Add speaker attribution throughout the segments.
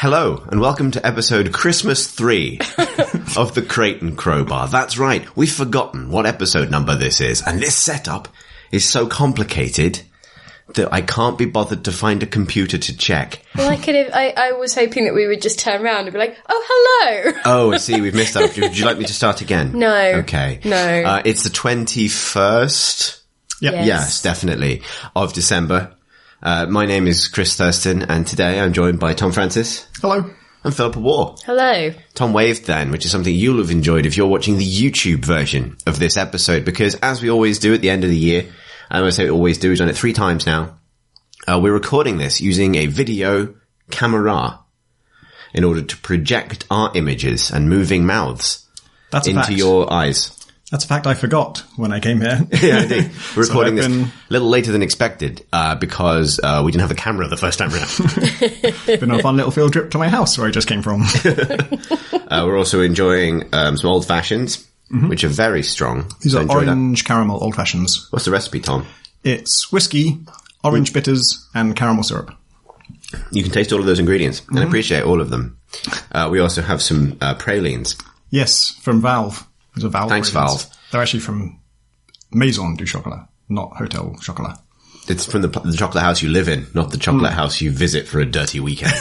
Speaker 1: Hello, and welcome to episode Christmas 3 of the Crate and Crowbar. That's right, we've forgotten what episode number this is, and this setup is so complicated that I can't be bothered to find a computer to check.
Speaker 2: Well, I was hoping that we would just turn around and be like, oh, hello!
Speaker 1: Oh, I see, we've missed that. Would you like me to start again?
Speaker 2: No.
Speaker 1: Okay.
Speaker 2: No.
Speaker 1: It's the 21st?
Speaker 2: Yep.
Speaker 1: Yes, definitely, of December. My name is Chris Thurston, and today I'm joined by Tom Francis.
Speaker 3: Hello.
Speaker 1: And Philippa Waugh.
Speaker 2: Hello.
Speaker 1: Tom waved then, which is something you'll have enjoyed if you're watching the YouTube version of this episode, because as we always do at the end of the year, and I say we always do, we've done it 3 times now, we're recording this using a video camera in order to project our images and moving mouths into your eyes.
Speaker 3: That's a fact I forgot when I came here.
Speaker 1: Yeah, indeed. We're recording this a little later than expected because we didn't have a camera the first time around.
Speaker 3: Been on a fun little field trip to my house where I just came from.
Speaker 1: We're also enjoying some old fashions, which are very strong.
Speaker 3: These are orange caramel old fashions.
Speaker 1: What's the recipe, Tom?
Speaker 3: It's whiskey, orange bitters, and caramel syrup.
Speaker 1: You can taste all of those ingredients and appreciate all of them. We also have some pralines.
Speaker 3: Yes, from Valve. There's a Valve.
Speaker 1: Thanks,
Speaker 3: pralines.
Speaker 1: Valve.
Speaker 3: They're actually from Maison du Chocolat, not Hotel Chocolat.
Speaker 1: It's from the chocolate house you live in, not the chocolate house you visit for a dirty weekend.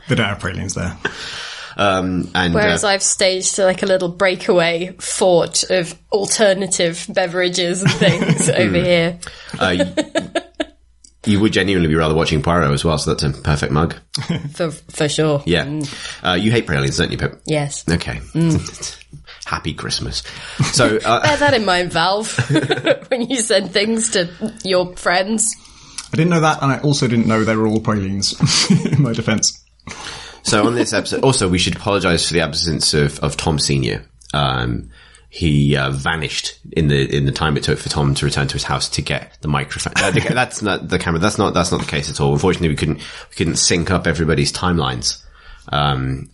Speaker 3: They don't have pralines there.
Speaker 2: Whereas I've staged like a little breakaway fort of alternative beverages and things over here.
Speaker 1: You would genuinely be rather watching Poirot as well, so that's a perfect mug.
Speaker 2: For sure.
Speaker 1: Yeah. You hate pralines, don't you, Pip?
Speaker 2: Yes.
Speaker 1: Okay. Happy Christmas. So
Speaker 2: bear that in mind, Valve, when you send things to your friends.
Speaker 3: I didn't know that, and I also didn't know they were all pralines, in my defence.
Speaker 1: So on this episode, also we should apologise for the absence of Tom Senior. He vanished in the time it took for Tom to return to his house to get the microphone. That's not the camera. That's not the case at all. Unfortunately, we couldn't sync up everybody's timelines,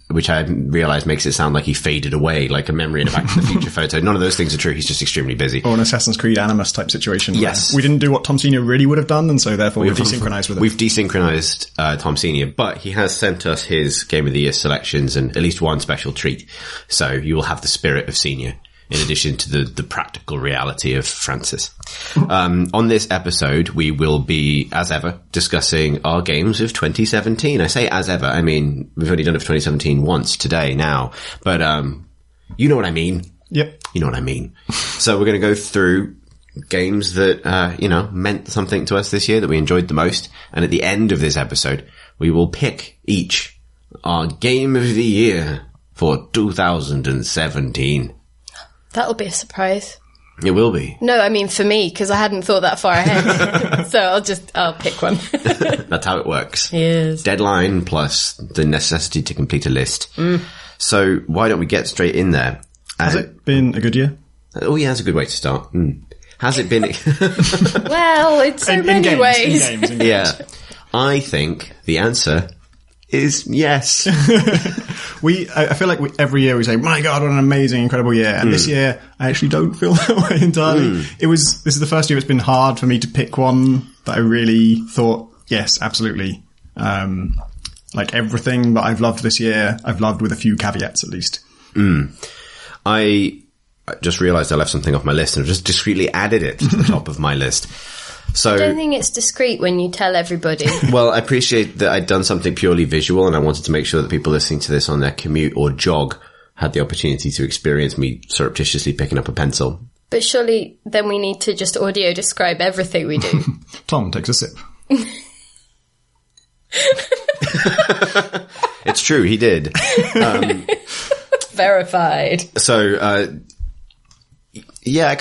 Speaker 1: which I realised makes it sound like he faded away, like a memory in a Back to the Future photo. None of those things are true. He's just extremely busy.
Speaker 3: Or an Assassin's Creed Animus type situation.
Speaker 1: Yes.
Speaker 3: We didn't do what Tom Senior really would have done, and so therefore we've desynchronized with him.
Speaker 1: We've desynchronized Tom Senior, but he has sent us his Game of the Year selections and at least one special treat. So you will have the spirit of Senior, in addition to the practical reality of Francis. On this episode, we will be, as ever, discussing our games of 2017. I say as ever, I mean, we've only done it for 2017 once today now, but you know what I mean.
Speaker 3: Yep.
Speaker 1: You know what I mean. So we're going to go through games that, meant something to us this year, that we enjoyed the most, and at the end of this episode, we will pick each our Game of the Year for 2017.
Speaker 2: That'll be a surprise.
Speaker 1: It will be.
Speaker 2: No, I mean for me, because I hadn't thought that far ahead. So I'll pick one.
Speaker 1: That's how it works.
Speaker 2: Yes.
Speaker 1: Deadline plus the necessity to complete a list. So why don't we get straight in there?
Speaker 3: Has it been a good year?
Speaker 1: Oh yeah, that's a good way to start. Has it been?
Speaker 2: Well, in so many ways.
Speaker 3: In games.
Speaker 1: Yeah. I think the answer is yes.
Speaker 3: I feel like every year we say, my God, what an amazing, incredible year. And this year, I actually don't feel that way entirely. This is the first year it's been hard for me to pick one that I really thought, yes, absolutely. Like everything that I've loved this year, I've loved with a few caveats at least.
Speaker 1: I just realised I left something off my list and I've just discreetly added it to the top of my list. So,
Speaker 2: I don't think it's discreet when you tell everybody.
Speaker 1: Well, I appreciate that I'd done something purely visual, and I wanted to make sure that people listening to this on their commute or jog had the opportunity to experience me surreptitiously picking up a pencil.
Speaker 2: But surely then we need to just audio describe everything we do.
Speaker 3: Tom takes a sip.
Speaker 1: It's true, he did.
Speaker 2: Verified.
Speaker 1: So, yeah,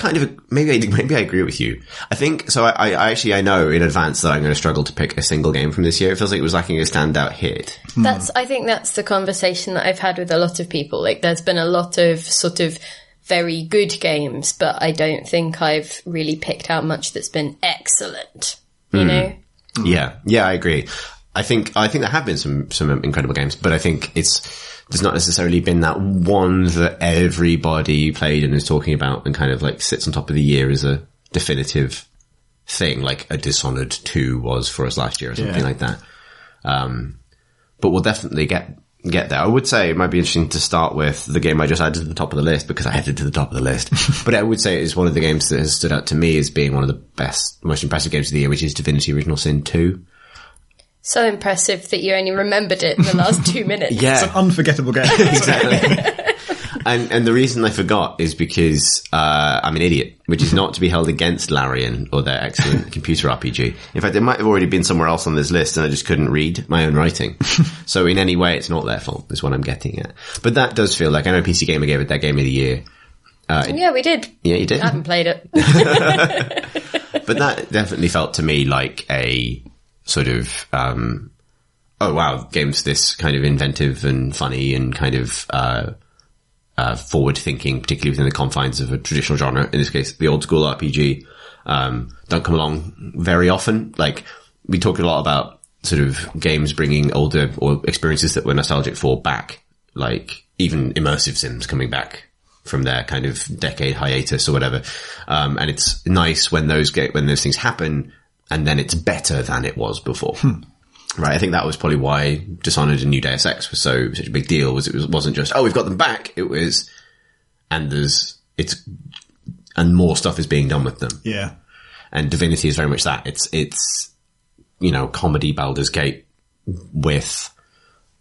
Speaker 1: maybe I agree with you. I think, so I know in advance that I'm going to struggle to pick a single game from this year. It feels like it was lacking a standout hit.
Speaker 2: I think that's the conversation that I've had with a lot of people. Like, there's been a lot of sort of very good games, but I don't think I've really picked out much that's been excellent, you know?
Speaker 1: Yeah, I agree. I think there have been some incredible games, but I think there's not necessarily been that one that everybody played and is talking about and kind of like sits on top of the year as a definitive thing, like a Dishonored 2 was for us last year or something like that. but we'll definitely get there. I would say it might be interesting to start with the game I just added to the top of the list, because I headed to the top of the list. But I would say it is one of the games that has stood out to me as being one of the best, most impressive games of the year, which is Divinity Original Sin 2.
Speaker 2: So impressive that you only remembered it in the last 2 minutes.
Speaker 1: Yeah.
Speaker 3: It's an unforgettable game.
Speaker 1: Exactly. And the reason I forgot is because I'm an idiot, which is not to be held against Larian or their excellent computer RPG. In fact, it might have already been somewhere else on this list and I just couldn't read my own writing. So in any way, it's not their fault, is what I'm getting at. But that does feel like, I know PC Gamer gave it their Game of the Year.
Speaker 2: Yeah, we did.
Speaker 1: Yeah, you did?
Speaker 2: I haven't played it.
Speaker 1: But that definitely felt to me like a sort of, oh wow, game's this kind of inventive and funny and kind of, forward-thinking, particularly within the confines of a traditional genre. In this case, the old-school RPG don't come along very often. Like, we talk a lot about sort of games bringing older or experiences that we're nostalgic for back. Like, even immersive sims coming back from their kind of decade hiatus or whatever. And it's nice when those things happen, and then it's better than it was before. Right, I think that was probably why Dishonored and New Deus Ex was such a big deal. It wasn't just, oh, we've got them back. It was, and more stuff is being done with them.
Speaker 3: Yeah.
Speaker 1: And Divinity is very much that. It's comedy Baldur's Gate with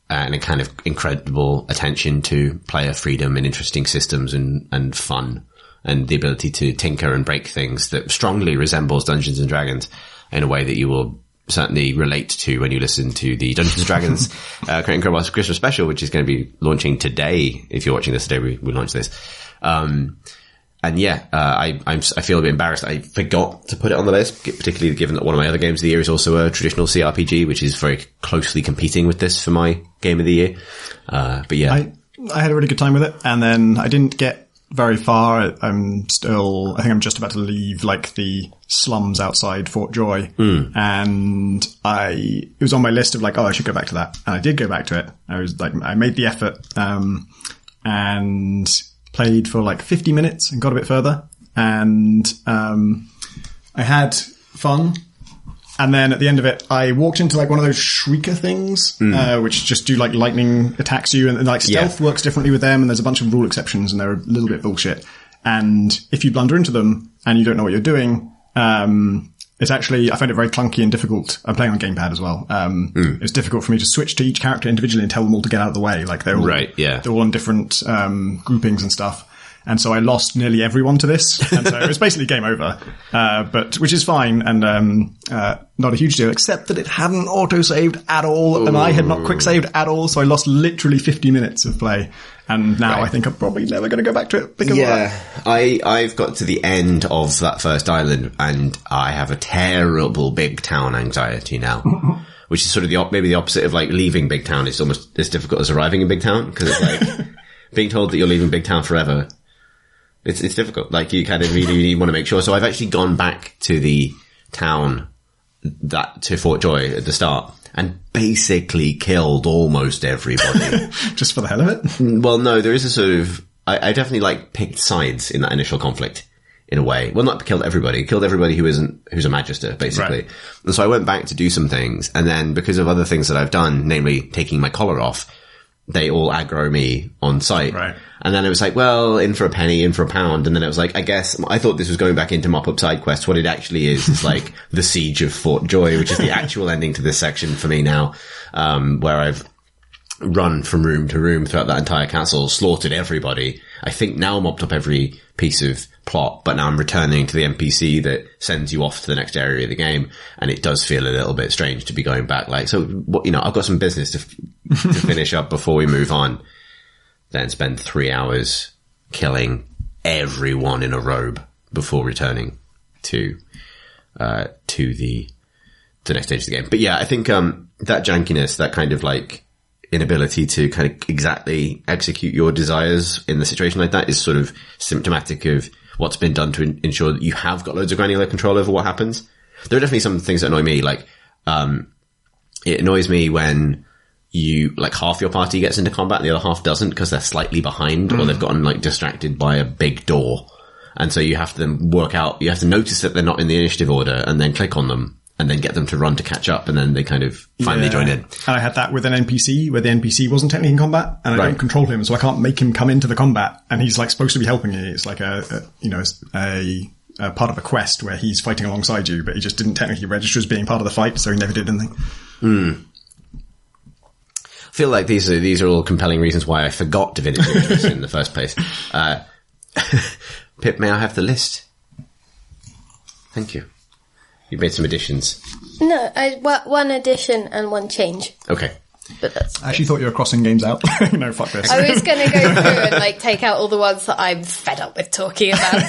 Speaker 1: and a kind of incredible attention to player freedom and interesting systems and fun and the ability to tinker and break things that strongly resembles Dungeons and Dragons in a way that you will certainly relate to when you listen to the Dungeons and Dragons Creating Crowbars Christmas special, which is going to be launching today. If you're watching this today, we launch this. And yeah, I feel a bit embarrassed. I forgot to put it on the list, particularly given that one of my other games of the year is also a traditional CRPG, which is very closely competing with this for my game of the year. But yeah.
Speaker 3: I had a really good time with it, and then I didn't get very far. I think I'm just about to leave like the slums outside Fort Joy. And it was on my list of like, oh, I should go back to that. And I did go back to it. I made the effort, and played for like 50 minutes and got a bit further. And, I had fun. And then at the end of it, I walked into like one of those shrieker things, which just do like lightning attacks you, and like stealth works differently with them, and there's a bunch of rule exceptions, and they're a little bit bullshit. And if you blunder into them and you don't know what you're doing, it's actually, I find it very clunky and difficult. I'm playing on gamepad as well. It's difficult for me to switch to each character individually and tell them all to get out of the way. Like they're all, they're all on different, groupings and stuff. And so I lost nearly everyone to this. And so it was basically game over. Which is fine. And, not a huge deal, except that it hadn't auto-saved at all. Ooh. And I had not quick-saved at all. So I lost literally 50 minutes of play. And now I think I'm probably never going to go back to it because of that.
Speaker 1: I've got to the end of that first island and I have a terrible big town anxiety now. Which is sort of maybe the opposite of like leaving big town. It's almost as difficult as arriving in big town. Because it's like being told that you're leaving big town forever. It's difficult. Like you kind of really want to make sure. So I've actually gone back to the town to Fort Joy at the start and basically killed almost everybody.
Speaker 3: Just for the hell of it?
Speaker 1: Well, no, there is a sort of, I definitely like picked sides in that initial conflict in a way. Well, not killed everybody who's a magister, basically. Right. And so I went back to do some things. And then because of other things that I've done, namely taking my collar off, they all aggro me on site.
Speaker 3: Right.
Speaker 1: And then it was like, well, in for a penny, in for a pound. And then it was like, I thought this was going back into mop-up side quests. What it actually is like the Siege of Fort Joy, which is the actual ending to this section for me now, where I've run from room to room throughout that entire castle, slaughtered everybody. I think now mopped up every piece of plot, but now I'm returning to the NPC that sends you off to the next area of the game. And it does feel a little bit strange to be going back. Like, so, I've got some business to finish up before we move on. Then spend 3 hours killing everyone in a robe before returning to the next stage of the game. But yeah, I think, that jankiness, that kind of like inability to kind of exactly execute your desires in the situation like that is sort of symptomatic of what's been done to ensure that you have got loads of granular control over what happens. There are definitely some things that annoy me, like, it annoys me when half your party gets into combat and the other half doesn't because they're slightly behind or they've gotten like distracted by a big door. And so you have to then you have to notice that they're not in the initiative order and then click on them and then get them to run to catch up, and then they kind of finally join in.
Speaker 3: And I had that with an NPC where the NPC wasn't technically in combat, and I don't control him, so I can't make him come into the combat, and he's like supposed to be helping you. It's like a part of a quest where he's fighting alongside you, but he just didn't technically register as being part of the fight, so he never did anything.
Speaker 1: I feel like these are all compelling reasons why I forgot Divinity in the first place. Pip, may I have the list? Thank you. You've made some additions.
Speaker 2: No, one addition and one change.
Speaker 1: Okay.
Speaker 2: But that's...
Speaker 3: I actually thought you were crossing games out. No, fuck this.
Speaker 2: I was going to go through and like take out all the ones that I'm fed up with talking about.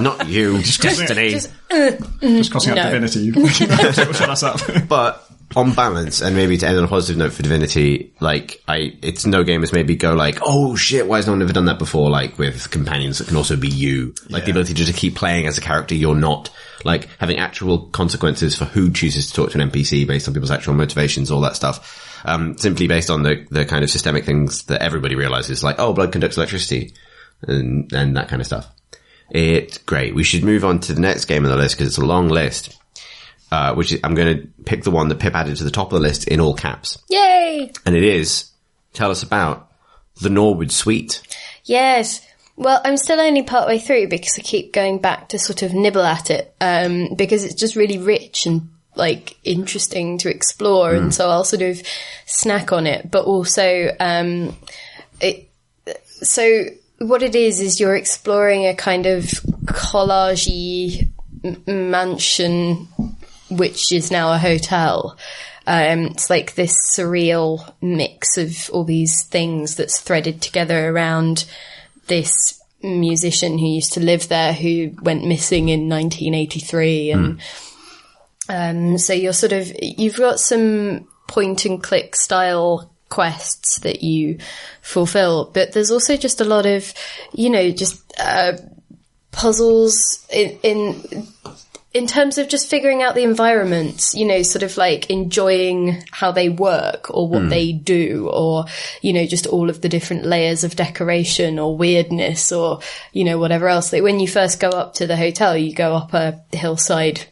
Speaker 1: Not you, Destiny.
Speaker 3: Just crossing out Divinity. Shut us up.
Speaker 1: But on balance, and maybe to end on a positive note for Divinity, like, it's no game has maybe go like, oh shit, why has no one ever done that before? Like, with companions that can also be you. Like, the ability to just keep playing as a character you're not. Like, having actual consequences for who chooses to talk to an NPC based on people's actual motivations, all that stuff. Simply based on the kind of systemic things that everybody realizes, like, oh, blood conducts electricity, and that kind of stuff. It's great. We should move on to the next game on the list, because it's a long list. I'm going to pick the one that Pip added to the top of the list in all caps.
Speaker 2: Yay!
Speaker 1: And it is, tell us about the Norwood Suite.
Speaker 2: Yes. Well, I'm still only partway through because I keep going back to sort of nibble at it, because it's just really rich and like interesting to explore. And so I'll sort of snack on it, but also, so what it is you're exploring a kind of collage-y mansion, which is now a hotel. It's like this surreal mix of all these things that's threaded together around this musician who used to live there, who went missing in 1983. And so you've got some point and click style quests that you fulfill, but there's also just a lot of, puzzles in terms of just figuring out the environments, sort of like enjoying how they work or what they do, or, just all of the different layers of decoration or weirdness or, whatever else. Like when you first go up to the hotel, you go up a hillside,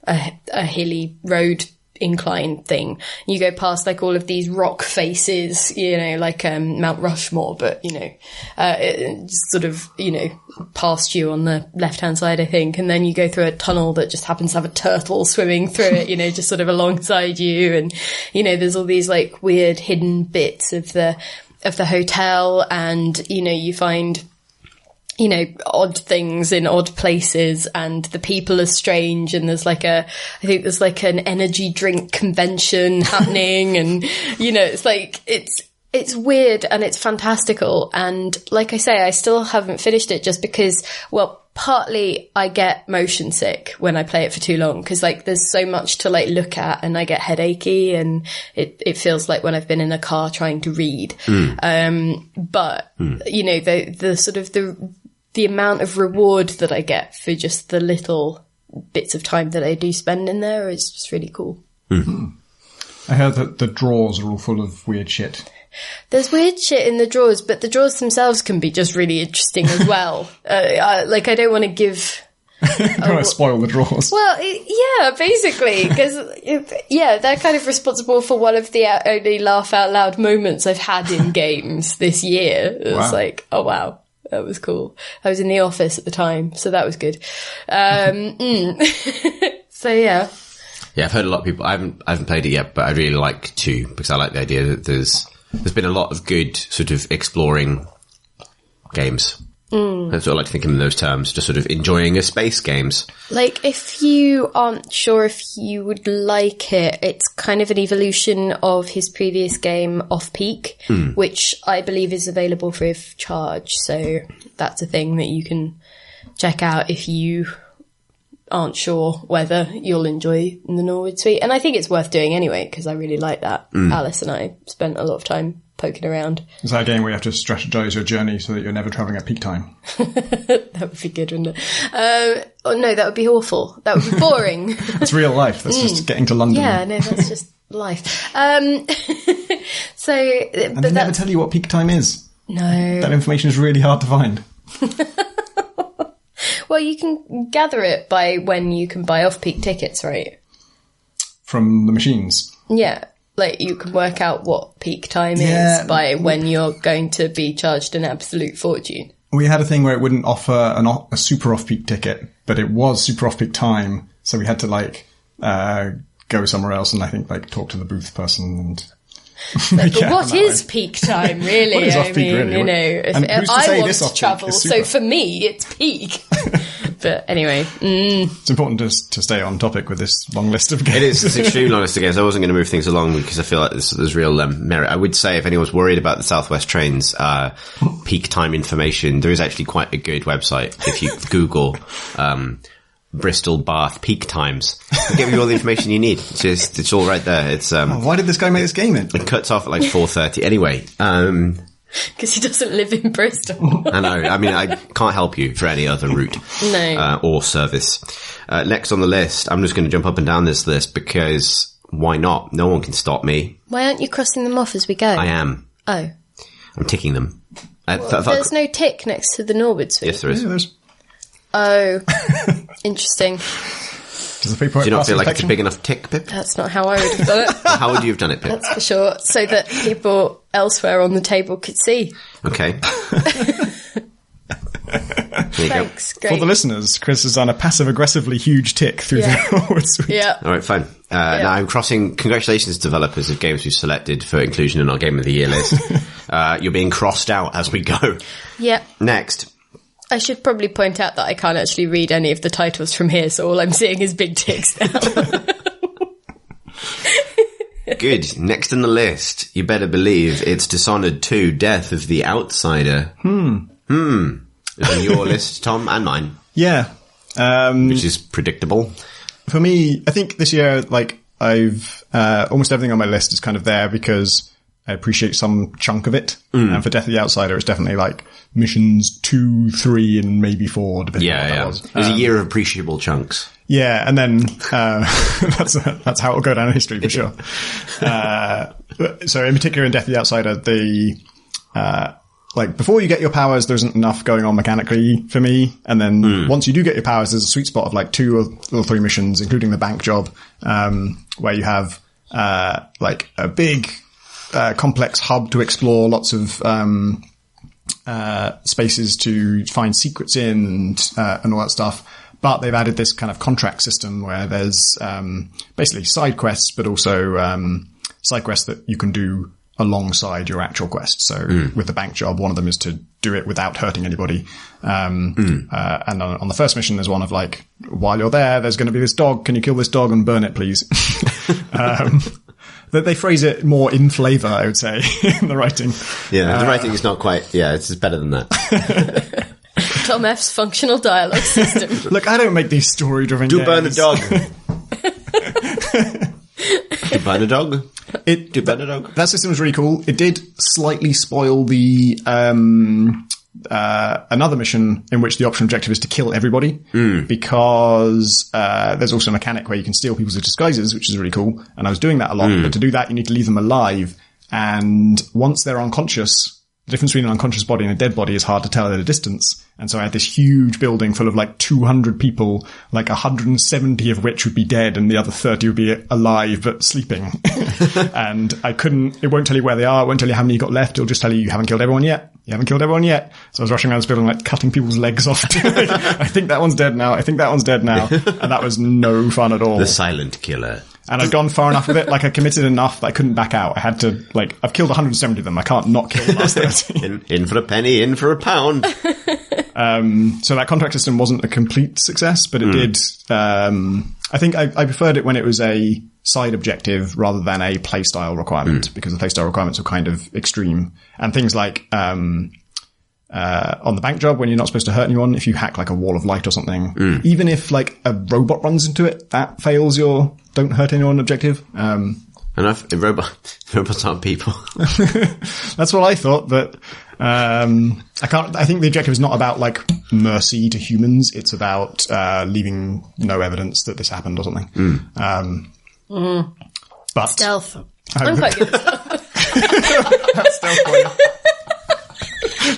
Speaker 2: a hilly road incline thing. You go past like all of these rock faces, like Mount Rushmore, but it just sort of past you on the left hand side, I think, and then you go through a tunnel that just happens to have a turtle swimming through it, just sort of alongside you, and there's all these like weird hidden bits of the hotel, and you find odd things in odd places, and the people are strange, and there's like I think there's like an energy drink convention happening, and it's like it's weird and it's fantastical, and like I say, I still haven't finished it just because, well, partly I get motion sick when I play it for too long, because like there's so much to like look at, and I get headachy, and it feels like when I've been in a car trying to read. But the sort of the amount of reward that I get for just the little bits of time that I do spend in there is just really cool.
Speaker 3: I heard that the drawers are all full of weird shit.
Speaker 2: There's weird shit in the drawers, but the drawers themselves can be just really interesting as well. I don't want to give...
Speaker 3: Don't want to spoil the drawers.
Speaker 2: Well, yeah, basically, because they're kind of responsible for one of the only laugh out loud moments I've had in games this year. It was like, oh wow. That was cool. I was in the office at the time, so that was good. So yeah.
Speaker 1: Yeah, I've heard a lot of people. I haven't played it yet, but I'd really like to, because I like the idea that there's been a lot of good sort of exploring games. I sort of like to think in those terms, just sort of enjoying a space games.
Speaker 2: Like, if you aren't sure if you would like it, it's kind of an evolution of his previous game, Off Peak, which I believe is available free of charge. So that's a thing that you can check out if you aren't sure whether you'll enjoy the Norwood Suite. And I think it's worth doing anyway, because I really like that. Alice and I spent a lot of time poking around.
Speaker 3: Is that a game where you have to strategize your journey so that you're never traveling at peak time?
Speaker 2: That would be good, wouldn't it? Oh no, that would be awful. That would be boring.
Speaker 3: That's real life. That's just getting to London.
Speaker 2: Yeah, no, that's just life. So,
Speaker 3: and they never tell you what peak time is.
Speaker 2: No.
Speaker 3: That information is really hard to find.
Speaker 2: Well, you can gather it by when you can buy off-peak tickets, right?
Speaker 3: From the machines.
Speaker 2: Yeah. Like, you can work out what peak time is by when you're going to be charged an absolute fortune.
Speaker 3: We had a thing where it wouldn't offer a super off-peak ticket, but it was super off-peak time, so we had to, like, go somewhere else and I think, like, talk to the booth person and...
Speaker 2: But what is peak time, really?
Speaker 3: What is off-peak, really?
Speaker 2: You know, I want to travel, so for me, it's peak. But anyway.
Speaker 3: It's important to stay on topic with this long list of games.
Speaker 1: It is. It's an extremely long list of games. I wasn't going to move things along because I feel like there's real merit. I would say if anyone's worried about the Southwest trains, peak time information, there is actually quite a good website. If you Google Bristol, Bath, peak times, it'll give you all the information you need. It's all right there. It's
Speaker 3: why did this guy make this game in?
Speaker 1: It cuts off at like 4:30. Anyway,
Speaker 2: because he doesn't live in Bristol.
Speaker 1: I know. I mean, I can't help you for any other route or service. Next on the list, I'm just going to jump up and down this list because why not? No one can stop me.
Speaker 2: Why aren't you crossing them off as we go?
Speaker 1: I am.
Speaker 2: Oh.
Speaker 1: I'm ticking them.
Speaker 2: There's no tick next to the Norwood Suite.
Speaker 1: Yes, there is.
Speaker 3: Yeah, there's...
Speaker 2: Oh. Interesting.
Speaker 3: Do
Speaker 1: you not feel like it's a big enough tick, Pip?
Speaker 2: That's not how I would have done it.
Speaker 1: How would you have done it, Pip?
Speaker 2: That's for sure. So that people elsewhere on the table could see.
Speaker 1: Okay.
Speaker 2: Thanks, great.
Speaker 3: For the listeners, Chris has done a passive-aggressively huge tick through the Norwood Suite.
Speaker 2: Yeah.
Speaker 1: All right, fine. Now I'm crossing. Congratulations, developers of games we've selected for inclusion in our Game of the Year list. You're being crossed out as we go.
Speaker 2: Yeah.
Speaker 1: Next.
Speaker 2: I should probably point out that I can't actually read any of the titles from here, so all I'm seeing is big ticks now.
Speaker 1: Good. Next on the list, you better believe it's Dishonored 2, Death of the Outsider. It's on your list, Tom, and mine.
Speaker 3: Yeah.
Speaker 1: Which is predictable.
Speaker 3: For me, I think this year, like, I've almost everything on my list is kind of there because I appreciate some chunk of it. And for Death of the Outsider, it's definitely like missions 2, 3, and maybe 4, depending on what that was.
Speaker 1: It was a year of appreciable chunks.
Speaker 3: Yeah, and then that's how it'll go down in history for sure. So in particular in Death of the Outsider, like before you get your powers, there isn't enough going on mechanically for me. And then once you do get your powers, there's a sweet spot of like 2 or 3 missions, including the bank job, where you have like a big complex hub to explore, lots of spaces to find secrets in and all that stuff. But they've added this kind of contract system where there's basically side quests, but also side quests that you can do alongside your actual quest. So with the bank job, one of them is to do it without hurting anybody. And on the first mission, there's one of like, while you're there's going to be this dog. Can you kill this dog and burn it, please? That they phrase it more in flavour, I would say, in the writing.
Speaker 1: Yeah, the writing is not quite... Yeah, it's better than that.
Speaker 2: Tom F's functional dialogue system.
Speaker 3: Look, I don't make these story-driven games.
Speaker 1: Do burn a dog. Do burn a dog. Do burn a dog.
Speaker 3: That system was really cool. It did slightly spoil the... another mission in which the optional objective is to kill everybody because there's also a mechanic where you can steal people's disguises, which is really cool. And I was doing that a lot, but to do that, you need to leave them alive. And once they're unconscious, the difference between an unconscious body and a dead body is hard to tell at a distance. And so I had this huge building full of like 200 people, like 170 of which would be dead and the other 30 would be alive but sleeping. And it won't tell you where they are, it won't tell you how many you got left, it'll just tell you haven't killed everyone yet. You haven't killed everyone yet. So I was rushing around this building, like cutting people's legs off. Like, I think that one's dead now. I think that one's dead now. And that was no fun at all.
Speaker 1: The silent killer.
Speaker 3: And I'd gone far enough with it. Like I committed enough that I couldn't back out. I had to, like, I've killed 170 of them. I can't not kill the last 30.
Speaker 1: In for a penny, in for a pound.
Speaker 3: So that contract system wasn't a complete success, but it did, I think I preferred it when it was a side objective rather than a playstyle requirement, because the playstyle requirements were kind of extreme. And things like, on the bank job, when you're not supposed to hurt anyone, if you hack like a wall of light or something, even if like a robot runs into it, that fails your don't hurt anyone objective.
Speaker 1: Enough. Robots aren't people.
Speaker 3: That's what I thought, but, I think the objective is not about like mercy to humans. It's about, leaving no evidence that this happened or something. But
Speaker 2: stealth. I'm quite good at stealth.
Speaker 3: That's stealth for you.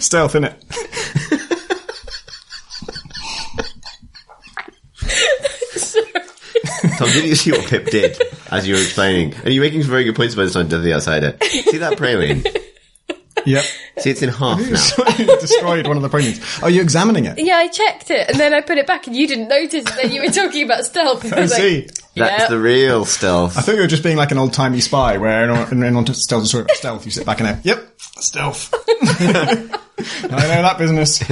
Speaker 3: Stealth, innit?
Speaker 1: didn't see what Pip did as you were explaining. And you're making some very good points about this on Death of the Outsider. See that praline?
Speaker 3: Yep.
Speaker 1: See, it's in half now.
Speaker 3: You destroyed one of the pralines. Are you examining it?
Speaker 2: Yeah, I checked it, and then I put it back, and you didn't notice, and then you were talking about stealth. And I was
Speaker 3: see.
Speaker 2: like,
Speaker 1: That's the real stealth.
Speaker 3: I thought you were just being like an old-timey spy, where in order to tell the story about stealth, you sit back and go, yep, stealth. I know that business.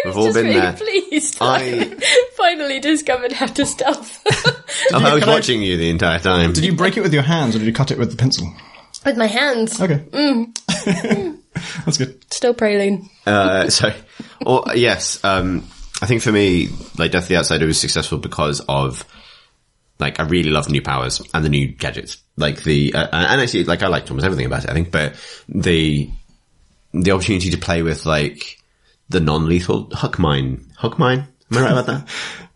Speaker 1: We've all been
Speaker 2: really
Speaker 1: there.
Speaker 2: Pleased. I finally discovered how to stealth.
Speaker 1: I was watching you the entire time.
Speaker 3: Did you break it with your hands, or did you cut it with the pencil?
Speaker 2: With my hands.
Speaker 3: Okay. That's good.
Speaker 2: Still praline.
Speaker 1: Yes, I think for me, like, Death of the Outsider was successful because of, like, I really love the new powers and the new gadgets. Like, and actually, like, I liked almost everything about it, I think, but the opportunity to play with, like, the non-lethal hook mine. Hook mine? Am I right about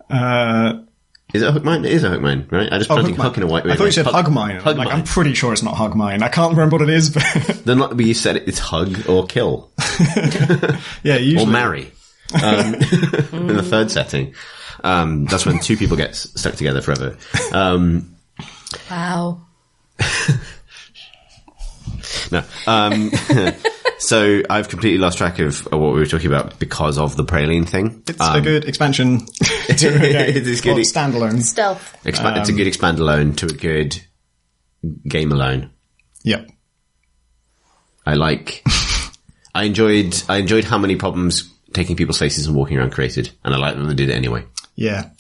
Speaker 1: that? Is it a hook mine? It is a hook mine, right? I just planted hook in a white way.
Speaker 3: I thought you said hug mine.
Speaker 1: Hug
Speaker 3: like,
Speaker 1: mine.
Speaker 3: I'm pretty sure it's not hug mine. I can't remember what it is, but
Speaker 1: But you said it's hug or kill.
Speaker 3: yeah, usually.
Speaker 1: Or marry. In the third setting. That's when two people get stuck together forever.
Speaker 2: Wow.
Speaker 1: No. So I've completely lost track of what we were talking about because of the praline thing.
Speaker 3: It's a good expansion to a game.
Speaker 1: It is good.
Speaker 3: Standalone.
Speaker 2: Stealth.
Speaker 1: It's a good expand alone to a good game alone.
Speaker 3: Yep.
Speaker 1: I enjoyed how many problems taking people's faces and walking around created, and I like that they did it anyway.
Speaker 3: Yeah.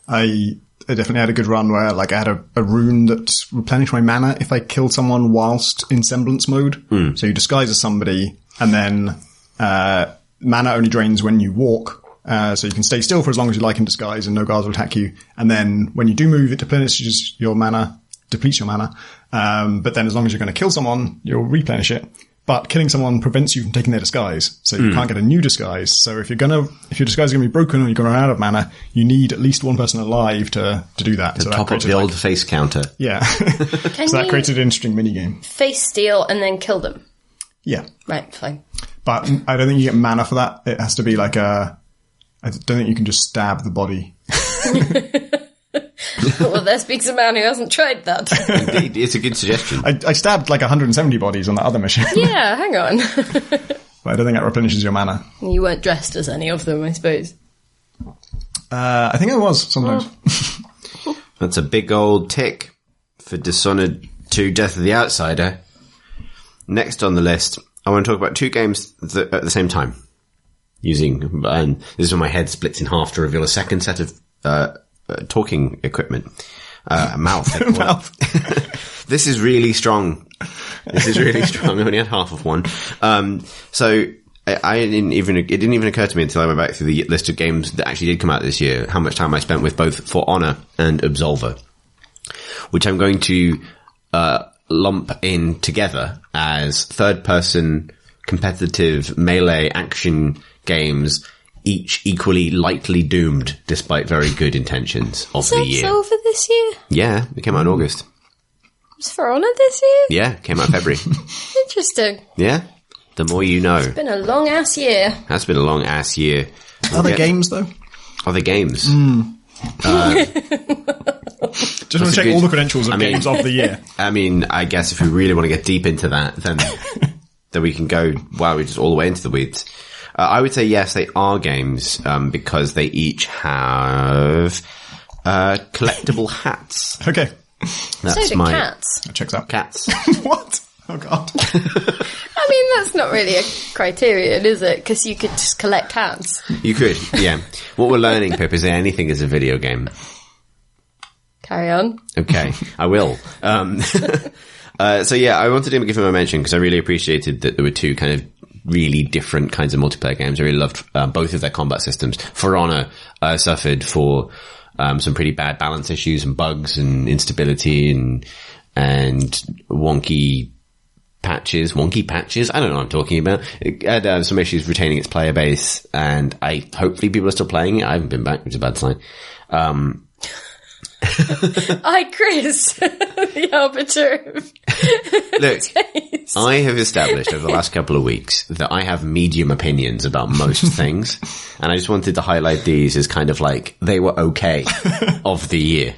Speaker 3: I definitely had a good run where, like, I had a rune that replenished my mana if I killed someone whilst in semblance mode. So you disguise as somebody, and then mana only drains when you walk. So you can stay still for as long as you like in disguise, and no guards will attack you. And then when you do move, it depletes your mana. But then as long as you're going to kill someone, you'll replenish it. But killing someone prevents you from taking their disguise, so you can't get a new disguise. So if your disguise is going to be broken or you're going to run out of mana, you need at least one person alive to do that. So
Speaker 1: Top up the old face counter.
Speaker 3: Yeah. So that created an interesting minigame.
Speaker 2: Face steal and then kill them.
Speaker 3: Yeah.
Speaker 2: Right, fine.
Speaker 3: But I don't think you get mana for that. It has to be like I don't think you can just stab the body.
Speaker 2: Well, there speaks a man who hasn't tried that.
Speaker 1: Indeed, it's a good suggestion.
Speaker 3: I stabbed like 170 bodies on that other mission.
Speaker 2: Yeah, hang on.
Speaker 3: But I don't think that replenishes your mana.
Speaker 2: You weren't dressed as any of them, I suppose.
Speaker 3: I think I was sometimes.
Speaker 1: That's a big old tick for Dishonored 2 Death of the Outsider. Next on the list, I want to talk about two games at the same time. And this is when my head splits in half to reveal a second set of talking equipment. Mouth.
Speaker 3: Mouth.
Speaker 1: This is really strong. I only had half of one. So it didn't even occur to me until I went back through the list of games that actually did come out this year, how much time I spent with both For Honor and Absolver, which I'm going to lump in together as third-person competitive melee action games, each equally lightly doomed despite very good intentions of the year.
Speaker 2: Over this year?
Speaker 1: Yeah, it came out in August.
Speaker 2: Was For Honor this year?
Speaker 1: Yeah, it came out in February.
Speaker 2: Interesting.
Speaker 1: Yeah, the more you know.
Speaker 2: It's been a long ass year.
Speaker 1: That's been a long ass year.
Speaker 3: Other games though?
Speaker 1: Other games.
Speaker 3: Just want to check all the credentials of games of the year.
Speaker 1: I mean, I guess if we really want to get deep into that, then we can go, we're just all the way into the weeds. I would say yes, they are games, because they each have collectable hats.
Speaker 3: Okay.
Speaker 1: That's
Speaker 2: so do cats.
Speaker 3: That checks out.
Speaker 1: Cats.
Speaker 3: What? Oh god.
Speaker 2: I mean, that's not really a criterion, is it? Because you could just collect hats.
Speaker 1: You could, yeah. What we're learning, Pip, is that anything is a video game.
Speaker 2: Carry on.
Speaker 1: Okay, I will. So yeah, I wanted to give him a mention because I really appreciated that there were two kind of really different kinds of multiplayer games. I really loved both of their combat systems. For Honor suffered for some pretty bad balance issues and bugs and instability and wonky patches. I don't know what I'm talking about. It had some issues retaining its player base, and hopefully people are still playing it. I haven't been back, which is a bad sign.
Speaker 2: Hi, Chris, the arbiter of
Speaker 1: Look,
Speaker 2: taste.
Speaker 1: I have established over the last couple of weeks that I have medium opinions about most things, and I just wanted to highlight these as kind of like they were okay of the year.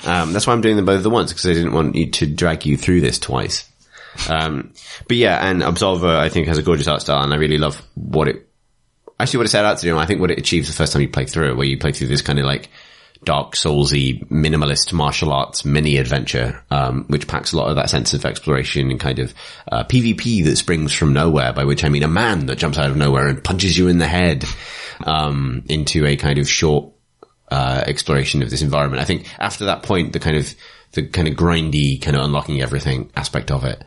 Speaker 1: That's why I'm doing them both at once, because I didn't want you to drag you through this twice. But yeah, and Absolver I think has a gorgeous art style, and I really love what it set out to do. And I think what it achieves the first time you play through it, where you play through this kind of like Dark Soulsy minimalist martial arts mini adventure, which packs a lot of that sense of exploration and kind of PvP that springs from nowhere, by which I mean a man that jumps out of nowhere and punches you in the head, into a kind of short exploration of this environment. I think after that point, the kind of grindy, kind of unlocking everything aspect of it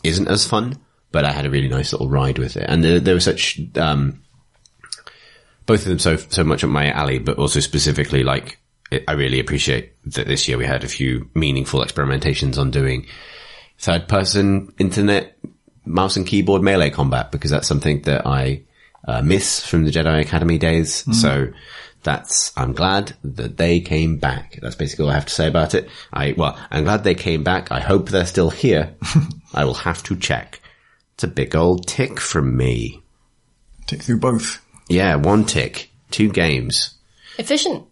Speaker 1: isn't as fun, but I had a really nice little ride with it. And there was such both of them so much up my alley, but also specifically, like, I really appreciate that this year we had a few meaningful experimentations on doing third-person internet mouse and keyboard melee combat, because that's something that I miss from the Jedi Academy days. So I'm glad that they came back. That's basically all I have to say about it. I'm glad they came back. I hope they're still here. I will have to check. It's a big old tick from me.
Speaker 3: Tick through both.
Speaker 1: Yeah, 1 tick, 2 games.
Speaker 2: Efficient.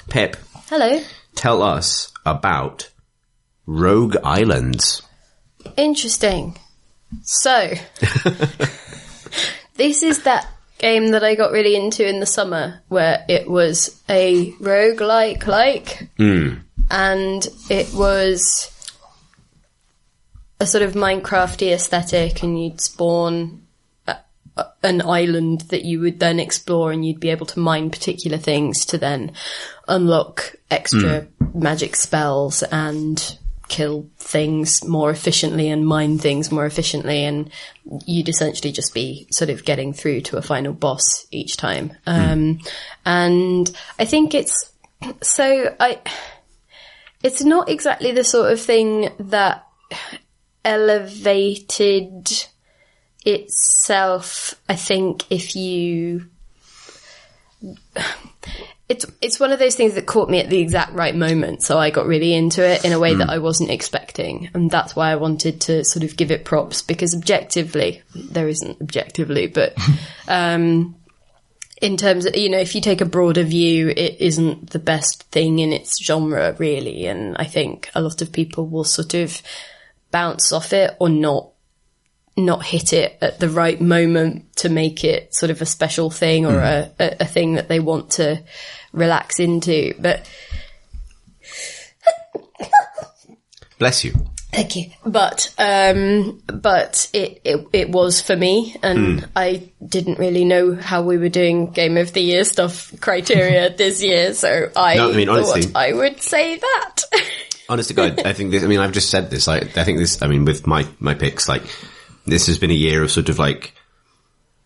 Speaker 1: Pip.
Speaker 2: Hello.
Speaker 1: Tell us about Rogue Islands.
Speaker 2: Interesting. So, this is that game that I got really into in the summer, where it was a roguelike, and it was a sort of Minecrafty aesthetic, and you'd spawn an island that you would then explore, and you'd be able to mine particular things to then unlock extra magic spells and kill things more efficiently and mine things more efficiently, and you'd essentially just be sort of getting through to a final boss each time. And I think it's not exactly the sort of thing that elevated itself. I think it's one of those things that caught me at the exact right moment, so I got really into it in a way that I wasn't expecting, and that's why I wanted to sort of give it props, because objectively, there isn't objectively, but in terms of, if you take a broader view, it isn't the best thing in its genre, really, and I think a lot of people will sort of bounce off it or not hit it at the right moment to make it sort of a special thing or a thing that they want to relax into. But
Speaker 1: bless you.
Speaker 2: Thank you. But it was for me, and I didn't really know how we were doing Game of the Year stuff criteria this year, so honestly, thought I would say that.
Speaker 1: Honest to God, I think this, I've just said this, I think this, with my picks, this has been a year of sort of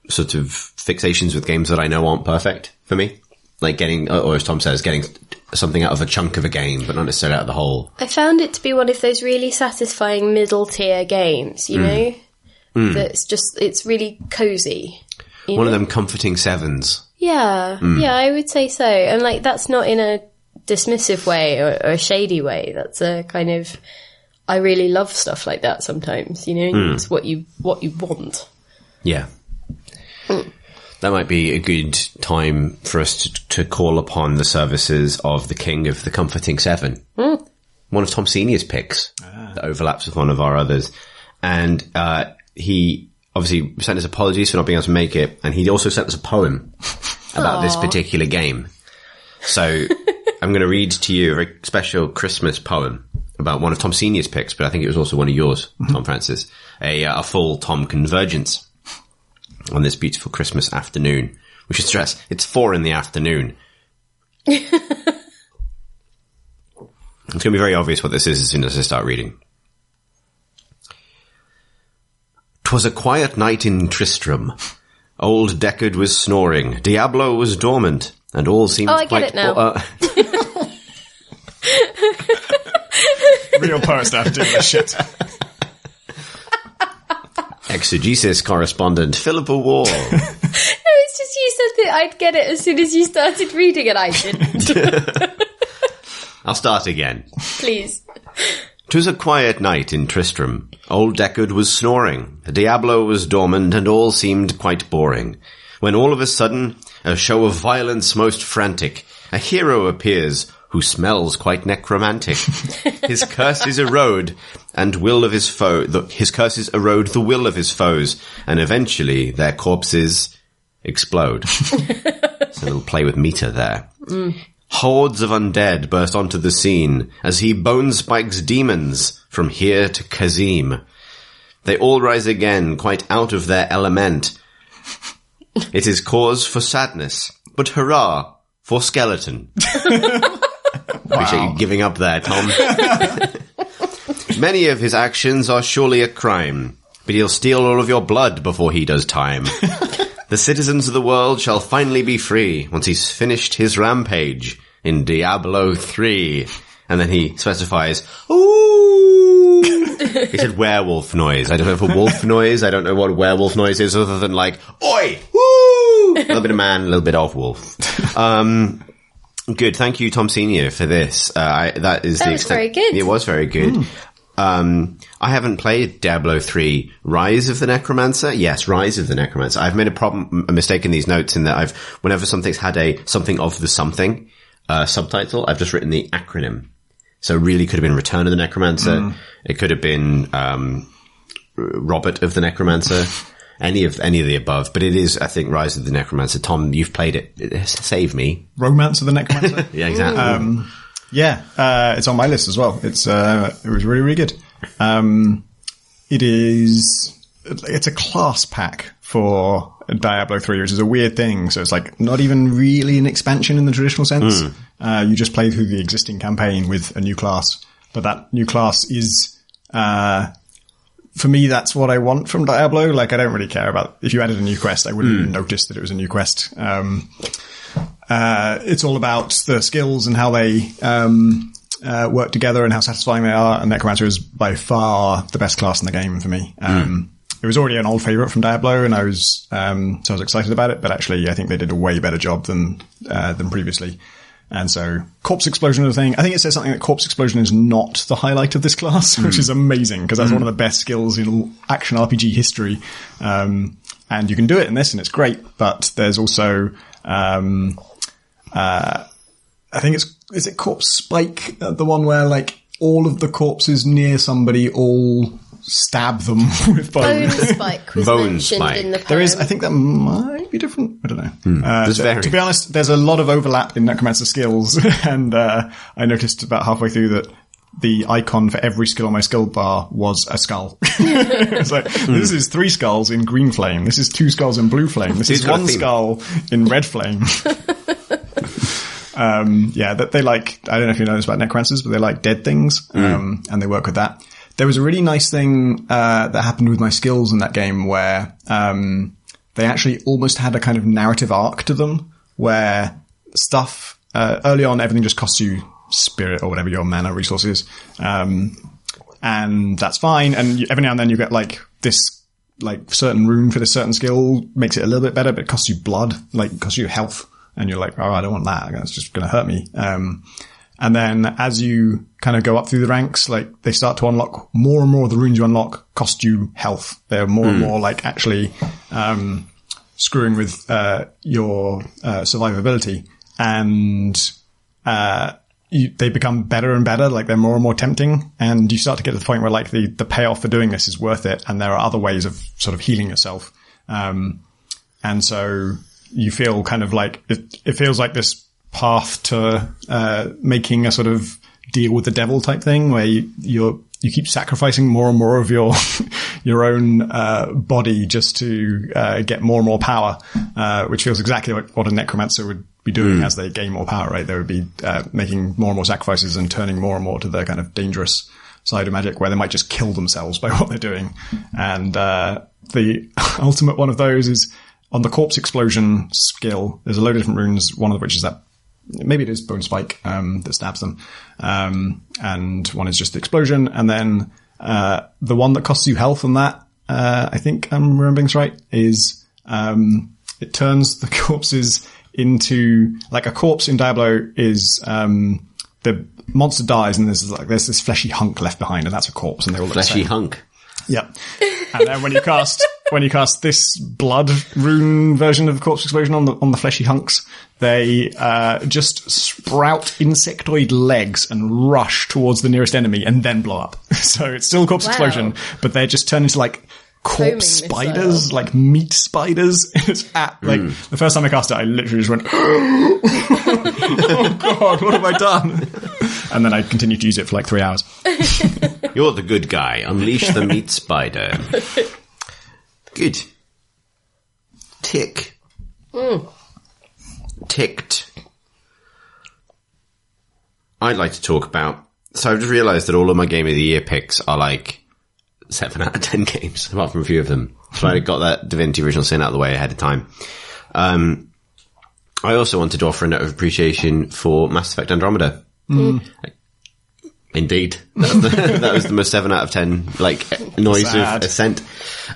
Speaker 1: fixations with games that I know aren't perfect for me. Like getting, or as Tom says, getting something out of a chunk of a game, but not necessarily out of the whole.
Speaker 2: I found it to be one of those really satisfying middle tier games, you know? It's really cozy.
Speaker 1: One of them comforting sevens.
Speaker 2: Yeah, I would say so. And that's not in a dismissive way or a shady way. That's a kind of, I really love stuff like that sometimes, It's what you want. Yeah.
Speaker 1: That might be a good time for us to call upon the services of the king of the comforting seven. One of Tom Senior's picks that overlaps with one of our others. And he obviously sent us apologies for not being able to make it. And he also sent us a poem about this particular game. So I'm going to read to you a very special Christmas poem about one of Tom Senior's picks, but I think it was also one of yours, Tom Francis. A full Tom convergence on this beautiful Christmas afternoon. We should stress, it's 4 p.m. It's going to be very obvious what this is as soon as I start reading. 'Twas a quiet night in Tristram. Old Deckard was snoring, Diablo was dormant, and all seemed
Speaker 2: I get it now.
Speaker 3: Real poet stuff doing this shit.
Speaker 1: Exegesis correspondent Philippa Wall.
Speaker 2: No, it's just you said that I'd get it as soon as you started reading, and I didn't.
Speaker 1: I'll start again.
Speaker 2: Please.
Speaker 1: 'Twas a quiet night in Tristram. Old Deckard was snoring. Diablo was dormant, and all seemed quite boring. When all of a sudden, a show of violence most frantic, a hero appears who smells quite necromantic. His curses erode and will of his foe. His curses erode the will of his foes, and eventually their corpses explode. It's a little play with meter there. Hordes of undead burst onto the scene as he bone spikes demons from here to Kazim. They all rise again, quite out of their element. It is cause for sadness, but hurrah for skeleton. Appreciate you giving up there, Tom. Many of his actions are surely a crime, but he'll steal all of your blood before he does time. The citizens of the world shall finally be free once he's finished his rampage in Diablo 3. And then he specifies, ooh! He said werewolf noise. I don't know if a wolf noise. I don't know what werewolf noise is other than like, oi! Woo! A little bit of man, a little bit of wolf. Good. Thank you, Tom Senior, for this. That was
Speaker 2: very good.
Speaker 1: It was very good. I haven't played Diablo 3 Rise of the Necromancer. Yes, Rise of the Necromancer. I've made a mistake in these notes in that whenever something's had a something of the something subtitle, I've just written the acronym. So really could have been Return of the Necromancer. It could have been Robert of the Necromancer. Any of the above, but it is, I think, Rise of the Necromancer. Tom, you've played it. Save me.
Speaker 3: Romance of the Necromancer.
Speaker 1: Yeah, exactly.
Speaker 3: It's on my list as well. It was really, really good. It's a class pack for Diablo 3, which is a weird thing. So it's like not even really an expansion in the traditional sense. You just play through the existing campaign with a new class, but that new class is, for me, that's what I want from Diablo. Like, I don't really care about if you added a new quest. I wouldn't even notice that it was a new quest. It's all about the skills and how they work together and how satisfying they are. And Necromancer is by far the best class in the game for me. It was already an old favorite from Diablo, and I was excited about it. But actually, I think they did a way better job than previously. And so, Corpse Explosion is the thing. I think it says something that Corpse Explosion is not the highlight of this class, which is amazing, because that's one of the best skills in action RPG history. And you can do it in this, and it's great. But there's also, I think is it Corpse Spike? The one where, like, all of the corpses near somebody all stab them with
Speaker 2: Bone
Speaker 3: bones.
Speaker 2: Spike was
Speaker 1: Bone
Speaker 2: mentioned
Speaker 1: spike.
Speaker 2: in the poem.
Speaker 3: There is, I think that might be different. I don't know.
Speaker 1: Very.
Speaker 3: To be honest, there's a lot of overlap in Necromancer skills, and I noticed about halfway through that the icon for every skill on my skill bar was a skull. It's like, this is 3 skulls in green flame. This is 2 skulls in blue flame. This is 1 skull in red flame. That they like, I don't know if you know this about Necromancers, but they like dead things, and they work with that. There was a really nice thing that happened with my skills in that game where they actually almost had a kind of narrative arc to them, where stuff early on, everything just costs you spirit or whatever your mana resource is, and that's fine. And every now and then you get like this, like certain rune for this certain skill makes it a little bit better, but it costs you blood, like it costs you health, and you're like, oh, I don't want that. That's just going to hurt me. And then as you kind of go up through the ranks, like they start to unlock more and more of the runes you unlock cost you health. They're more and more like actually, screwing with, your, survivability, and, they become better and better. Like they're more and more tempting, and you start to get to the point where like the payoff for doing this is worth it. And there are other ways of sort of healing yourself. And so you feel kind of like it feels like this path to making a sort of deal with the devil type thing, where you keep sacrificing more and more of your your own body just to get more and more power, which feels exactly like what a necromancer would be doing as they gain more power, right? They would be making more and more sacrifices and turning more and more to the kind of dangerous side of magic, where they might just kill themselves by what they're doing. And the ultimate one of those is on the Corpse Explosion skill. There's a load of different runes, one of which is that maybe it is Bone Spike that stabs them, and one is just the explosion. And then the one that costs you health on that, I think I'm remembering this right, is it turns the corpses into, like, a corpse in Diablo is the monster dies and there's this fleshy hunk left behind, and that's a corpse, and they all look the
Speaker 1: Fleshy
Speaker 3: same.
Speaker 1: hunk.
Speaker 3: Yep. And then when you cast this blood rune version of Corpse Explosion on the fleshy hunks, they just sprout insectoid legs and rush towards the nearest enemy and then blow up. So it's still Corpse Explosion, but they just turn into like corpse spiders, like meat spiders. It's the first time I cast it, I literally just went, oh god, what have I done? And then I continued to use it for like 3 hours.
Speaker 1: You're the good guy. Unleash the meat spider. Good. Tick. Ticked. I'd like to talk about... So I've just realised that all of my Game of the Year picks are like 7 out of 10 games, apart from a few of them. So I got that Divinity Original Sin out of the way ahead of time. I also wanted to offer a note of appreciation for Mass Effect Andromeda. Indeed. That was the most 7 out of 10, like, noise of Ascent.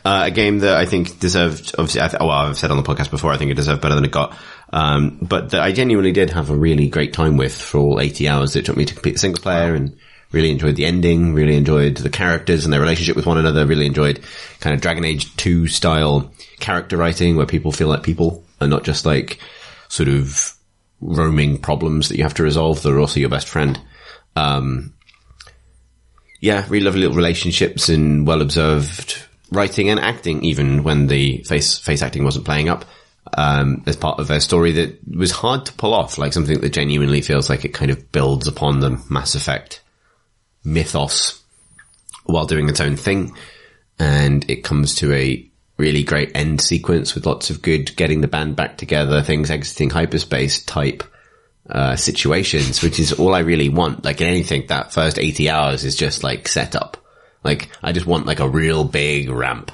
Speaker 1: A game that I think deserved, obviously, I've said on the podcast before, I think it deserved better than it got. But that I genuinely did have a really great time with for all 80 hours it took me to complete the single player, and really enjoyed the ending, really enjoyed the characters and their relationship with one another, really enjoyed kind of Dragon Age 2 style character writing where people feel like people and not just like sort of roaming problems that you have to resolve that are also your best friend. Yeah, really lovely little relationships and well-observed writing and acting, even when the face acting wasn't playing up, as part of a story that was hard to pull off, like something that genuinely feels like it kind of builds upon the Mass Effect mythos while doing its own thing. And it comes to a really great end sequence with lots of good getting the band back together, things exiting hyperspace type situations, which is all I really want. Like in anything, that first 80 hours is just like set up. Like I just want like a real big ramp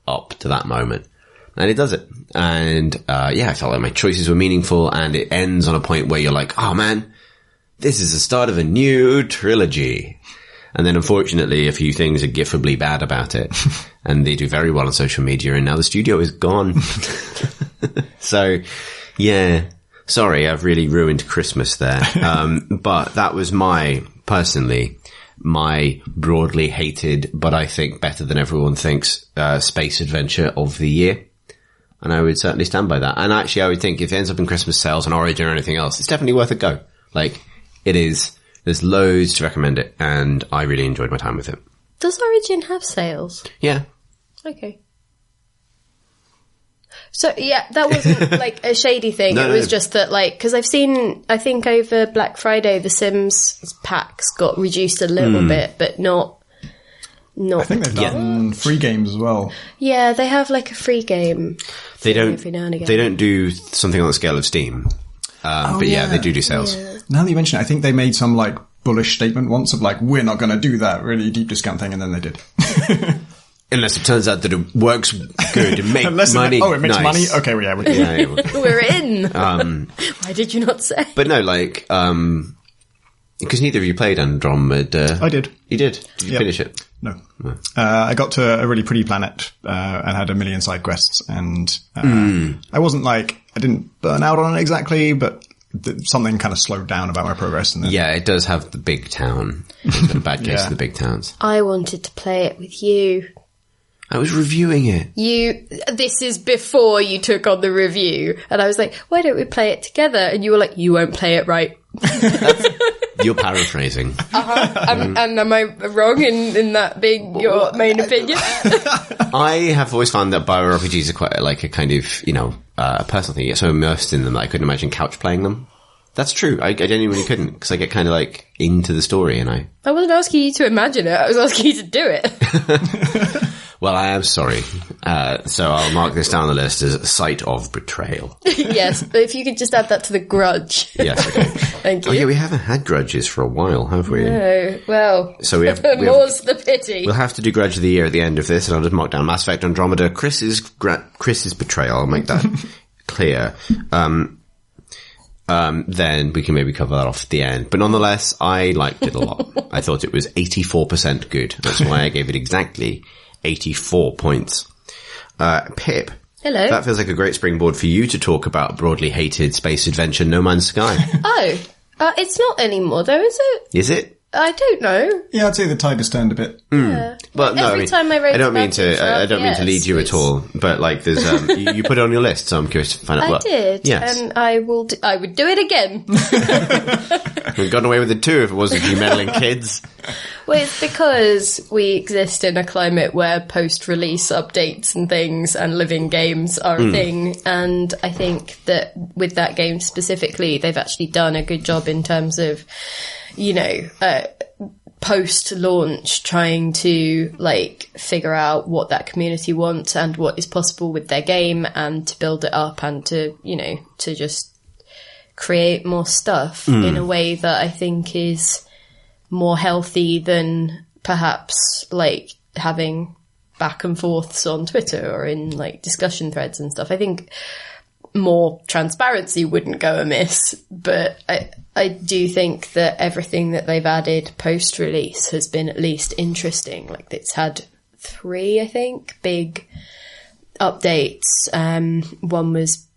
Speaker 1: up to that moment. And it does it. And I felt like my choices were meaningful, and it ends on a point where you're like, oh man, this is the start of a new trilogy. And then unfortunately a few things are gifably bad about it. And they do very well on social media, and now the studio is gone. So yeah. Sorry, I've really ruined Christmas there. But that was my broadly hated, but I think better than everyone thinks, space adventure of the year. And I would certainly stand by that. And actually, I would think if it ends up in Christmas sales on Origin or anything else, it's definitely worth a go. Like, it is. There's loads to recommend it, and I really enjoyed my time with it.
Speaker 2: Does Origin have sales?
Speaker 1: Yeah.
Speaker 2: Okay. So, yeah, that wasn't, like, a shady thing. It was just that, like, because I've seen, I think over Black Friday, the Sims packs got reduced a little bit, but not...
Speaker 3: I think they've done free games as well.
Speaker 2: Yeah, they have, like, a free game.
Speaker 1: They don't,
Speaker 2: every now and again.
Speaker 1: They don't do something on the scale of Steam. But yeah, they do sales.
Speaker 2: Yeah.
Speaker 3: Now that you mention it, I think they made some, like, bullish statement once of, like, we're not going to do that really deep discount thing, and then they did.
Speaker 1: Unless it turns out that it works good and makes money.
Speaker 3: It makes money? Okay, well, yeah.
Speaker 2: We're in. Why did you not say?
Speaker 1: But no, like, because neither of you played Andromeda.
Speaker 3: I did.
Speaker 1: You did? Did you finish it?
Speaker 3: No. I got to a really pretty planet, and had a million side quests, and, I wasn't like, I didn't burn out on it exactly, but something kind of slowed down about my progress. And then,
Speaker 1: yeah, it does have the big town. It's got a bad case of the big towns.
Speaker 2: I wanted to play it with you.
Speaker 1: I was reviewing it.
Speaker 2: This is before you took on the review. And I was like, why don't we play it together? And you were like, you won't play it right.
Speaker 1: You're paraphrasing.
Speaker 2: And am I wrong in that being your main opinion?
Speaker 1: I have always found that BioRPGs are quite like a kind of, a personal thing. You get so immersed in them that I couldn't imagine couch playing them. That's true. I genuinely couldn't, because I get kind of like into the story, and I
Speaker 2: wasn't asking you to imagine it. I was asking you to do it.
Speaker 1: Well, I am sorry. So I'll mark this down the list as a site of betrayal.
Speaker 2: Yes, but if you could just add that to the grudge.
Speaker 1: Yes, okay.
Speaker 2: Thank you.
Speaker 1: Oh yeah, we haven't had grudges for a while, have we?
Speaker 2: No, well,
Speaker 1: so we have,
Speaker 2: more's the pity.
Speaker 1: We'll have to do Grudge of the Year at the end of this, and I'll just mark down Mass Effect Andromeda, Chris's betrayal. I'll make that clear. Then we can maybe cover that off at the end. But nonetheless, I liked it a lot. I thought it was 84% good. That's why I gave it exactly 84 points. Pip.
Speaker 2: Hello.
Speaker 1: That feels like a great springboard for you to talk about broadly hated space adventure No Man's Sky.
Speaker 2: Oh, It's not anymore, though, is it?
Speaker 1: Is it?
Speaker 2: I don't know.
Speaker 3: Yeah, I'd say the tide has turned a bit.
Speaker 2: Yeah.
Speaker 1: Well, no,
Speaker 2: Every time I wrote
Speaker 1: I don't mean
Speaker 2: about it
Speaker 1: to. I don't mean to
Speaker 2: yes,
Speaker 1: lead you at all. But like, there's you put it on your list, so I'm curious to find out
Speaker 2: I
Speaker 1: what.
Speaker 2: did,
Speaker 1: Yes.
Speaker 2: and I would do it again.
Speaker 1: We've gotten away with it too if it wasn't you meddling kids.
Speaker 2: Well, it's because we exist in a climate where post-release updates and things and living games are a thing, and I think that with that game specifically, they've actually done a good job in terms of, post-launch trying to like figure out what that community wants and what is possible with their game, and to build it up and to to just create more stuff in a way that I think is more healthy than perhaps like having back and forths on Twitter or in like discussion threads and stuff. I think more transparency wouldn't go amiss, but I do think that everything that they've added post-release has been at least interesting. Like, it's had 3, I think, big updates. One was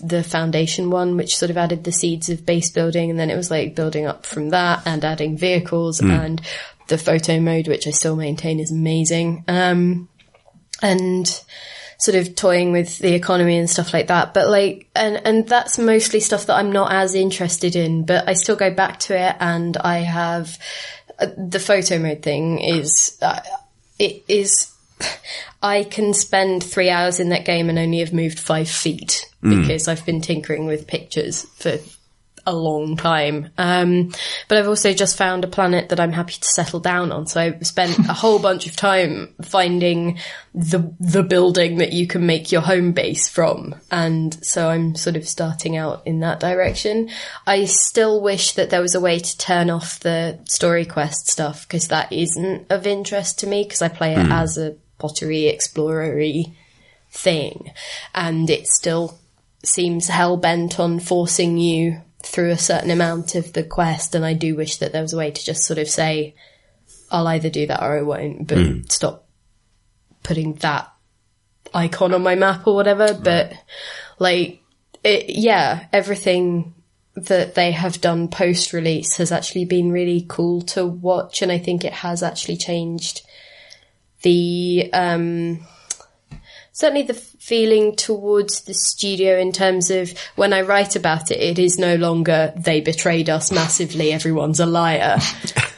Speaker 2: the foundation one, which sort of added the seeds of base building, and then it was like building up from that and adding vehicles and the photo mode, which I still maintain is amazing. And sort of toying with the economy and stuff like that. But like, and that's mostly stuff that I'm not as interested in, but I still go back to it, and I have the photo mode thing is, I can spend 3 hours in that game and only have moved 5 feet because I've been tinkering with pictures for a long time. But I've also just found a planet that I'm happy to settle down on. So I spent a whole bunch of time finding the building that you can make your home base from. And so I'm sort of starting out in that direction. I still wish that there was a way to turn off the story quest stuff, because that isn't of interest to me, because I play it as a pottery explorer-y thing. And it still seems hell-bent on forcing you through a certain amount of the quest, and I do wish that there was a way to just sort of say, I'll either do that or I won't, but stop putting that icon on my map or whatever. But like, everything that they have done post-release has actually been really cool to watch, and I think it has actually changed the certainly the feeling towards the studio, in terms of when I write about it, it is no longer they betrayed us massively, everyone's a liar.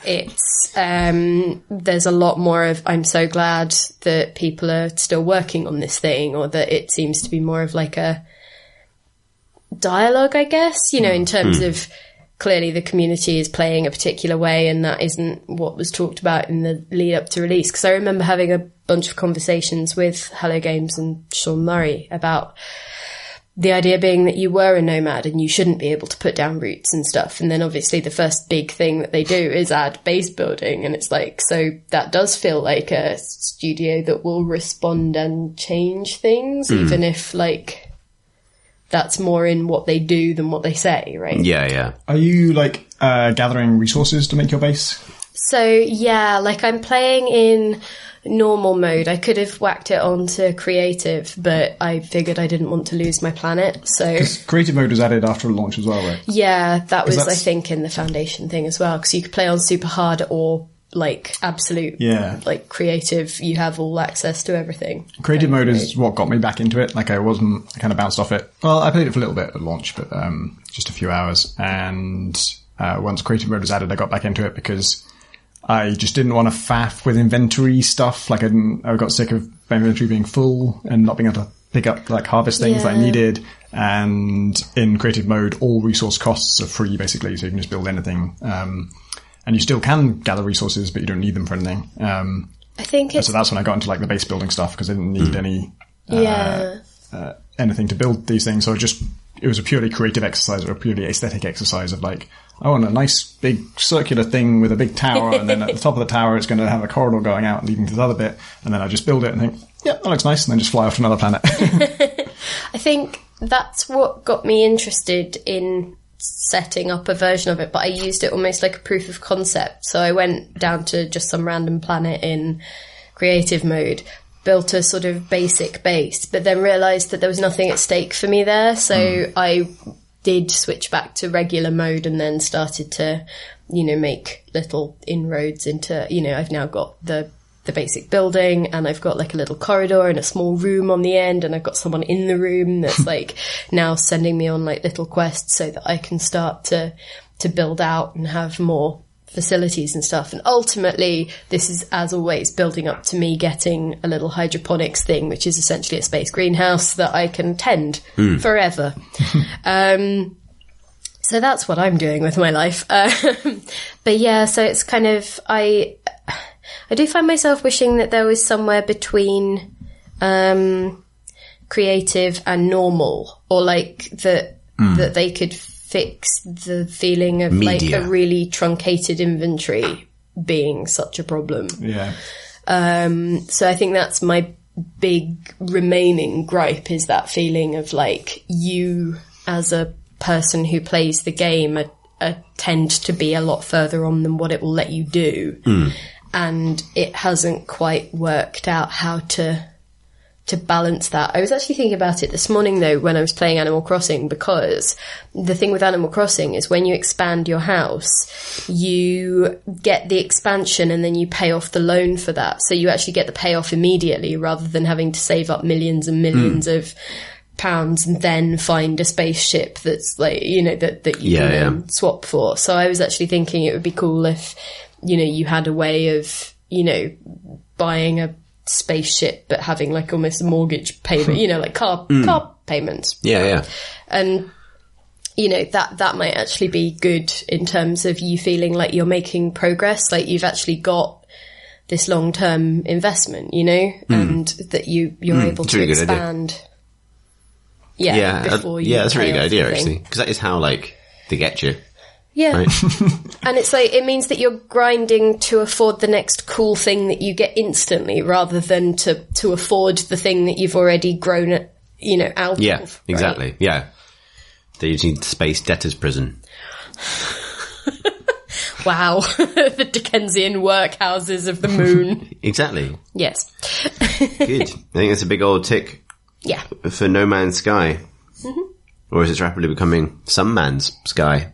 Speaker 2: It's there's a lot more of, I'm so glad that people are still working on this thing, or that it seems to be more of like a dialogue, I guess, in terms of clearly the community is playing a particular way, and that isn't what was talked about in the lead up to release. Because I remember having a bunch of conversations with Hello Games and Sean Murray about the idea being that you were a nomad and you shouldn't be able to put down roots and stuff. And then obviously the first big thing that they do is add base building. And it's like, so that does feel like a studio that will respond and change things, even if like that's more in what they do than what they say, right?
Speaker 1: Yeah.
Speaker 3: Are you like gathering resources to make your base?
Speaker 2: So yeah, like I'm playing in normal mode. I could have whacked it onto creative, but I figured I didn't want to lose my planet. So
Speaker 3: creative mode was added after launch as well, right?
Speaker 2: Yeah, that was I think in the foundation thing as well, because you could play on super hard or like absolute, like creative. You have all access to everything.
Speaker 3: Creative mode is what got me back into it. Like I kind of bounced off it. Well, I played it for a little bit at launch, but just a few hours. And once creative mode was added, I got back into it because I just didn't want to faff with inventory stuff. Like I got sick of my inventory being full and not being able to pick up, like harvest things that I needed. And in creative mode, all resource costs are free basically. So you can just build anything. And you still can gather resources, but you don't need them for anything.
Speaker 2: I think
Speaker 3: so that's when I got into like the base building stuff, because I didn't need any, anything to build these things. So it was a purely creative exercise, or a purely aesthetic exercise of like, I want a nice big circular thing with a big tower, and then at the top of the tower it's going to have a corridor going out leading to the other bit, and then I just build it and think, yeah, that looks nice, and then just fly off to another planet.
Speaker 2: I think that's what got me interested in setting up a version of it, but I used it almost like a proof of concept. So I went down to just some random planet in creative mode, built a sort of basic base, but then realised that there was nothing at stake for me there, so I did switch back to regular mode and then started to, make little inroads into, I've now got the basic building, and I've got like a little corridor and a small room on the end, and I've got someone in the room that's like now sending me on like little quests so that I can start to build out and have more facilities and stuff. And ultimately, this is, as always, building up to me getting a little hydroponics thing, which is essentially a space greenhouse that I can tend forever. So that's what I'm doing with my life. But yeah, so it's kind of, I do find myself wishing that there was somewhere between creative and normal, or like that they could fix the feeling of
Speaker 1: media.
Speaker 2: Like a really truncated inventory being such a problem.
Speaker 3: Yeah.
Speaker 2: So I think that's my big remaining gripe, is that feeling of like you as a person who plays the game tend to be a lot further on than what it will let you do. And it hasn't quite worked out how to balance that. I was actually thinking about it this morning, though, when I was playing Animal Crossing, because the thing with Animal Crossing is when you expand your house, you get the expansion and then you pay off the loan for that. So you actually get the payoff immediately, rather than having to save up millions and millions of pounds and then find a spaceship that's like, that you can swap for. So I was actually thinking it would be cool if, you had a way of, buying a spaceship but having like almost a mortgage payment, like car payments.
Speaker 1: Yeah.
Speaker 2: And that might actually be good in terms of you feeling like you're making progress, like you've actually got this long-term investment, and that you're able to expand. Before you
Speaker 1: that's a really good idea,
Speaker 2: thing.
Speaker 1: actually, because that is how like they get you.
Speaker 2: Yeah.
Speaker 1: Right?
Speaker 2: And it's like, it means that you're grinding to afford the next cool thing that you get instantly, rather than to afford the thing that you've already grown out of.
Speaker 1: Yeah,
Speaker 2: right?
Speaker 1: exactly. Yeah. They just need space debtors prison.
Speaker 2: Wow. The Dickensian workhouses of the moon.
Speaker 1: Exactly.
Speaker 2: Yes.
Speaker 1: Good. I think that's a big old tick.
Speaker 2: Yeah.
Speaker 1: For No Man's Sky. Mm-hmm. Or is it rapidly becoming Some Man's Sky?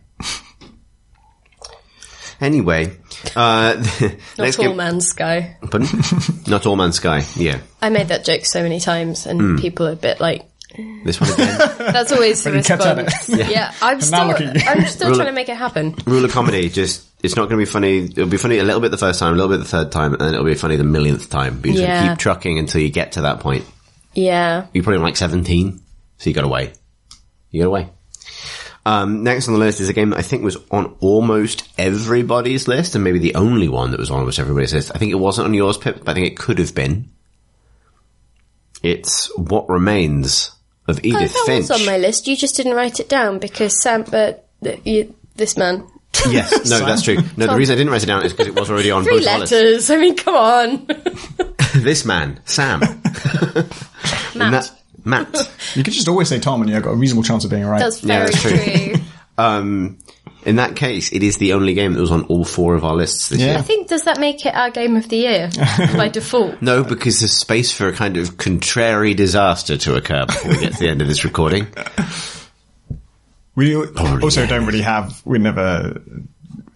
Speaker 1: Anyway,
Speaker 2: Not all man's sky.
Speaker 1: Pardon? Not all man's sky. Yeah,
Speaker 2: I made that joke so many times, and people are a bit like,
Speaker 1: this one again.
Speaker 2: That's always the
Speaker 3: But he kept at
Speaker 2: response.
Speaker 3: it.
Speaker 2: Yeah, I'm still trying to make it happen.
Speaker 1: Rule of comedy, just it's not going to be funny. It'll be funny a little bit the first time, a little bit the third time, and then it'll be funny the millionth time. But you just keep trucking until you get to that point.
Speaker 2: Yeah,
Speaker 1: You're probably like 17, so you got away. Next on the list is a game that I think was on almost everybody's list, and maybe the only one that was on almost everybody's list. I think it wasn't on yours, Pip, but I think it could have been. It's What Remains of Edith
Speaker 2: that
Speaker 1: Finch.
Speaker 2: was on my list. You just didn't write it down because this man.
Speaker 1: Yes, no, that's true. No, the reason I didn't write it down is because it was already on
Speaker 2: Three
Speaker 1: both our lists.
Speaker 2: letters. I mean, come on.
Speaker 1: This man, Sam.
Speaker 2: Matt.
Speaker 1: Matt.
Speaker 3: You could just always say Tom and you've got a reasonable chance of being right.
Speaker 2: That's very
Speaker 1: that's true. In that case, it is the only game that was on all four of our lists this year.
Speaker 2: I think, does that make it our game of the year by default?
Speaker 1: No, because there's space for a kind of contrary disaster to occur before we get to the end of this recording.
Speaker 3: We also don't really we never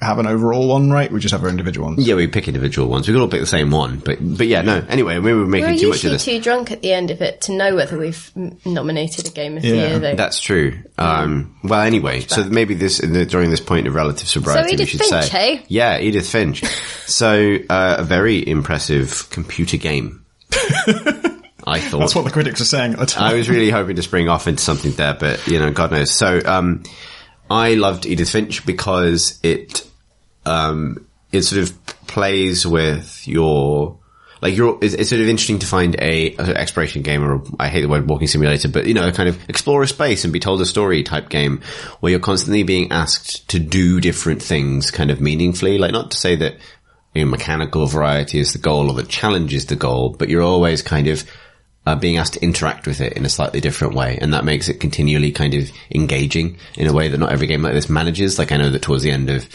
Speaker 3: have an overall one, right? We just have our individual ones.
Speaker 1: Yeah, we pick individual ones. We could all pick the same one, but yeah, no. Anyway, we were making too much of this.
Speaker 2: We're usually too drunk at the end of it to know whether we've nominated a game of the year, though.
Speaker 1: That's true. Well, anyway, so maybe during this point of relative sobriety, we should
Speaker 2: Finch,
Speaker 1: say,
Speaker 2: hey?
Speaker 1: Yeah, Edith Finch. So a very impressive computer game. I thought.
Speaker 3: That's what the critics are saying at the time.
Speaker 1: I was really hoping to spring off into something there, but God knows. So I loved Edith Finch because it sort of plays with it's sort of interesting to find a exploration game, or I hate the word walking simulator, but a kind of explore a space and be told a story type game where you're constantly being asked to do different things kind of meaningfully. Like, not to say that mechanical variety is the goal or the challenge is the goal, but you're always kind of being asked to interact with it in a slightly different way, and that makes it continually kind of engaging in a way that not every game like this manages. Like, I know that towards the end of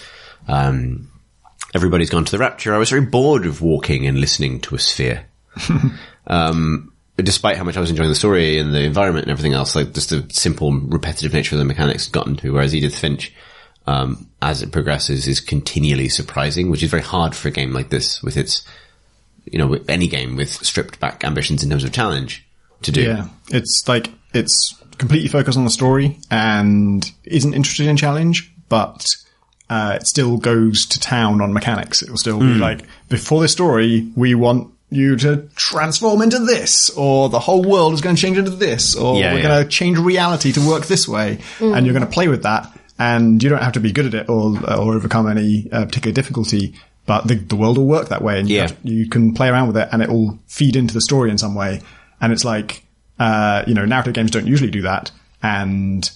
Speaker 1: Everybody's Gone to the Rapture, I was very bored of walking and listening to a sphere. despite how much I was enjoying the story and the environment and everything else, like just the simple, repetitive nature of the mechanics had gotten to, whereas Edith Finch, as it progresses, is continually surprising, which is very hard for a game like this with its, with any game with stripped back ambitions in terms of challenge to do.
Speaker 3: Yeah. It's like, it's completely focused on the story and isn't interested in challenge, but it still goes to town on mechanics. It will still be like, before this story, we want you to transform into this, or the whole world is going to change into this, or we're going to change reality to work this way, and you're going to play with that, and you don't have to be good at it or overcome any particular difficulty, but the world will work that way, and you can play around with it, and it will feed into the story in some way. And it's like, narrative games don't usually do that, and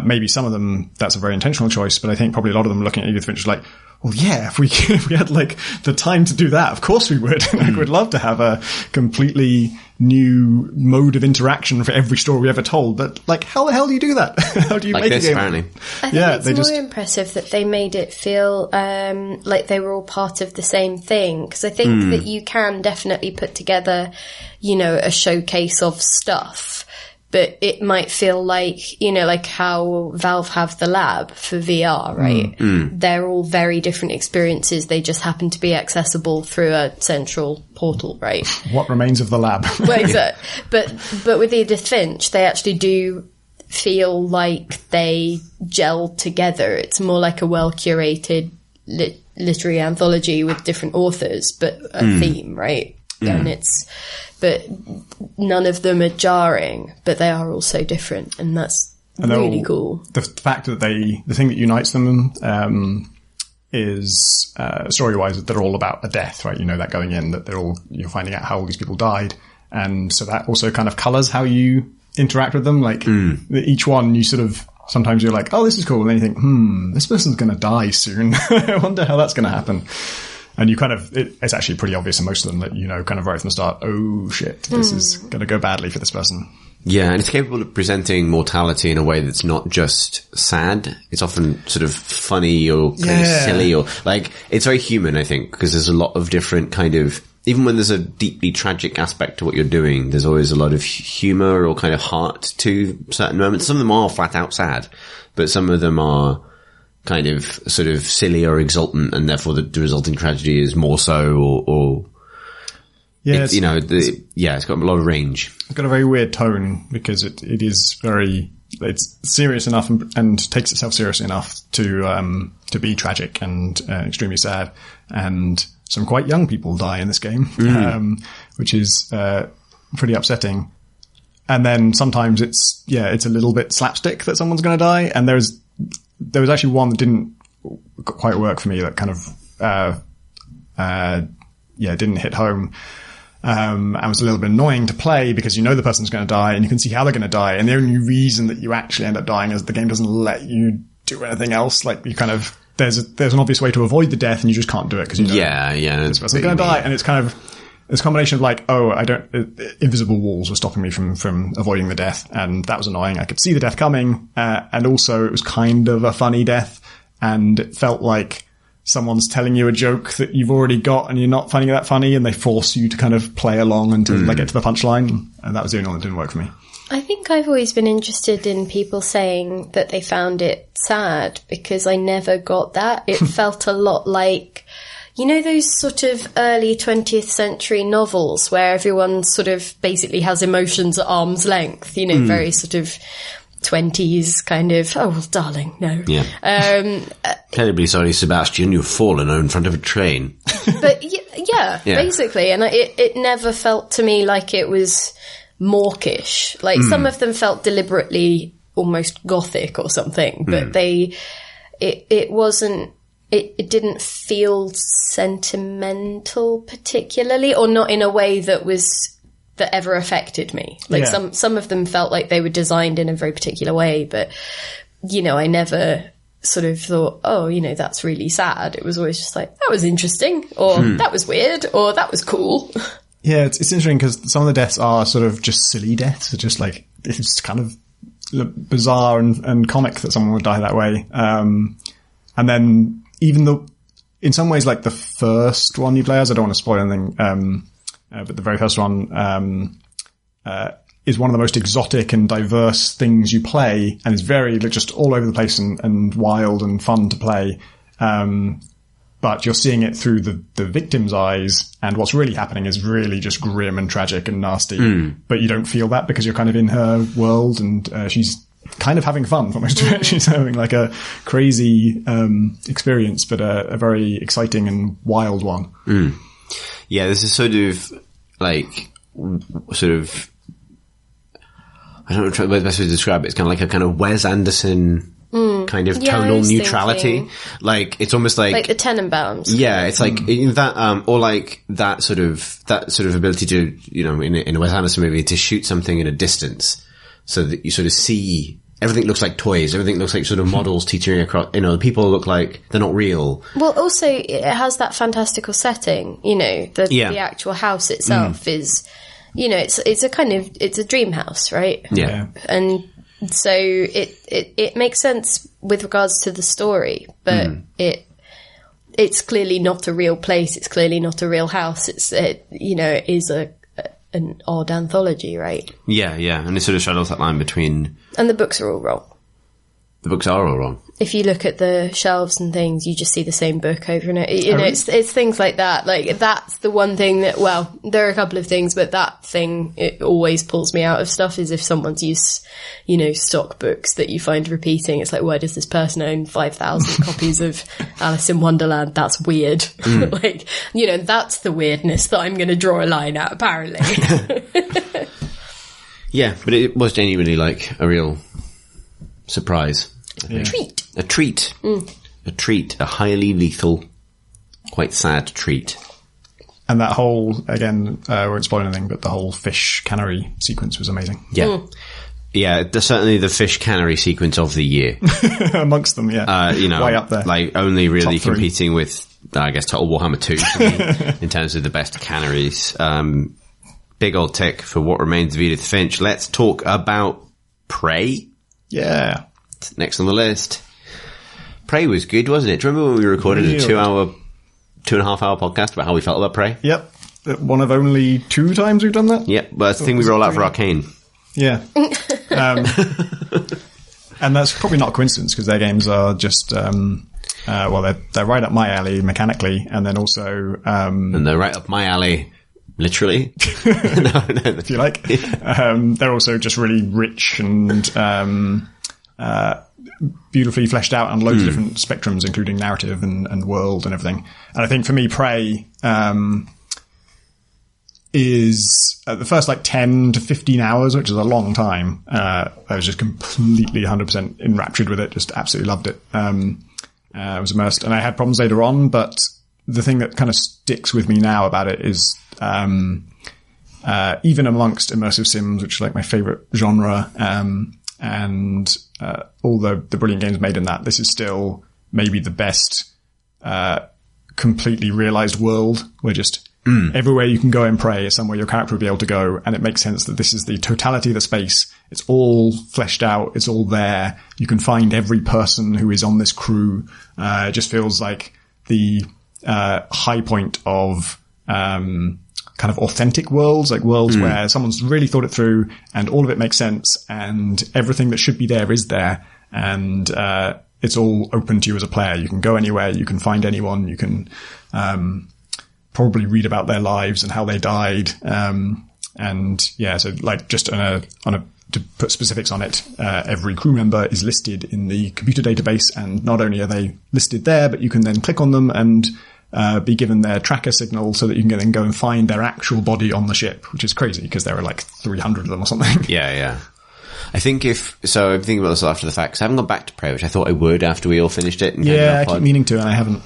Speaker 3: maybe some of them, that's a very intentional choice, but I think probably a lot of them looking at Edith Finch is like, well, yeah, if we had like the time to do that, of course we would. Like, we'd love to have a completely new mode of interaction for every story we ever told. But like, how the hell do you do that? How do you
Speaker 1: like
Speaker 3: make
Speaker 1: this,
Speaker 3: a game?
Speaker 1: Apparently.
Speaker 2: I think it's more impressive that they made it feel like they were all part of the same thing. Because I think that you can definitely put together, a showcase of stuff. But it might feel like, like how Valve have the lab for VR, right? They're all very different experiences. They just happen to be accessible through a central portal, right?
Speaker 3: What remains of the lab?
Speaker 2: Well, exactly. But with Edith Finch, they actually do feel like they gelled together. It's more like a well-curated literary anthology with different authors, but a theme, right? And but none of them are jarring, but they are all so different, and that's really cool.
Speaker 3: The fact that the thing that unites them is story-wise that they're all about a death, right? That going in, that you're finding out how all these people died, and so that also kind of colours how you interact with them. Like each one, you sort of sometimes you're like, oh, this is cool, and then you think, this person's going to die soon. I wonder how that's going to happen. And you kind of, it's actually pretty obvious in most of them that, kind of right from the start, oh shit, this is going to go badly for this person.
Speaker 1: Yeah, and it's capable of presenting mortality in a way that's not just sad. It's often sort of funny or kind of silly, or like, it's very human, I think, because there's a lot of different kind of, even when there's a deeply tragic aspect to what you're doing, there's always a lot of humor or kind of heart to certain moments. Some of them are flat out sad, but some of them are kind of sort of silly or exultant, and therefore the resulting tragedy is more so, or it's got a lot of range.
Speaker 3: It's got a very weird tone because it is it's serious enough and takes itself seriously enough to be tragic and extremely sad. And some quite young people die in this game, which is pretty upsetting. And then sometimes it's a little bit slapstick that someone's going to die, and there was actually one that didn't quite work for me, that kind of, didn't hit home. And was a little bit annoying to play because the person's going to die and you can see how they're going to die. And the only reason that you actually end up dying is the game doesn't let you do anything else. Like, you kind of, there's an obvious way to avoid the death and you just can't do it because this person's going to die. And it's kind of, it's a combination of like, invisible walls were stopping me from avoiding the death, and that was annoying. I could see the death coming, and also it was kind of a funny death, and it felt like someone's telling you a joke that you've already got and you're not finding it that funny, and they force you to kind of play along until they get to the punchline, and that was the only one that didn't work for me.
Speaker 2: I think I've always been interested in people saying that they found it sad, because I never got that. It felt a lot like, those sort of early 20th century novels where everyone sort of basically has emotions at arm's length, very sort of 20s kind of, oh, well, darling, no.
Speaker 1: Yeah. Terribly sorry, Sebastian, you've fallen in front of a train.
Speaker 2: But basically. And it never felt to me like it was mawkish. Like, some of them felt deliberately almost gothic or something, but it wasn't, it didn't feel sentimental particularly, or not in a way that ever affected me. Like, some of them felt like they were designed in a very particular way, but, I never sort of thought, oh, that's really sad. It was always just like, that was interesting, or that was weird, or that was cool.
Speaker 3: Yeah, it's interesting because some of the deaths are sort of just silly deaths. It's just like, it's kind of bizarre and comic that someone would die that way. And then, even though, in some ways, like the first one you play as, I don't want to spoil anything, but the very first one, is one of the most exotic and diverse things you play, and is very just all over the place and wild and fun to play. But you're seeing it through the victim's eyes, and what's really happening is really just grim and tragic and nasty. But you don't feel that because you're kind of in her world, and she's kind of having fun for most of it. She's having like a crazy experience, but a very exciting and wild one.
Speaker 1: Yeah, this is sort of like I don't know the best way to describe it. It's kind of like a kind of Wes Anderson kind of tonal neutrality.
Speaker 2: Thinking.
Speaker 1: Like it's almost like
Speaker 2: the Tenenbaums.
Speaker 1: Yeah, it's like that, or like that sort of ability to, you know, in a Wes Anderson movie, to shoot something in a distance, so that you sort of see everything looks like toys, everything looks like sort of models teetering across. You know, the people look like they're not real.
Speaker 2: Well, also it has that fantastical setting. You know, the actual house itself is, you know, it's a dream house, right?
Speaker 1: Yeah.
Speaker 2: And so it makes sense with regards to the story, but it's clearly not a real place. It's clearly not a real house. It is an odd anthology, right?
Speaker 1: Yeah, and it sort of straddles that line between.
Speaker 2: And the books are all wrong.
Speaker 1: The books are all wrong.
Speaker 2: If you look at the shelves and things, you just see the same book over and over. You know, it's things like that. Like, that's the one thing that, well, there are a couple of things, but that thing, it always pulls me out of stuff, is if someone's used, you know, stock books that you find repeating. It's like, why does this person own 5,000 copies of Alice in Wonderland? That's weird. Like, you know, that's the weirdness that I'm going to draw a line at, apparently.
Speaker 1: Yeah, but it was genuinely like a real surprise.
Speaker 2: Yeah.
Speaker 1: A treat. A highly lethal, quite sad treat.
Speaker 3: And that whole, again, we won't spoil anything, but the whole fish cannery sequence was amazing.
Speaker 1: Yeah. Yeah, certainly the fish cannery sequence of the year.
Speaker 3: Amongst them, yeah.
Speaker 1: You know,
Speaker 3: way up there.
Speaker 1: Like only really competing with, I guess, Total Warhammer 2 for me, in terms of the best canneries. Big old tick for what remains of Edith Finch. Let's talk about Prey.
Speaker 3: Yeah.
Speaker 1: Next on the list. Prey was good, wasn't it? Do you remember when we recorded a 2.5 hour podcast about how we felt about Prey?
Speaker 3: Yep. One of only 2 times we've done that?
Speaker 1: Yep. Well, that's the thing we roll out for Arcane.
Speaker 3: Yeah. And that's probably not a coincidence, because their games are just, well, they're right up my alley mechanically, and then also,
Speaker 1: and they're right up my alley. Literally. No,
Speaker 3: if you like. They're also just really rich and beautifully fleshed out on loads of different spectrums, including narrative and world and everything. And I think for me, Prey is the first like 10 to 15 hours, which is a long time. I was just completely 100% enraptured with it. Just absolutely loved it. I was immersed, and I had problems later on, but the thing that kind of sticks with me now about it is, even amongst immersive sims, which is like my favorite genre, and all the brilliant games made in that, this is still maybe the best completely realized world, where just everywhere you can go and Prey is somewhere your character will be able to go, and it makes sense that this is the totality of the space. It's all fleshed out, it's all there. You can find every person who is on this crew. It just feels like the high point of kind of authentic worlds, like worlds where someone's really thought it through and all of it makes sense and everything that should be there is there, and it's all open to you as a player. You can go anywhere, you can find anyone, you can probably read about their lives and how they died, and yeah, so like just to put specifics on it, every crew member is listed in the computer database, and not only are they listed there, but you can then click on them and be given their tracker signal so that you can then go and find their actual body on the ship, which is crazy because there are like 300 of them or something.
Speaker 1: Yeah. I think I'm thinking about this after the fact, because I haven't gone back to Prey, which I thought I would after we all finished it. And
Speaker 3: I keep meaning to, and I haven't.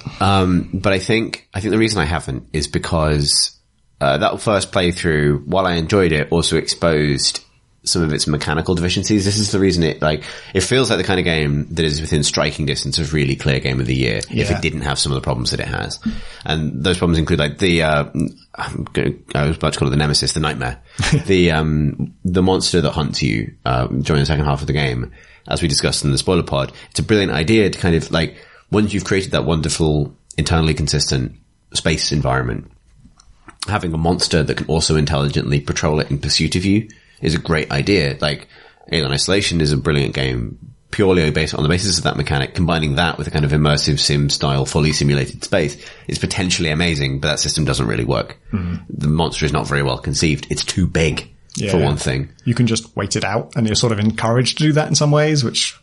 Speaker 1: But I think the reason I haven't is because that first playthrough, while I enjoyed it, also exposed some of its mechanical deficiencies. This is the reason it feels like the kind of game that is within striking distance of really clear game of the year if it didn't have some of the problems that it has. And those problems include like I was about to call it the nemesis, the nightmare, the monster that hunts you during the second half of the game, as we discussed in the spoiler pod. It's a brilliant idea to kind of like, once you've created that wonderful internally consistent space environment, having a monster that can also intelligently patrol it in pursuit of you is a great idea. Like, Alien Isolation is a brilliant game, purely based on the basis of that mechanic. Combining that with a kind of immersive sim-style, fully simulated space is potentially amazing, but that system doesn't really work. The monster is not very well conceived. It's too big. For one thing.
Speaker 3: You can just wait it out, and you're sort of encouraged to do that in some ways, which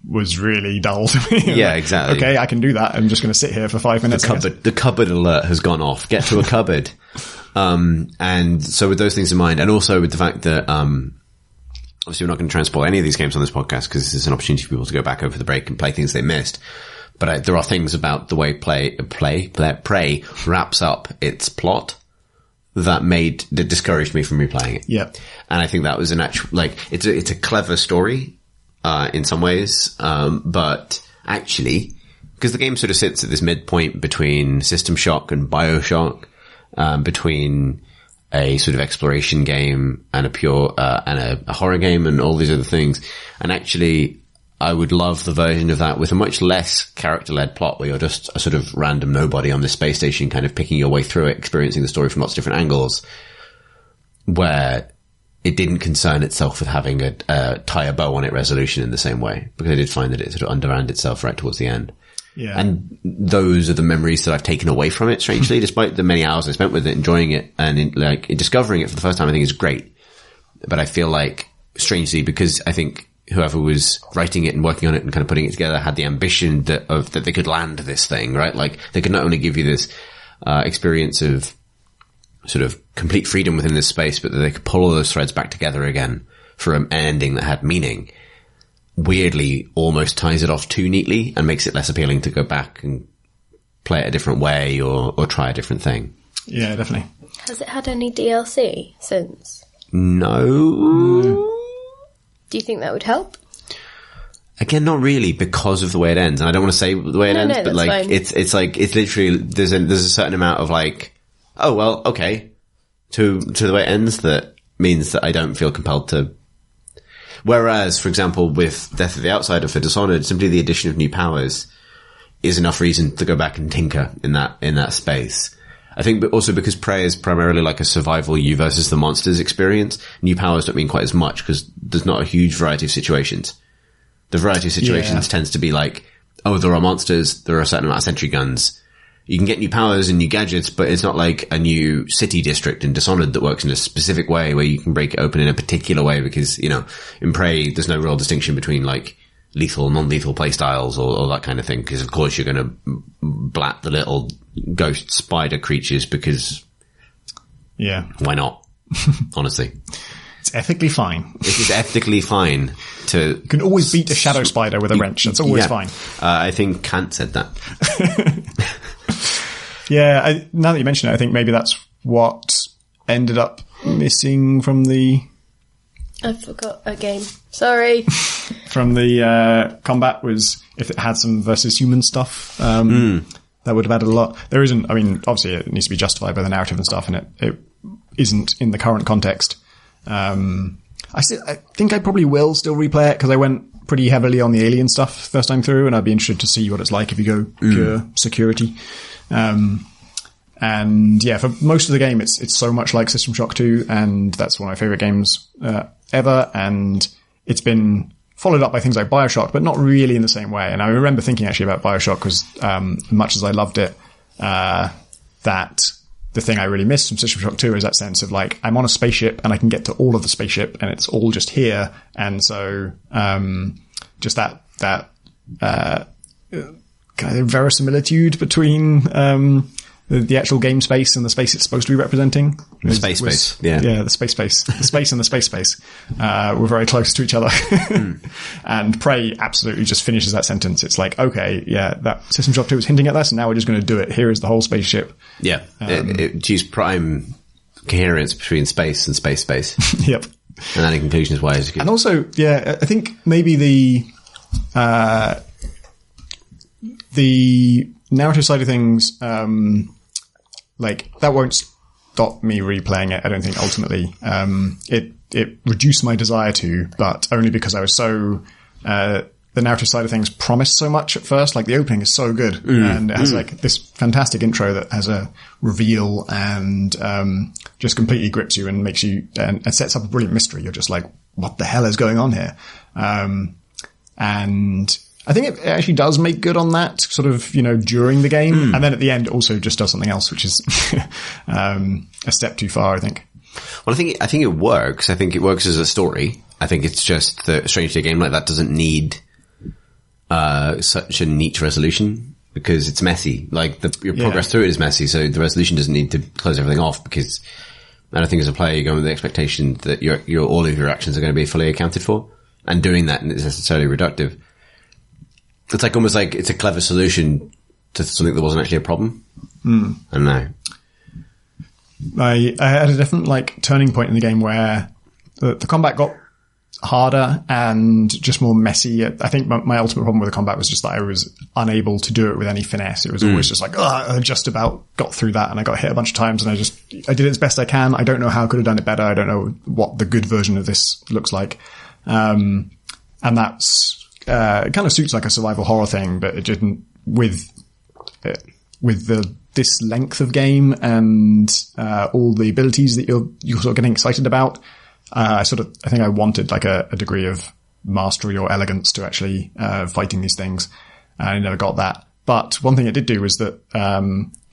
Speaker 3: was really dull to me.
Speaker 1: Yeah, exactly.
Speaker 3: Okay, I can do that. I'm just going to sit here for 5 minutes.
Speaker 1: The cupboard alert has gone off. Get to a cupboard. And so with those things in mind, and also with the fact that, obviously we're not going to try and spoil any of these games on this podcast, because this is an opportunity for people to go back over the break and play things they missed. But there are things about the way Prey wraps up its plot that discouraged me from replaying it.
Speaker 3: Yeah.
Speaker 1: And I think that was an actual, like, it's a clever story, in some ways, but actually, because the game sort of sits at this midpoint between System Shock and BioShock, between a sort of exploration game and a pure, and a horror game and all these other things. And actually, I would love the version of that with a much less character-led plot, where you're just a sort of random nobody on this space station kind of picking your way through it, experiencing the story from lots of different angles, where it didn't concern itself with having a tie a bow on it resolution in the same way, because I did find that it sort of underran itself right towards the end.
Speaker 3: Yeah.
Speaker 1: And those are the memories that I've taken away from it, strangely, despite the many hours I spent with it, enjoying it, and discovering it for the first time, I think is great. But I feel like, strangely, because I think whoever was writing it and working on it and kind of putting it together had the ambition that they could land this thing, right? Like, they could not only give you this experience of sort of complete freedom within this space, but that they could pull all those threads back together again for an ending that had meaning. Weirdly, almost ties it off too neatly and makes it less appealing to go back and play it a different way or try a different thing.
Speaker 3: Yeah, definitely.
Speaker 2: Has it had any DLC since?
Speaker 1: No.
Speaker 2: Do you think that would help?
Speaker 1: Again, not really, because of the way it ends. And I don't want to say the way it ends, but like,
Speaker 2: fine.
Speaker 1: it's like, it's literally, there's a certain amount of like, oh, well, okay, to the way it ends, that means that I don't feel compelled to. Whereas, for example, with Death of the Outsider for Dishonored, simply the addition of new powers is enough reason to go back and tinker in that space. I think, but also because Prey is primarily like a survival you versus the monsters experience, new powers don't mean quite as much, because there's not a huge variety of situations. The variety of situations tends to be like, oh, there are monsters, there are a certain amount of sentry guns. You can get new powers and new gadgets, but it's not like a new city district in Dishonored that works in a specific way where you can break it open in a particular way, because, you know, in Prey, there's no real distinction between like lethal, non-lethal playstyles or that kind of thing, because of course you're going to blat the little ghost spider creatures, because why not? Honestly,
Speaker 3: it's ethically fine.
Speaker 1: It is ethically fine to.
Speaker 3: You can always beat a shadow spider with a wrench. That's always fine.
Speaker 1: I think Kant said that.
Speaker 3: Yeah, now that you mention it, I think maybe that's what ended up missing from the.
Speaker 2: I forgot a game. Sorry.
Speaker 3: From the combat, was if it had some versus human stuff, that would have added a lot. There isn't, I mean, obviously it needs to be justified by the narrative and stuff, and it isn't in the current context. I think I probably will still replay it, because I went pretty heavily on the alien stuff first time through, and I'd be interested to see what it's like if you go pure security. And yeah, for most of the game, it's so much like System Shock 2, and that's one of my favorite games ever. And it's been followed up by things like BioShock, but not really in the same way. And I remember thinking actually about BioShock, because much as I loved it, that the thing I really missed from System Shock 2 is that sense of like, I'm on a spaceship and I can get to all of the spaceship, and it's all just here. And so just that kind of verisimilitude between the actual game space and the space it's supposed to be representing.
Speaker 1: The space. Yeah,
Speaker 3: the space. The space and the space were very close to each other. And Prey absolutely just finishes that sentence. It's like, okay, yeah, that System Shock 2 was hinting at this, and now we're just going to do it. Here is the whole spaceship.
Speaker 1: Yeah, it achieves prime coherence between space and space.
Speaker 3: Yep.
Speaker 1: And that in conclusion is why it's good.
Speaker 3: And also, yeah, I think maybe the narrative side of things, like that won't stop me replaying it. I don't think ultimately, it reduced my desire to, but only because I was so, the narrative side of things promised so much at first. Like the opening is so good, and it has like this fantastic intro that has a reveal and just completely grips you and makes you and sets up a brilliant mystery. You're just like, what the hell is going on here? And I think it actually does make good on that sort of, during the game. And then at the end also just does something else, which is a step too far, I think.
Speaker 1: Well, I think it works. I think it works as a story. I think it's just that strangely a game like that doesn't need such a neat resolution because it's messy. Like your progress through it is messy, so the resolution doesn't need to close everything off because I don't think as a player you go with the expectation that your all of your actions are going to be fully accounted for, and doing that is necessarily reductive. It's like almost like it's a clever solution to something that wasn't actually a problem. I don't know.
Speaker 3: I had a different turning point in the game where the combat got harder and just more messy. I think my ultimate problem with the combat was just that I was unable to do it with any finesse. It was always just like, I just about got through that and I got hit a bunch of times and I did it as best I can. I don't know how I could have done it better. I don't know what the good version of this looks like. And that's, it kind of suits like a survival horror thing, but it didn't with this length of game and all the abilities that you're sort of getting excited about. I think I wanted like a degree of mastery or elegance to actually fighting these things. I never got that. But one thing it did do was that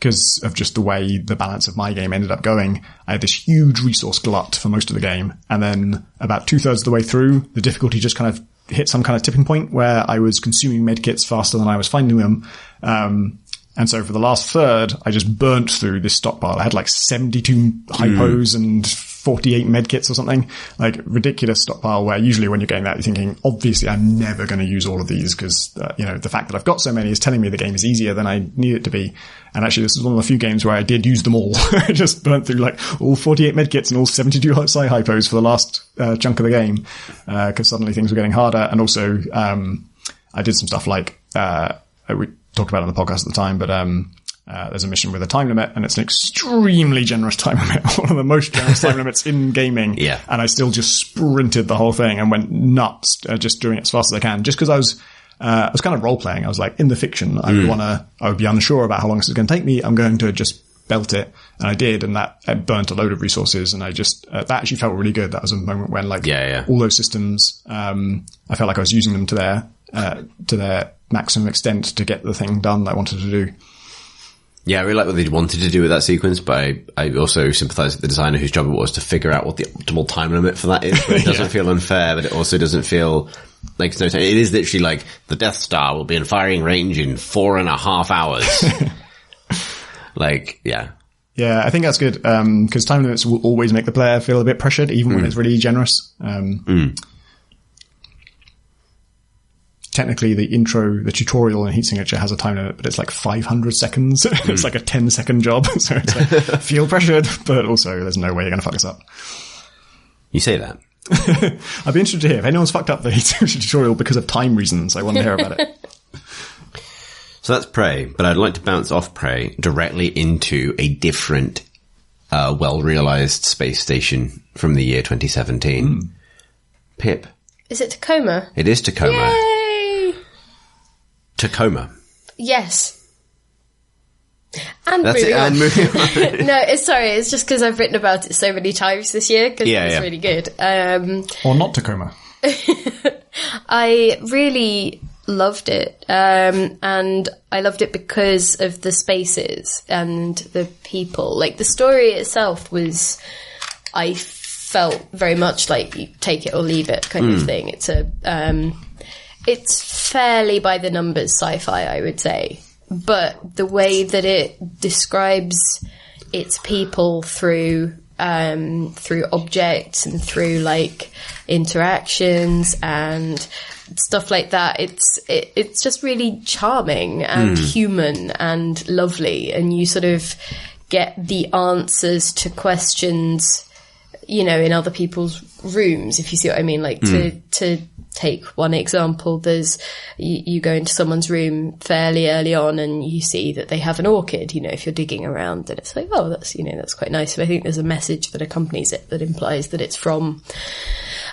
Speaker 3: because of just the way the balance of my game ended up going, I had this huge resource glut for most of the game. And then about 2/3 of the way through, the difficulty just kind of hit some kind of tipping point where I was consuming medkits faster than I was finding them. And so for the last third, I just burnt through this stockpile. I had like 72 hypos and 48 medkits or something, like ridiculous stockpile where usually when you're getting that, you're thinking, obviously I'm never going to use all of these because, the fact that I've got so many is telling me the game is easier than I need it to be. And actually this is one of the few games where I did use them all. I just burnt through like all 48 medkits and all 72 psi hypos for the last chunk of the game, because suddenly things were getting harder. And also, I did some stuff like, we talked about it on the podcast at the time, but there's a mission with a time limit, and it's an extremely generous time limit, one of the most generous time limits in gaming.
Speaker 1: Yeah.
Speaker 3: And I still just sprinted the whole thing and went nuts, just doing it as fast as I can, just because I was kind of role playing. I was like, in the fiction, I would be unsure about how long this is going to take me. I'm going to just belt it. And I did, and that burnt a load of resources, and I just, that actually felt really good. That was a moment when all those systems, I felt like I was using them to their maximum extent to get the thing done that I wanted to do.
Speaker 1: Yeah, I really like what they wanted to do with that sequence, but I also sympathise with the designer whose job it was to figure out what the optimal time limit for that is. But it doesn't feel unfair, but it also doesn't feel like it's no time. It is literally like the Death Star will be in firing range in 4.5 hours. Yeah. Yeah,
Speaker 3: I think that's good, because time limits will always make the player feel a bit pressured, even when it's really generous. Technically, the tutorial in Heat Signature has a time limit, but it's like 500 seconds. It's like a 10-second job. So it's like, feel pressured, but also there's no way you're going to fuck this up.
Speaker 1: You say that.
Speaker 3: I'd be interested to hear if anyone's fucked up the Heat Signature tutorial because of time reasons. I want to hear about it.
Speaker 1: So that's Prey, but I'd like to bounce off Prey directly into a different, well-realized space station from the year 2017. Pip.
Speaker 2: Is it Tacoma?
Speaker 1: It is Tacoma.
Speaker 2: Yay!
Speaker 1: Tacoma.
Speaker 2: Yes. And
Speaker 1: that's
Speaker 2: moving
Speaker 1: it.
Speaker 2: on.
Speaker 1: And moving on.
Speaker 2: No, it's just because I've written about it so many times this year because it's really good.
Speaker 3: Or not Tacoma.
Speaker 2: I really loved it, and I loved it because of the spaces and the people. Like the story itself was, I felt very much like you take it or leave it kind of thing. It's fairly by the numbers sci-fi, I would say, but the way that it describes its people through objects and through like interactions and stuff like that, it's just really charming and human and lovely, and you sort of get the answers to questions, in other people's rooms, if you see what I mean. Like to take one example, there's you go into someone's room fairly early on and you see that they have an orchid, if you're digging around, and it's like, oh, that's that's quite nice. But I think there's a message that accompanies it that implies that it's from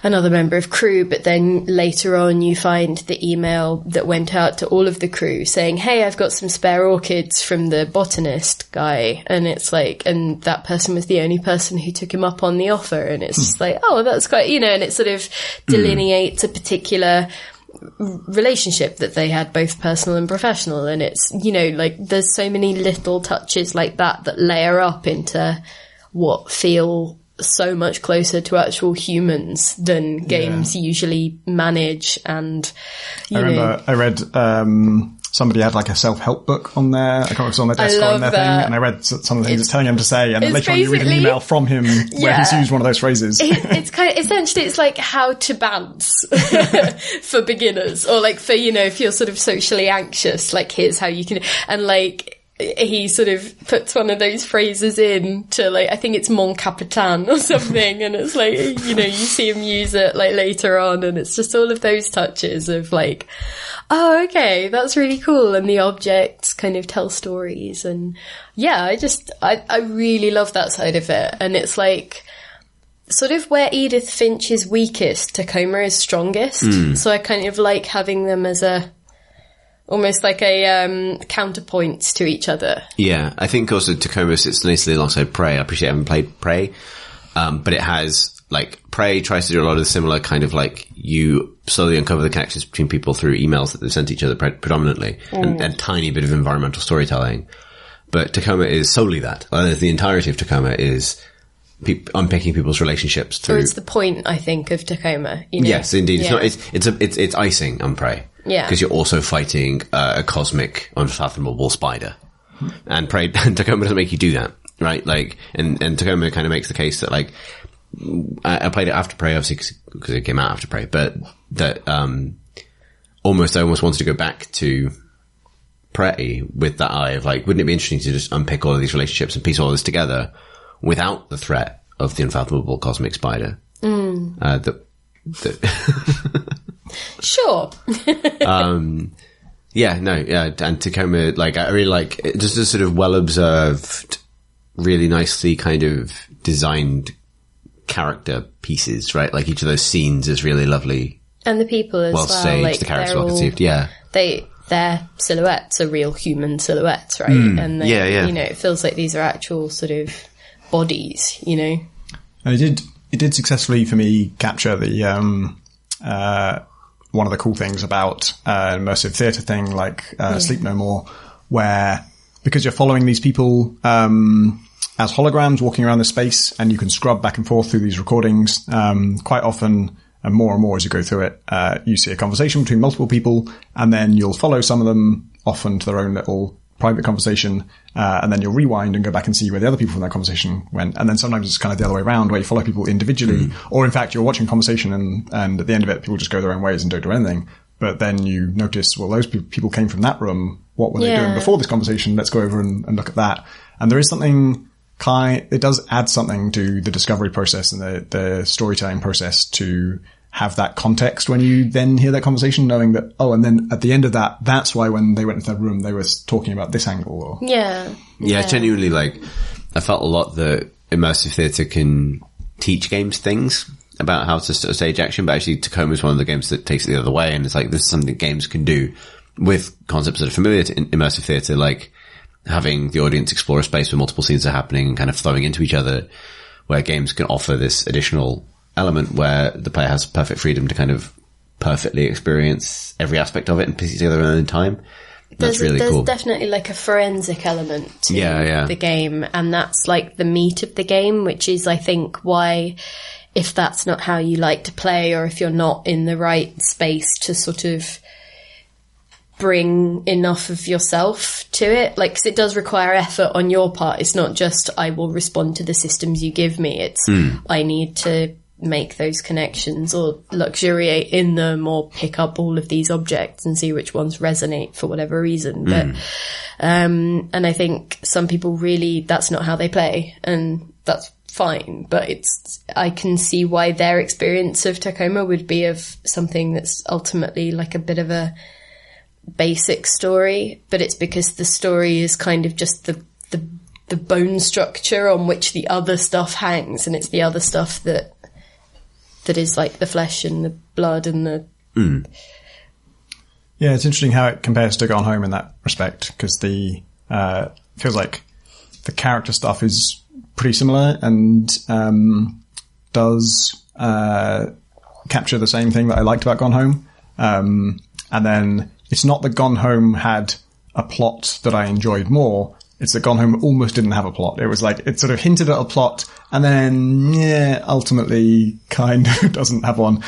Speaker 2: another member of crew, but then later on you find the email that went out to all of the crew saying, hey, I've got some spare orchids from the botanist guy, and it's like, and that person was the only person who took him up on the offer, and it's just like, oh, that's quite, you know, and it sort of delineates a particular relationship that they had, both personal and professional, and it's, you know, like there's so many little touches like that layer up into what feel so much closer to actual humans than games usually manage. And I remember
Speaker 3: I read somebody had like a self-help book on there. I can't remember, on their desk or on their thing, and I read some of the things it's telling him to say, and then later on you read an email from him where he's used one of those phrases.
Speaker 2: It's kind of, essentially it's like how to bounce for beginners, or like for, you know, if you're sort of socially anxious, like here's how you can, and like he sort of puts one of those phrases in to, like, I think it's Mon Capitan or something, and it's like, you know, you see him use it like later on, and it's just all of those touches of like, oh, okay, that's really cool, and the objects kind of tell stories, and yeah, I really love that side of it, and it's like sort of where Edith Finch is weakest, Tacoma is strongest, so I kind of like having them as almost like a counterpoints to each other.
Speaker 1: Yeah, I think also Tacoma sits nicely alongside Prey. I appreciate I haven't played Prey, but it has, like, Prey tries to do a lot of the similar kind of, like, you slowly uncover the connections between people through emails that they've sent each other predominantly, and a tiny bit of environmental storytelling. But Tacoma is solely that. The entirety of Tacoma is unpicking people's relationships through...
Speaker 2: Or it's the point, I think, of Tacoma. You know?
Speaker 1: Yes, indeed. Yeah. It's icing on Prey.
Speaker 2: Yeah.
Speaker 1: Because you're also fighting a cosmic, unfathomable spider. And Prey, Tacoma doesn't make you do that, right? Like, and Tacoma kind of makes the case that, like, I played it after Prey, obviously, because it came out after Prey, but that, I almost wanted to go back to Prey with that eye of, like, wouldn't it be interesting to just unpick all of these relationships and piece all this together without the threat of the unfathomable cosmic spider?
Speaker 2: Sure.
Speaker 1: And Tacoma, like, I really like it, just a sort of well observed, really nicely kind of designed character pieces, right? Like each of those scenes is really lovely,
Speaker 2: and the people as well
Speaker 1: staged,
Speaker 2: like,
Speaker 1: the characters well conceived. Yeah,
Speaker 2: their silhouettes are real human silhouettes, right? And they, you know, it feels like these are actual sort of bodies, you know.
Speaker 3: And it did successfully for me capture the one of the cool things about immersive theatre thing like Sleep No More, where because you're following these people as holograms walking around the space, and you can scrub back and forth through these recordings, quite often, and more as you go through it, you see a conversation between multiple people, and then you'll follow some of them often to their own little private conversation, and then you'll rewind and go back and see where the other people from that conversation went. And then sometimes it's kind of the other way around, where you follow people individually, or in fact you're watching conversation and at the end of it people just go their own ways and don't do anything. But then you notice, well, those people came from that room. What were they doing before this conversation? Let's go over and look at that. And there is something it does add something to the discovery process and the storytelling process to have that context when you then hear that conversation, knowing that, oh, and then at the end of that, that's why when they went into that room, they were talking about this angle. Or...
Speaker 1: Yeah, genuinely, like, I felt a lot that immersive theatre can teach games things about how to stage action, but actually Tacoma is one of the games that takes it the other way, and it's like, this is something games can do with concepts that are familiar to immersive theatre, like having the audience explore a space where multiple scenes are happening and kind of flowing into each other, where games can offer this additional element where the player has perfect freedom to kind of perfectly experience every aspect of it and piece it together in their own time. That's really cool.
Speaker 2: There's definitely like a forensic element to the game, and that's like the meat of the game, which is, I think, why, if that's not how you like to play, or if you're not in the right space to sort of bring enough of yourself to it, like, 'cause it does require effort on your part. It's not just, I will respond to the systems you give me. It's, I need to make those connections or luxuriate in them or pick up all of these objects and see which ones resonate for whatever reason. But, and I think some people really, that's not how they play, and that's fine. But I can see why their experience of Tacoma would be of something that's ultimately like a bit of a basic story, but it's because the story is kind of just the bone structure on which the other stuff hangs, and it's the other stuff that that is like the flesh and the blood and the...
Speaker 3: Yeah, it's interesting how it compares to Gone Home in that respect, because the feels like the character stuff is pretty similar and does capture the same thing that I liked about Gone Home. And then it's not that Gone Home had a plot that I enjoyed more. It's that Gone Home almost didn't have a plot. It was like, it sort of hinted at a plot and then, ultimately kind of doesn't have one.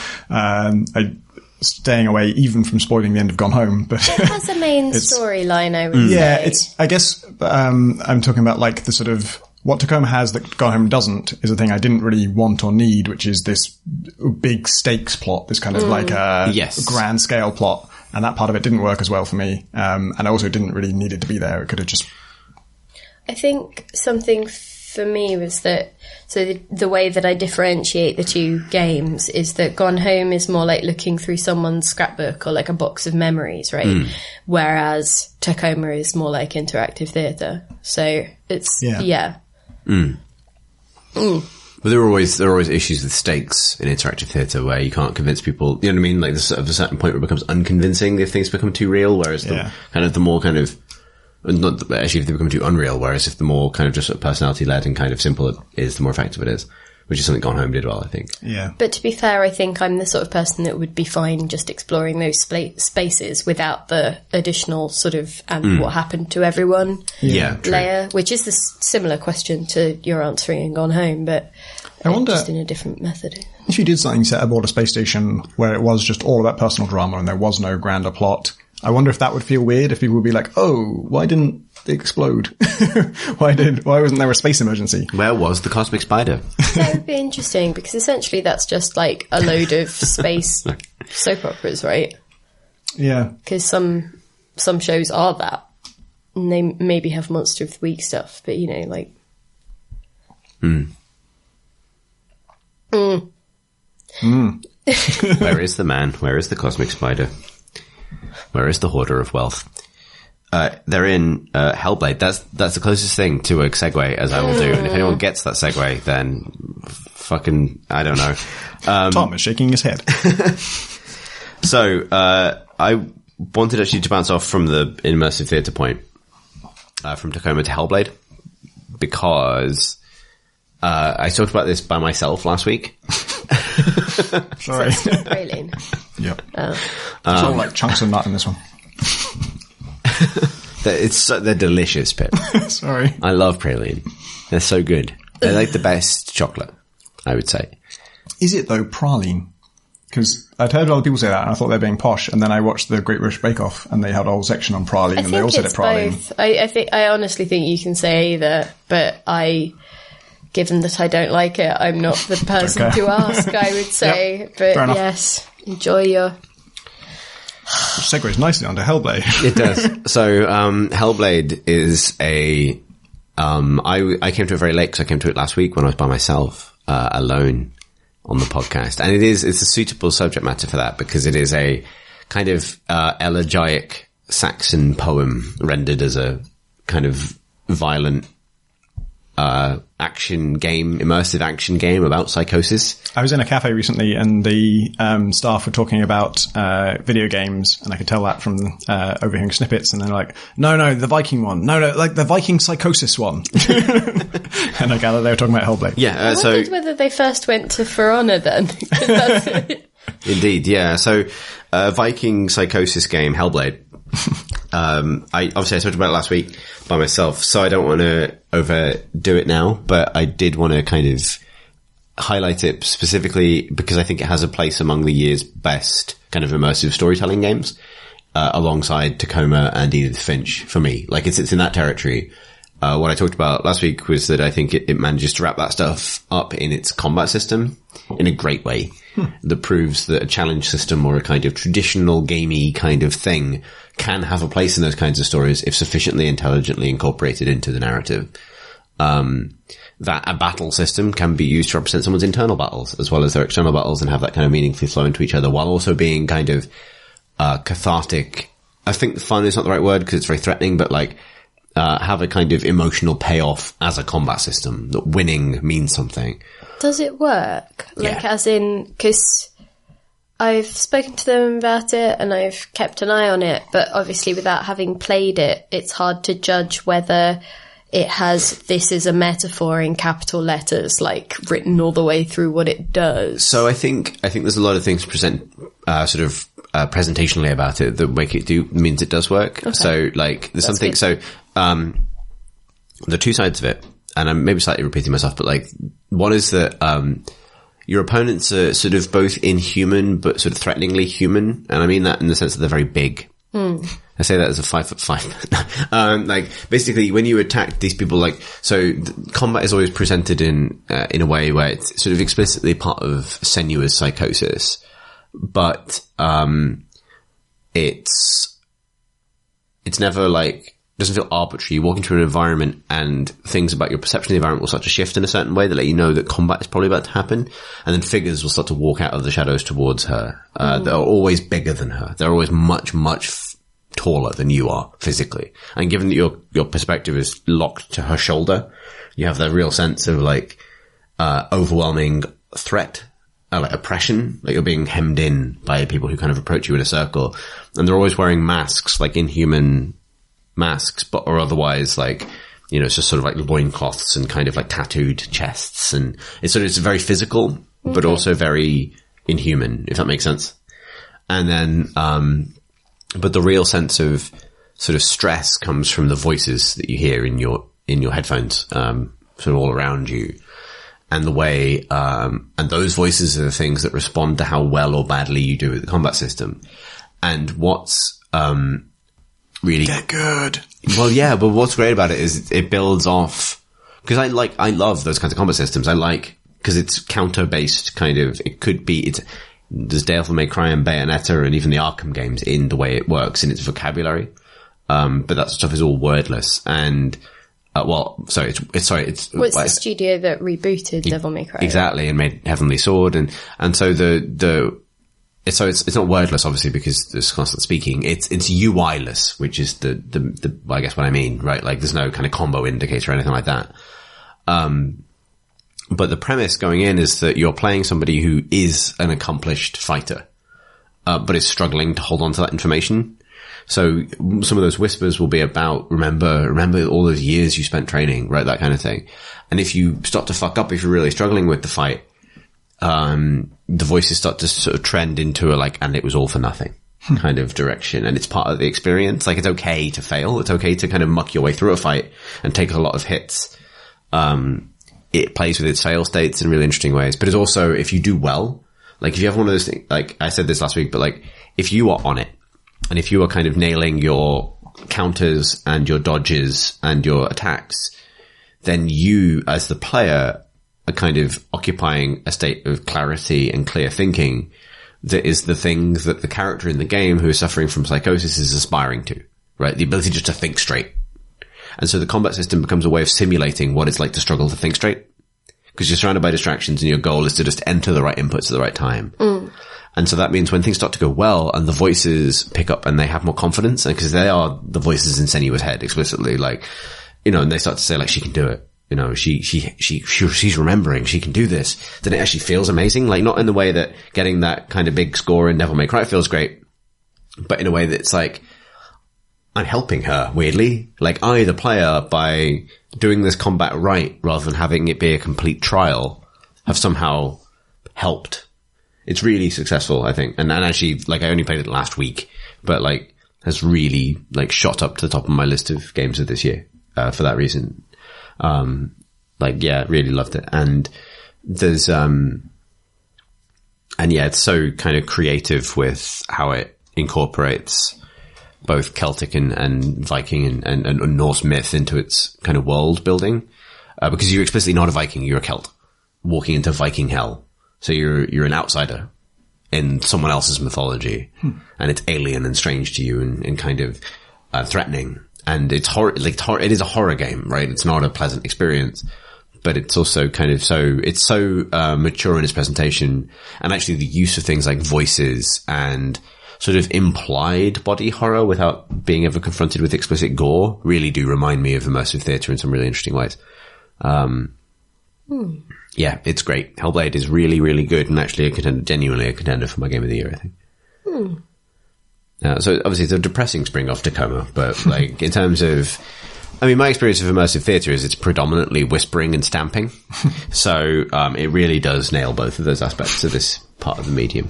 Speaker 3: Staying away even from spoiling the end of Gone Home, but
Speaker 2: it has a main storyline, I would say.
Speaker 3: Yeah, I guess, I'm talking about like the sort of, what Tacoma has that Gone Home doesn't is a thing I didn't really want or need, which is this big stakes plot, this kind of like a grand scale plot. And that part of it didn't work as well for me. And I also didn't really need it to be there. It could have just...
Speaker 2: I think something for me was that, so the way that I differentiate the two games is that Gone Home is more like looking through someone's scrapbook or like a box of memories, right? Whereas Tacoma is more like interactive theatre. So it's,
Speaker 1: But there are always issues with stakes in interactive theatre where you can't convince people, you know what I mean? Like there's a certain point where it becomes unconvincing if things become too real, whereas the more kind of, not actually if they become too unreal, whereas if the more kind of just sort of personality led and kind of simple it is, the more effective it is, which is something Gone Home did well, I think.
Speaker 3: Yeah.
Speaker 2: But to be fair, I think I'm the sort of person that would be fine just exploring those spaces without the additional sort of what happened to everyone layer, which is the similar question to your answering in Gone Home, but
Speaker 3: I wonder,
Speaker 2: just in a different method.
Speaker 3: If you did something set aboard a space station where it was just all about personal drama and there was no grander plot, I wonder if that would feel weird, if people would be like, oh, why didn't they explode? Why wasn't there a space emergency?
Speaker 1: Where was the cosmic spider?
Speaker 2: That would be interesting, because essentially that's just like a load of space soap operas, right?
Speaker 3: Yeah.
Speaker 2: Because some shows are that. And they maybe have Monster of the Week stuff, but you know, like...
Speaker 1: Where is the man? Where is the cosmic spider? Where is the hoarder of wealth? They're in Hellblade. That's the closest thing to a segue as I will do. And if anyone gets that segue, then fucking, I don't know.
Speaker 3: Tom is shaking his head.
Speaker 1: So, I wanted actually to bounce off from the immersive theatre point, from Tacoma to Hellblade, because I talked about this by myself last week.
Speaker 3: Sorry.
Speaker 2: Praline.
Speaker 3: Yep. There's all like chunks of nut in this one.
Speaker 1: They're delicious, Pip.
Speaker 3: Sorry.
Speaker 1: I love praline. They're so good. They're like the best chocolate, I would say.
Speaker 3: Is it though, praline? Because I'd heard other people say that and I thought they're being posh, and then I watched the Great British Bake Off and they had a whole section on praline and they all said it praline.
Speaker 2: Both. I honestly think you can say either, but given that I don't like it, I'm not the person to ask, I would say. Yep. But yes, enjoy your...
Speaker 3: Which segues nicely onto Hellblade.
Speaker 1: It does. So, Hellblade is a... I came to it very late because I came to it last week when I was by myself, alone on the podcast. And it's a suitable subject matter for that because it is a kind of elegiac Saxon poem rendered as a kind of violent immersive action game about psychosis.
Speaker 3: I was in a cafe recently and the staff were talking about video games, and I could tell that from overhearing snippets, and they're like, no, the Viking one. No, like the Viking psychosis one. And I gather they were talking about Hellblade.
Speaker 1: Yeah,
Speaker 2: I wondered whether they first went to For Honor then.
Speaker 1: Indeed, yeah. So, Viking psychosis game, Hellblade. I talked about it last week by myself, so I don't want to overdo it now, but I did want to kind of highlight it specifically because I think it has a place among the year's best kind of immersive storytelling games, alongside Tacoma and Edith Finch for me. Like it's in that territory. What I talked about last week was that I think it manages to wrap that stuff up in its combat system in a great way that proves that a challenge system or a kind of traditional gamey kind of thing can have a place in those kinds of stories if sufficiently intelligently incorporated into the narrative. That a battle system can be used to represent someone's internal battles as well as their external battles and have that kind of meaningfully flow into each other while also being kind of cathartic. I think fun is not the right word because it's very threatening, but like have a kind of emotional payoff as a combat system, that winning means something.
Speaker 2: Does it work? Like, as in, because I've spoken to them about it and I've kept an eye on it, but obviously without having played it, it's hard to judge whether it has "this is a metaphor" in capital letters, like written all the way through what it does.
Speaker 1: So I think there's a lot of things to present, presentationally about it that make it means it does work. Okay. So like there's something, good. So, there are two sides of it, and I'm maybe slightly repeating myself, but like one is that, your opponents are sort of both inhuman, but sort of threateningly human. And I mean that in the sense that they're very big. I say that as a 5'5". Like basically when you attack these people, like, so combat is always presented in a way where it's sort of explicitly part of Senua's psychosis, but, it's never like, doesn't feel arbitrary. You walk into an environment and things about your perception of the environment will start to shift in a certain way that let you know that combat is probably about to happen. And then figures will start to walk out of the shadows towards her. They're always bigger than her. They're always much, much taller than you are physically. And given that your perspective is locked to her shoulder, you have that real sense of like, overwhelming threat, like oppression, like you're being hemmed in by people who kind of approach you in a circle. And they're always wearing masks, like inhuman masks, but or otherwise like, you know, it's just sort of like loincloths and kind of like tattooed chests, and it's very physical, but also very inhuman, if that makes sense. And then, but the real sense of sort of stress comes from the voices that you hear in your headphones, sort of all around you. And the way, and those voices are the things that respond to how well or badly you do with the combat system. And what's, really
Speaker 3: get good.
Speaker 1: Well, yeah, but what's great about it is it builds off, because I love those kinds of combat systems. I like, because it's counter-based kind of, it could be, there's Devil May Cry and Bayonetta and even the Arkham games in the way it works in its vocabulary. But that stuff is all wordless. And, it's
Speaker 2: What's the studio that rebooted Devil May Cry?
Speaker 1: Exactly, and made Heavenly Sword. And so it's not wordless, obviously, because there's constant speaking. It's UI-less, which is I guess what I mean, right? Like there's no kind of combo indicator or anything like that. But the premise going in is that you're playing somebody who is an accomplished fighter, but is struggling to hold on to that information. So some of those whispers will be about, remember all those years you spent training, right? That kind of thing. And if you start to fuck up, if you're really struggling with the fight, the voices start to sort of trend into and it was all for nothing kind of direction. And it's part of the experience. Like, it's okay to fail. It's okay to kind of muck your way through a fight and take a lot of hits. It plays with its fail states in really interesting ways. But it's also, if you do well, like if you have one of those things, like I said this last week, but like if you are on it and if you are kind of nailing your counters and your dodges and your attacks, then you as the player are kind of occupying a state of clarity and clear thinking that is the things that the character in the game who is suffering from psychosis is aspiring to, right? The ability just to think straight. And so the combat system becomes a way of simulating what it's like to struggle to think straight, because you're surrounded by distractions and your goal is to just enter the right inputs at the right time. And so that means when things start to go well and the voices pick up and they have more confidence, and because they are the voices in Senua's head explicitly, like, you know, and they start to say like, she can do it. You know, she's remembering, she can do this. Then it actually feels amazing. Like, not in the way that getting that kind of big score in Devil May Cry feels great, but in a way that's like, I'm helping her, weirdly. Like, I, the player, by doing this combat right, rather than having it be a complete trial, have somehow helped. It's really successful, I think. And actually, like, I only played it last week, but like, has really, like, shot up to the top of my list of games of this year, for that reason. Really loved it. And there's, and yeah, it's so kind of creative with how it incorporates both Celtic and Viking and Norse myth into its kind of world building. Because you're explicitly not a Viking, you're a Celt walking into Viking hell. So you're an outsider in someone else's mythology, and it's alien and strange to you and kind of, threatening. And it's it is a horror game, right? It's not a pleasant experience, but it's also kind of it's so mature in its presentation, and actually the use of things like voices and sort of implied body horror without being ever confronted with explicit gore really do remind me of immersive theatre in some really interesting ways. yeah, it's great. Hellblade is really, really good, and actually genuinely a contender for my game of the year, I think. So obviously it's a depressing spring off Tacoma, but like in terms of, I mean, my experience of immersive theatre is it's predominantly whispering and stamping. So it really does nail both of those aspects of this part of the medium.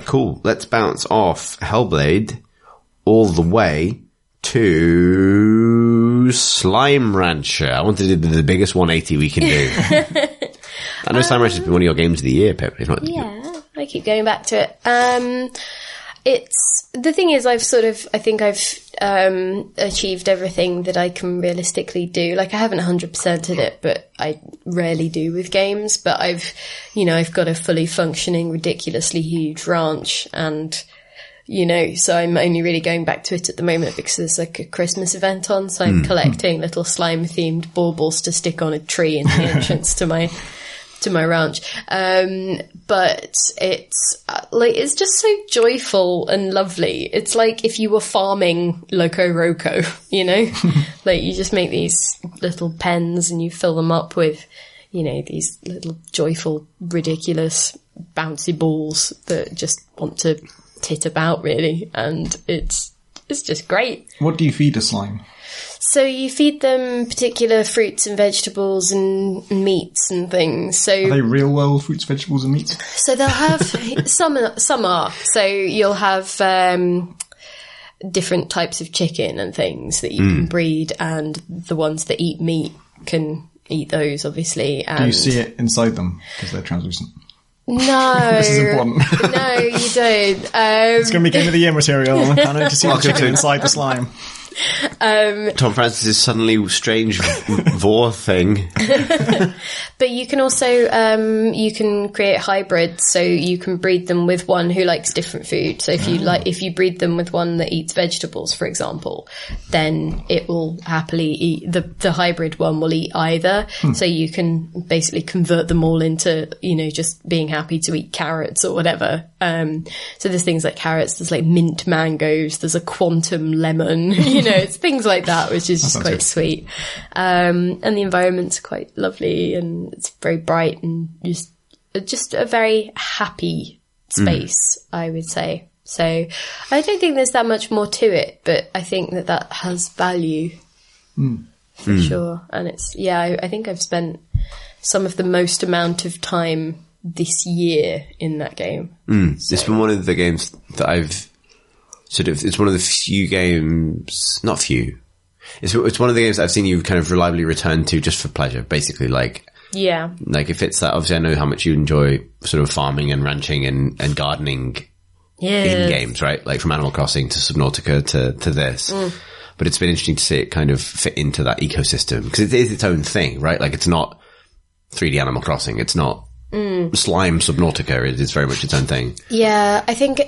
Speaker 1: Cool. Let's bounce off Hellblade all the way to Slime Rancher. I want to do the biggest 180 we can do. I know Slime Rancher has been one of your games of the year, Pip. If not,
Speaker 2: yeah, I keep going back to it. It's the thing is, I think I've achieved everything that I can realistically do. Like, I haven't 100%ed it, but I rarely do with games. But I've got a fully functioning, ridiculously huge ranch, and so I'm only really going back to it at the moment because there's like a Christmas event on. So I'm collecting little slime themed baubles to stick on a tree in the entrance to my ranch. But it's just so joyful and lovely. It's like if you were farming Loco Roco, like you just make these little pens and you fill them up with, these little joyful, ridiculous, bouncy balls that just want to tit about, really. And it's just great.
Speaker 3: What do you feed a slime?
Speaker 2: So you feed them particular fruits and vegetables and meats and things. So
Speaker 3: are they real world fruits, vegetables and meats?
Speaker 2: So they'll have some are. So you'll have different types of chicken and things that you can breed, and the ones that eat meat can eat those, obviously. And do
Speaker 3: you see it inside them because they're translucent?
Speaker 2: No.
Speaker 3: This is important.
Speaker 2: No, you don't.
Speaker 3: It's going to be Game of the Year material. I can't wait to see the chicken inside the slime.
Speaker 1: Tom Francis's suddenly strange vor thing.
Speaker 2: But you can also you can create hybrids, so you can breed them with one who likes different food. So if you breed them with one that eats vegetables, for example, then it will happily eat the hybrid one will eat either. So you can basically convert them all into just being happy to eat carrots or whatever. So there's things like carrots, there's like mint mangoes, there's a quantum lemon, it's things like that, which is just quite sweet. And the environment's quite lovely, and it's very bright and just a very happy space, I would say. So I don't think there's that much more to it, but I think that has value for sure. And I think I've spent some of the most amount of time this year in that game. So.
Speaker 1: It's been one of the games that I've it's one of the few games, not few. It's one of the games I've seen you kind of reliably return to just for pleasure, basically. Like if it's that, obviously I know how much you enjoy sort of farming and ranching and gardening in games, right? Like from Animal Crossing to Subnautica to this. But it's been interesting to see it kind of fit into that ecosystem, because it is its own thing, right? Like it's not 3D Animal Crossing. It's not Slime Subnautica. It is very much its own thing. Yeah,
Speaker 2: I think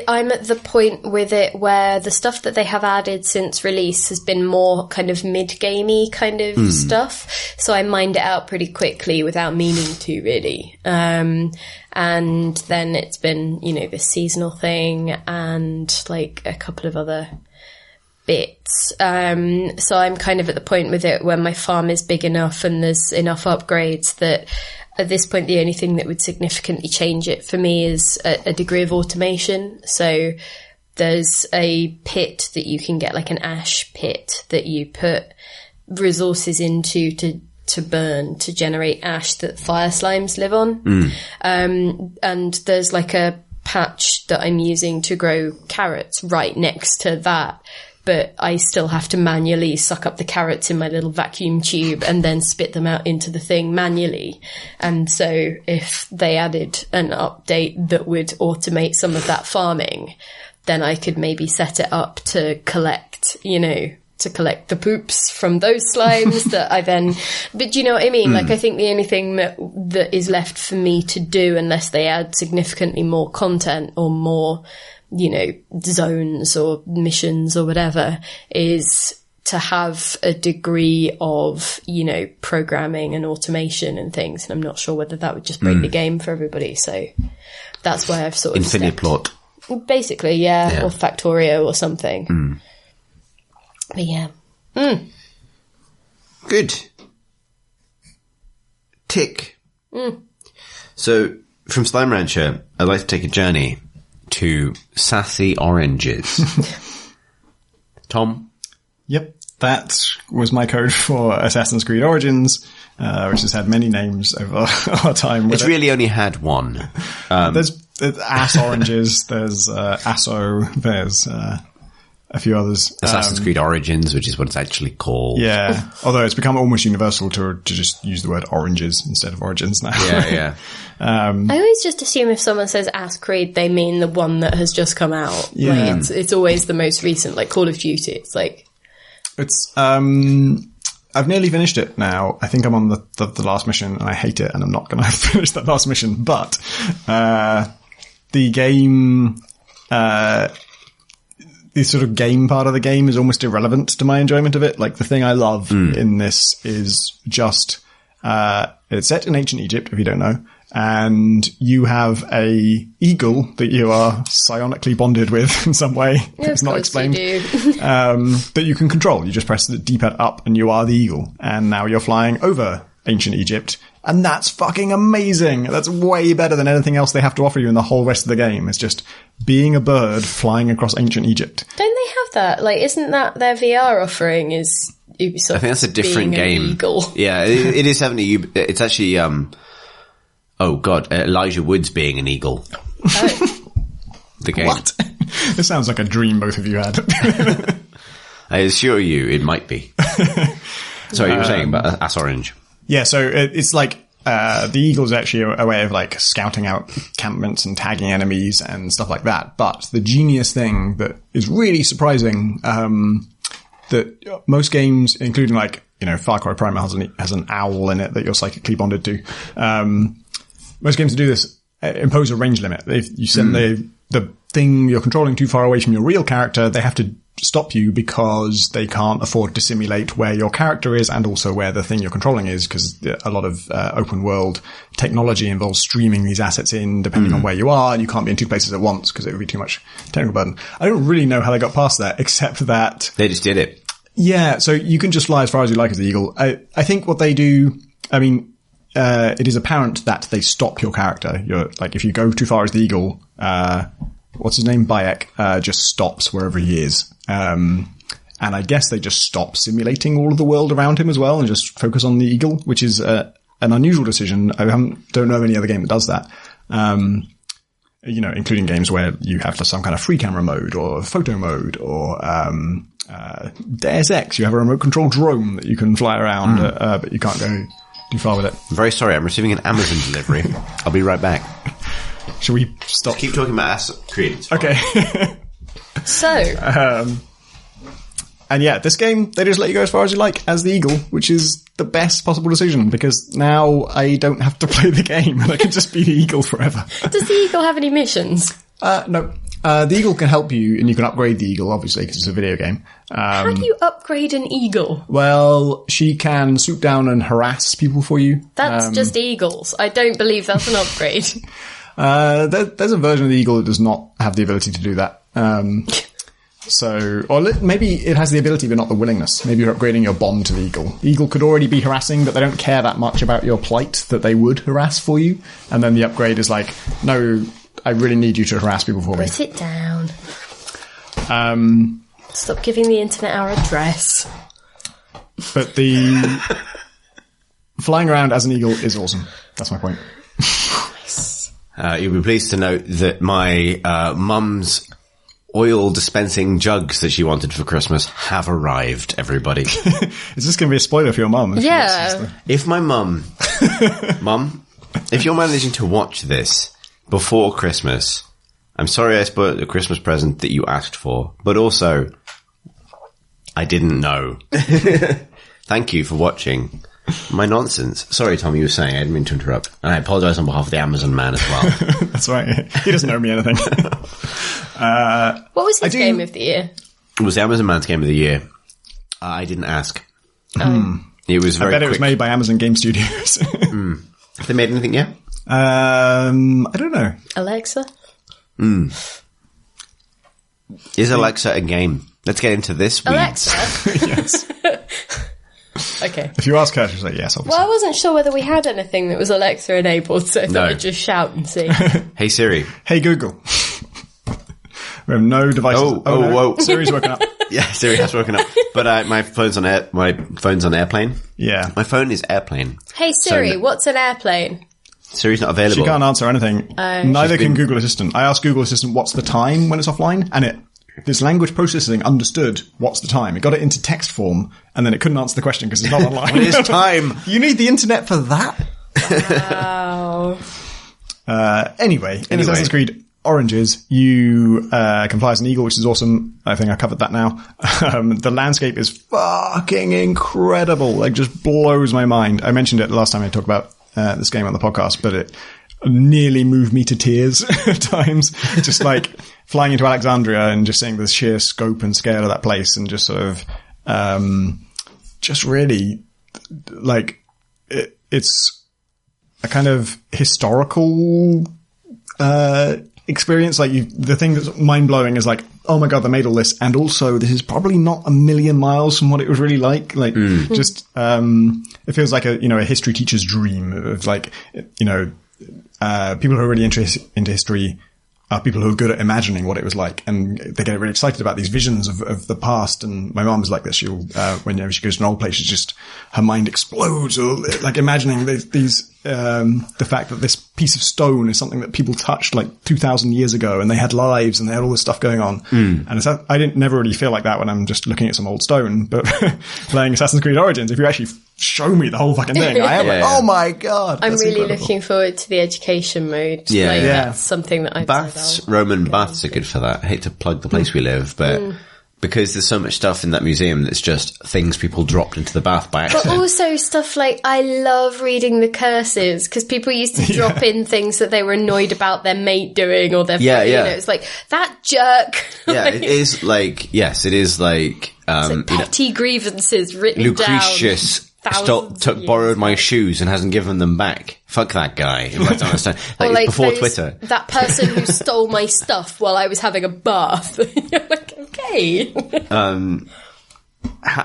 Speaker 2: I'm at the point with it where the stuff that they have added since release has been more kind of mid-gamey kind of stuff. So I mined it out pretty quickly without meaning to, really. And then it's been, this seasonal thing and like a couple of other bits. So I'm kind of at the point with it where my farm is big enough and there's enough upgrades that at this point, the only thing that would significantly change it for me is a degree of automation. So there's a pit that you can get, like an ash pit that you put resources into to burn, to generate ash that fire slimes live on. And there's like a patch that I'm using to grow carrots right next to that. But I still have to manually suck up the carrots in my little vacuum tube and then spit them out into the thing manually. And so if they added an update that would automate some of that farming, then I could maybe set it up to collect, the poops from those slimes that I then... But do you know what I mean? Like, I think the only thing that is left for me to do, unless they add significantly more content or more... zones or missions or whatever, is to have a degree of, programming and automation and things. And I'm not sure whether that would just break the game for everybody. So that's why I've sort of...
Speaker 1: Infinite plot.
Speaker 2: Basically, yeah, or Factorio or something. But yeah.
Speaker 1: Good. Tick. So, from Slime Rancher, I'd like to take a journey to sassy oranges. Tom?
Speaker 3: Yep, that was my code for Assassin's Creed Origins, which has had many names over our time.
Speaker 1: It's really only had one.
Speaker 3: There's ass oranges, there's Asso, there's a few others.
Speaker 1: Assassin's Creed Origins, which is what it's actually called.
Speaker 3: Yeah, although it's become almost universal to just use the word oranges instead of origins now.
Speaker 1: Yeah.
Speaker 2: I always just assume if someone says Ass Creed, they mean the one that has just come out.
Speaker 3: Yeah.
Speaker 2: Like, it's always the most recent, like Call of Duty. It's like...
Speaker 3: It's, I've nearly finished it now. I think I'm on the last mission and I hate it and I'm not going to finish that last mission. But, the game, the sort of game part of the game is almost irrelevant to my enjoyment of it. Like the thing I love in this is just, it's set in ancient Egypt, if you don't know. And you have a eagle that you are psionically bonded with in some way.
Speaker 2: Yeah,
Speaker 3: it's not explained.
Speaker 2: You do.
Speaker 3: That you can control. You just press the D-pad up and you are the eagle. And now you're flying over ancient Egypt. And that's fucking amazing. That's way better than anything else they have to offer you in the whole rest of the game. It's just being a bird flying across ancient Egypt.
Speaker 2: Don't they have that? Like, isn't that their VR offering is Ubisoft?
Speaker 1: I think that's a different
Speaker 2: being
Speaker 1: game.
Speaker 2: An eagle.
Speaker 1: Yeah, it is having it's actually, oh god, Elijah Wood's being an eagle.
Speaker 2: Oh.
Speaker 1: The game.
Speaker 3: What? This sounds like a dream both of you had.
Speaker 1: I assure you, it might be. Sorry, you were saying about Ass Orange.
Speaker 3: Yeah, so it's like, the eagle's actually a way of like scouting out encampments and tagging enemies and stuff like that. But the genius thing that is really surprising, that most games, including like, you know, Far Cry Primal has an owl in it that you're psychically bonded to. Most games that do this impose a range limit. If you send the thing you're controlling too far away from your real character, they have to stop you because they can't afford to simulate where your character is and also where the thing you're controlling is, because a lot of open world technology involves streaming these assets in depending on where you are, and you can't be in two places at once because it would be too much technical burden. I don't really know how they got past that, except that
Speaker 1: They just did it.
Speaker 3: yeah, so you can just fly as far as you like as the eagle. I think what they do, I mean, it is apparent that they stop your character. You're like, if you go too far as the eagle, what's his name? Bayek, just stops wherever he is. And I guess they just stop simulating all of the world around him as well and just focus on the eagle, which is, an unusual decision. I don't know of any other game that does that. You know, including games where you have some kind of free camera mode or photo mode or, Deus Ex, you have a remote control drone that you can fly around, but you can't go too far with it.
Speaker 1: I'm very sorry, I'm receiving an Amazon delivery. I'll be right back.
Speaker 3: Should we stop?
Speaker 1: Keep talking about Ass Creed.
Speaker 3: Okay.
Speaker 2: So,
Speaker 3: and yeah, this game, they just let you go as far as you like as the eagle, which is the best possible decision because now I don't have to play the game and I can just be the eagle forever.
Speaker 2: does the eagle have any missions?
Speaker 3: No. The eagle can help you and you can upgrade the eagle, obviously, because it's a video game.
Speaker 2: How do you upgrade an eagle?
Speaker 3: Well, she can swoop down and harass people for you.
Speaker 2: That's just eagles. I don't believe that's an upgrade.
Speaker 3: There's a version of the eagle that does not have the ability to do that. Or maybe it has the ability but not the willingness. Maybe you're upgrading your bond to the eagle. The eagle could already be harassing, but they don't care that much about your plight that they would harass for you. And then the upgrade is like, no, I really need you to harass people for me.
Speaker 2: Put it down. Stop giving the internet our address.
Speaker 3: But the flying around as an eagle is awesome. That's my point.
Speaker 1: You'll be pleased to note that my mum's oil dispensing jugs that she wanted for Christmas have arrived, everybody.
Speaker 3: Is this going to be a spoiler for your mum?
Speaker 2: Yeah.
Speaker 1: If my mum, if you're managing to watch this before Christmas, I'm sorry I spoiled the Christmas present that you asked for, but also, I didn't know. Thank you for watching my nonsense. Sorry, Tom, you were saying. I didn't mean to interrupt. And I apologise on behalf of the Amazon man as well.
Speaker 3: That's right. He doesn't owe me anything.
Speaker 2: What was his game of the year?
Speaker 1: It was the Amazon man's game of the year. I didn't ask. It was very
Speaker 3: I bet
Speaker 1: quick.
Speaker 3: it was made by Amazon Game Studios.
Speaker 1: Have they made anything yet?
Speaker 3: I don't know.
Speaker 2: Alexa?
Speaker 1: Is Alexa a game? Let's get into this.
Speaker 2: Alexa?
Speaker 3: Yes.
Speaker 2: Okay.
Speaker 3: If you ask her, she'll say yes, obviously.
Speaker 2: Well, I wasn't sure whether we had anything that was Alexa enabled, so I thought
Speaker 1: No.
Speaker 2: I'd just shout and see.
Speaker 1: Hey Siri.
Speaker 3: Hey, Google. We have no devices.
Speaker 1: Oh, whoa.
Speaker 3: Siri's woken up.
Speaker 1: Yeah, Siri has woken up. But my phone's on airplane.
Speaker 3: Yeah.
Speaker 1: My phone is airplane.
Speaker 2: Hey Siri, what's an airplane?
Speaker 1: Siri's not available.
Speaker 3: She can't answer anything. Neither can Google Assistant. I asked Google Assistant what's the time when it's offline, and this language processing understood what's the time. It got it into text form, and then it couldn't answer the question because it's not online.
Speaker 1: What is time?
Speaker 3: You need the internet for that?
Speaker 2: Wow.
Speaker 3: Anyway, in Assassin's Creed Oranges, you can fly as an eagle, which is awesome. I think I covered that now. The landscape is fucking incredible. Like, just blows my mind. I mentioned it last time I talked about this game on the podcast, but it nearly moved me to tears at times. Just like flying into Alexandria and just seeing the sheer scope and scale of that place, and just sort of just really like it's a kind of historical experience. Like, the thing that's mind blowing is like, oh my god, they made all this, and also this is probably not a million miles from what it was really like. Like, just it feels like a history teacher's dream of, like, people who are really into history are people who are good at imagining what it was like, and they get really excited about these visions of the past. And my mum is like this. She'll whenever she goes to an old place, her mind explodes, or like imagining the fact that this piece of stone is something that people touched like 2,000 years ago, and they had lives and they had all this stuff going on. And I didn't never really feel like that when I'm just looking at some old stone, but playing Assassin's Creed Origins, if you actually show me the whole fucking thing, I am oh my god.
Speaker 2: I'm really looking forward to the education mode.
Speaker 1: Yeah.
Speaker 2: Like, that's something that I've
Speaker 1: Baths, Roman baths are good for that. I hate to plug the place we live, but because there's so much stuff in that museum that's just things people dropped into the bath by accident.
Speaker 2: But also stuff like, I love reading the curses, because people used to drop in things that they were annoyed about their mate doing, or their it's like, that jerk.
Speaker 1: Yeah, it is like, yes, it is like,
Speaker 2: like petty grievances written
Speaker 1: Lucretius borrowed my shoes and hasn't given them back. Fuck that guy. I don't understand. Like before Twitter.
Speaker 2: That person who stole my stuff while I was having a bath. You're like, okay.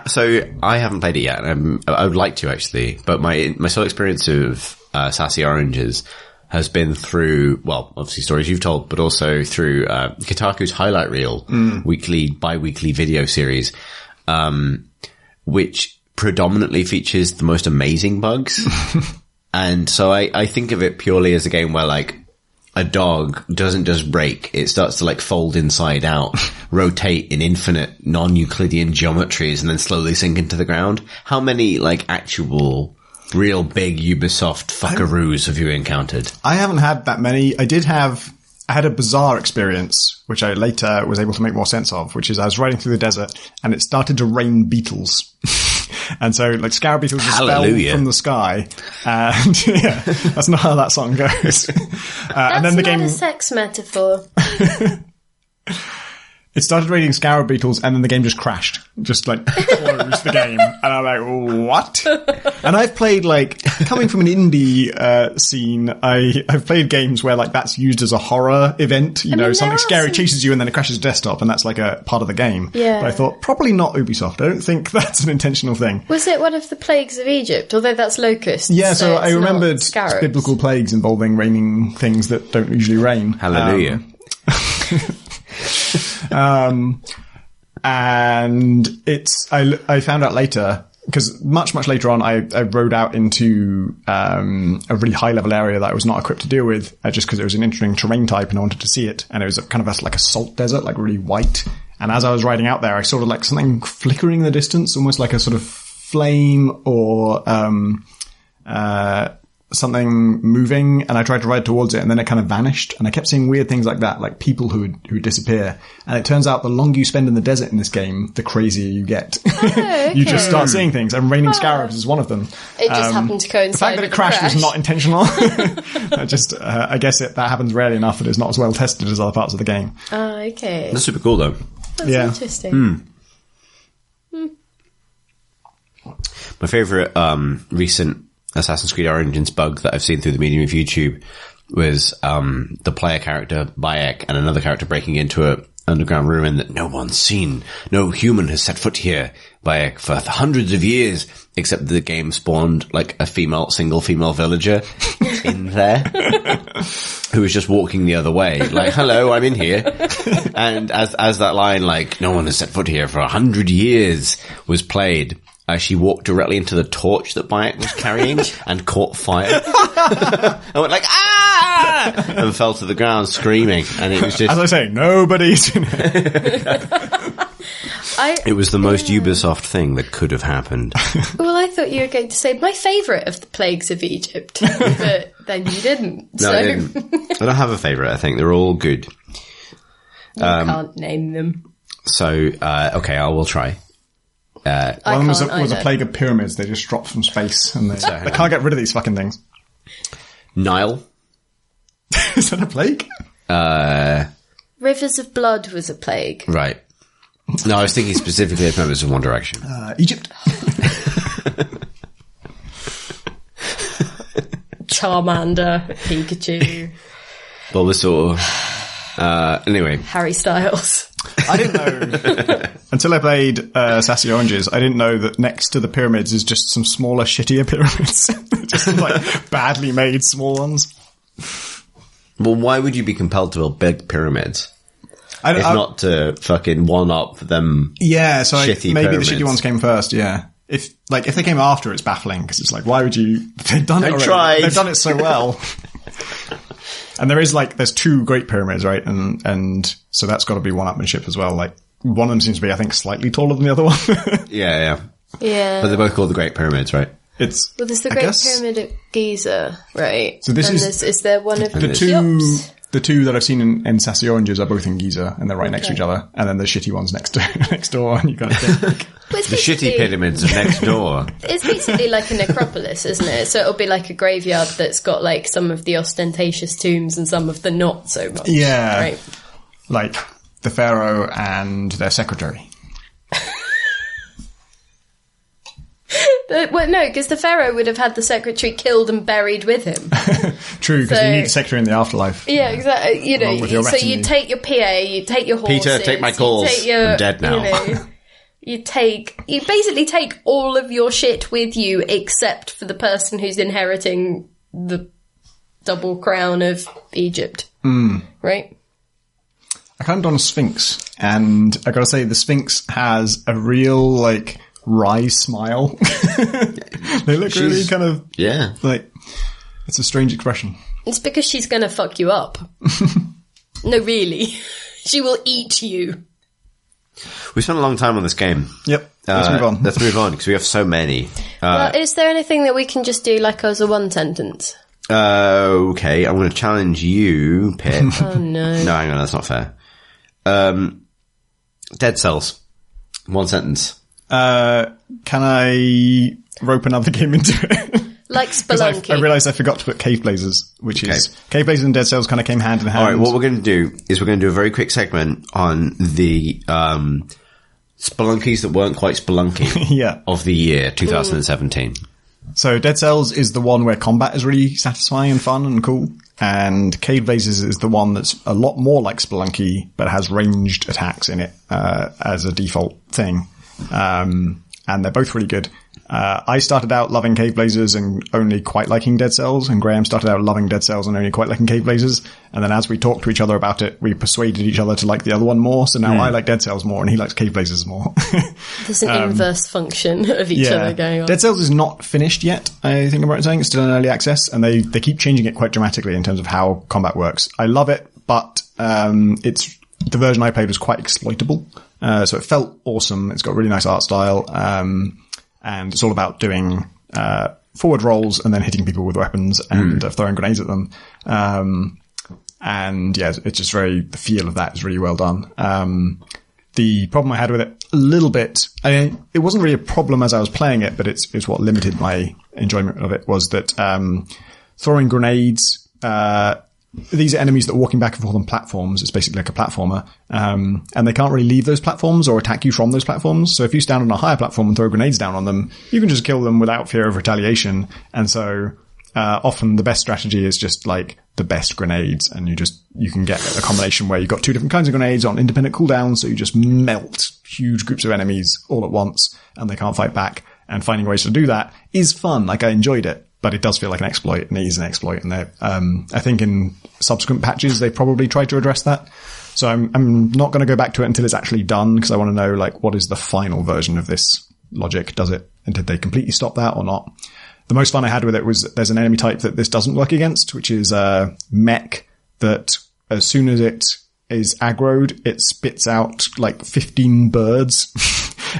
Speaker 1: So I haven't played it yet. I would like to, actually, but my sole experience of Sassy Oranges has been through, well, obviously stories you've told, but also through Kotaku's highlight reel, bi-weekly video series, which predominantly features the most amazing bugs. And so I think of it purely as a game where, like, a dog doesn't just break, it starts to, like, fold inside out, rotate in infinite non-Euclidean geometries, and then slowly sink into the ground. How many, like, actual real big Ubisoft fuckaroos have you encountered?
Speaker 3: I haven't had that many. I had a bizarre experience, which I later was able to make more sense of, which is I was riding through the desert and it started to rain beetles. And so, like, scarab beetles just fell from the sky. And yeah, that's not how that song goes. And then the game,
Speaker 2: not a sex metaphor.
Speaker 3: it started raining scarab beetles, and then the game just crashed. Just, like, closed the game. And I'm like, what? And I've played, like, coming from an indie scene, I've played games where, like, that's used as a horror event. You know, something scary chases you and then it crashes the desktop, and that's, like, a part of the game.
Speaker 2: Yeah.
Speaker 3: But I thought, probably not Ubisoft. I don't think that's an intentional thing.
Speaker 2: Was it one of the plagues of Egypt? Although that's locusts.
Speaker 3: Yeah, so I remembered biblical plagues involving raining things that don't usually rain.
Speaker 1: Hallelujah.
Speaker 3: And I found out later, because much later on, I rode out into a really high level area that I was not equipped to deal with, just because it was an interesting terrain type and I wanted to see it. And it was kind of like a salt desert, like really white. And as I was riding out there, I saw like something flickering in the distance, almost like a sort of flame or something moving, and I tried to ride towards it, and then it kind of vanished. And I kept seeing weird things like that, like people who disappear. And it turns out the longer you spend in the desert in this game, the crazier you get.
Speaker 2: Oh, okay.
Speaker 3: You just start seeing things, and raining scarabs is one of them.
Speaker 2: It just happened to coincide.
Speaker 3: The fact that it crashed was not intentional. I guess that happens rarely enough that it's not as well tested as other parts of the game.
Speaker 2: Oh, okay.
Speaker 1: That's super cool, though.
Speaker 2: That's interesting.
Speaker 1: My favourite recent Assassin's Creed Origins bug that I've seen through the medium of YouTube was the player character Bayek and another character breaking into an underground ruin that no one's seen. No human has set foot here, Bayek, for hundreds of years, except the game spawned like a single female villager in there who was just walking the other way. Like, hello, I'm in here. And as that line, like, no one has set foot here for 100 years was played, she walked directly into the torch that Bayek was carrying and caught fire. I went like, ah! And fell to the ground screaming. And it was just...
Speaker 3: As I say, nobody's in it.
Speaker 1: It was the most Ubisoft thing that could have happened.
Speaker 2: Well, I thought you were going to say my favourite of the plagues of Egypt, but then you didn't.
Speaker 1: No,
Speaker 2: so.
Speaker 1: I didn't. I don't have a favourite, I think. They're all good.
Speaker 2: You can't name them.
Speaker 1: So, okay, I will try.
Speaker 3: One was a plague of pyramids. They just dropped from space, and they can't get rid of these fucking things.
Speaker 1: Nile.
Speaker 3: Is that a plague?
Speaker 2: Rivers of Blood was a plague.
Speaker 1: Right. No, I was thinking specifically of members of One Direction.
Speaker 3: Egypt.
Speaker 2: Charmander, Pikachu.
Speaker 1: Bulbasaur. Anyway.
Speaker 2: Harry Styles.
Speaker 3: I didn't know, until I played Sassy Oranges, I didn't know that next to the pyramids is just some smaller, shittier pyramids. Just like badly made small ones.
Speaker 1: Well, why would you be compelled to build big pyramids? If not to fucking one-up them.
Speaker 3: Yeah, so
Speaker 1: shitty
Speaker 3: maybe
Speaker 1: pyramids.
Speaker 3: the shitty ones came first, yeah. If they came after, it's baffling, because it's like, why would you... They've done it already.
Speaker 1: Tried.
Speaker 3: They've done it so well. And there's two great pyramids, right? And so that's got to be one-upmanship as well. Like, one of them seems to be, I think, slightly taller than the other one.
Speaker 2: Yeah.
Speaker 1: But they're both called the Great Pyramids, right?
Speaker 2: There's the Great Pyramid at Giza, right?
Speaker 3: So
Speaker 2: is there one of
Speaker 3: the
Speaker 2: Cheops?
Speaker 3: two that I've seen in Sassy Oranges are both in Giza, and they're right next to each other. And then the shitty ones next door, and you kind of think...
Speaker 1: The shitty pyramids are next door.
Speaker 2: It's basically like a necropolis, isn't it? So it'll be like a graveyard that's got like some of the ostentatious tombs and some of the not so much.
Speaker 3: Yeah.
Speaker 2: Right.
Speaker 3: Like the pharaoh and their secretary.
Speaker 2: Well, no, because the pharaoh would have had the secretary killed and buried with him.
Speaker 3: True, because you need a secretary in the afterlife.
Speaker 2: Yeah, exactly. You know,
Speaker 3: with your
Speaker 2: so
Speaker 3: retinue.
Speaker 2: you take your PA, you take your horses.
Speaker 1: Peter, take my calls. I'm dead now.
Speaker 2: You basically take all of your shit with you except for the person who's inheriting the double crown of Egypt. Right?
Speaker 3: I climbed on a sphinx, and I gotta say, the sphinx has a real, like, wry smile. They look really kind of...
Speaker 1: Yeah.
Speaker 3: Like, it's a strange expression.
Speaker 2: It's because she's gonna fuck you up. No, really. She will eat you.
Speaker 1: We spent a long time on this game.
Speaker 3: Yep. Let's move on.
Speaker 1: Let's move on, because we have so many.
Speaker 2: Well, is there anything that we can just do like as a one sentence?
Speaker 1: Okay, I'm going to challenge you, Pip.
Speaker 2: Oh, no.
Speaker 1: No, hang on, that's not fair. Dead Cells. One sentence.
Speaker 3: Can I rope another game into it?
Speaker 2: Like Spelunky.
Speaker 3: I realised I forgot to put Cave Blazers, which is... Cave Blazers and Dead Cells kind of came hand in hand.
Speaker 1: Alright, what we're going to do is we're going to do a very quick segment on the Spelunkies that weren't quite Spelunky of the year 2017.
Speaker 3: So Dead Cells is the one where combat is really satisfying and fun and cool. And Cave Blazers is the one that's a lot more like Spelunky, but has ranged attacks in it as a default thing. And they're both really good. I started out loving Cave Blazers and only quite liking Dead Cells, and Graham started out loving Dead Cells and only quite liking Cave Blazers. And then as we talked to each other about it, we persuaded each other to like the other one more. So now I like Dead Cells more and he likes Cave Blazers more.
Speaker 2: There's an inverse function of each other going on.
Speaker 3: Dead Cells is not finished yet, I think I'm right in saying. It's still in early access, and they keep changing it quite dramatically in terms of how combat works. I love it, but it's the version I played was quite exploitable. So it felt awesome. It's got a really nice art style. And it's all about doing forward rolls and then hitting people with weapons and throwing grenades at them. And yeah, it's just the feel of that is really well done. The problem I had with it a little bit, it wasn't really a problem as I was playing it, but it's what limited my enjoyment of it, was that throwing grenades, these are enemies that are walking back and forth on platforms. It's basically like a platformer. And they can't really leave those platforms or attack you from those platforms. So if you stand on a higher platform and throw grenades down on them, you can just kill them without fear of retaliation. And so, often the best strategy is just like the best grenades. And you can get a combination where you've got two different kinds of grenades on independent cooldowns. So you just melt huge groups of enemies all at once and they can't fight back. and finding ways to do that is fun. Like, I enjoyed it, but it does feel like an exploit, and it is an exploit. And I think in subsequent patches, they probably tried to address that. So I'm not going to go back to it until it's actually done, because I want to know, like, what is the final version of this logic? Does it, and did they completely stop that or not? The most fun I had with it was there's an enemy type that this doesn't work against, which is mech, that as soon as it is aggroed, it spits out like 15 birds,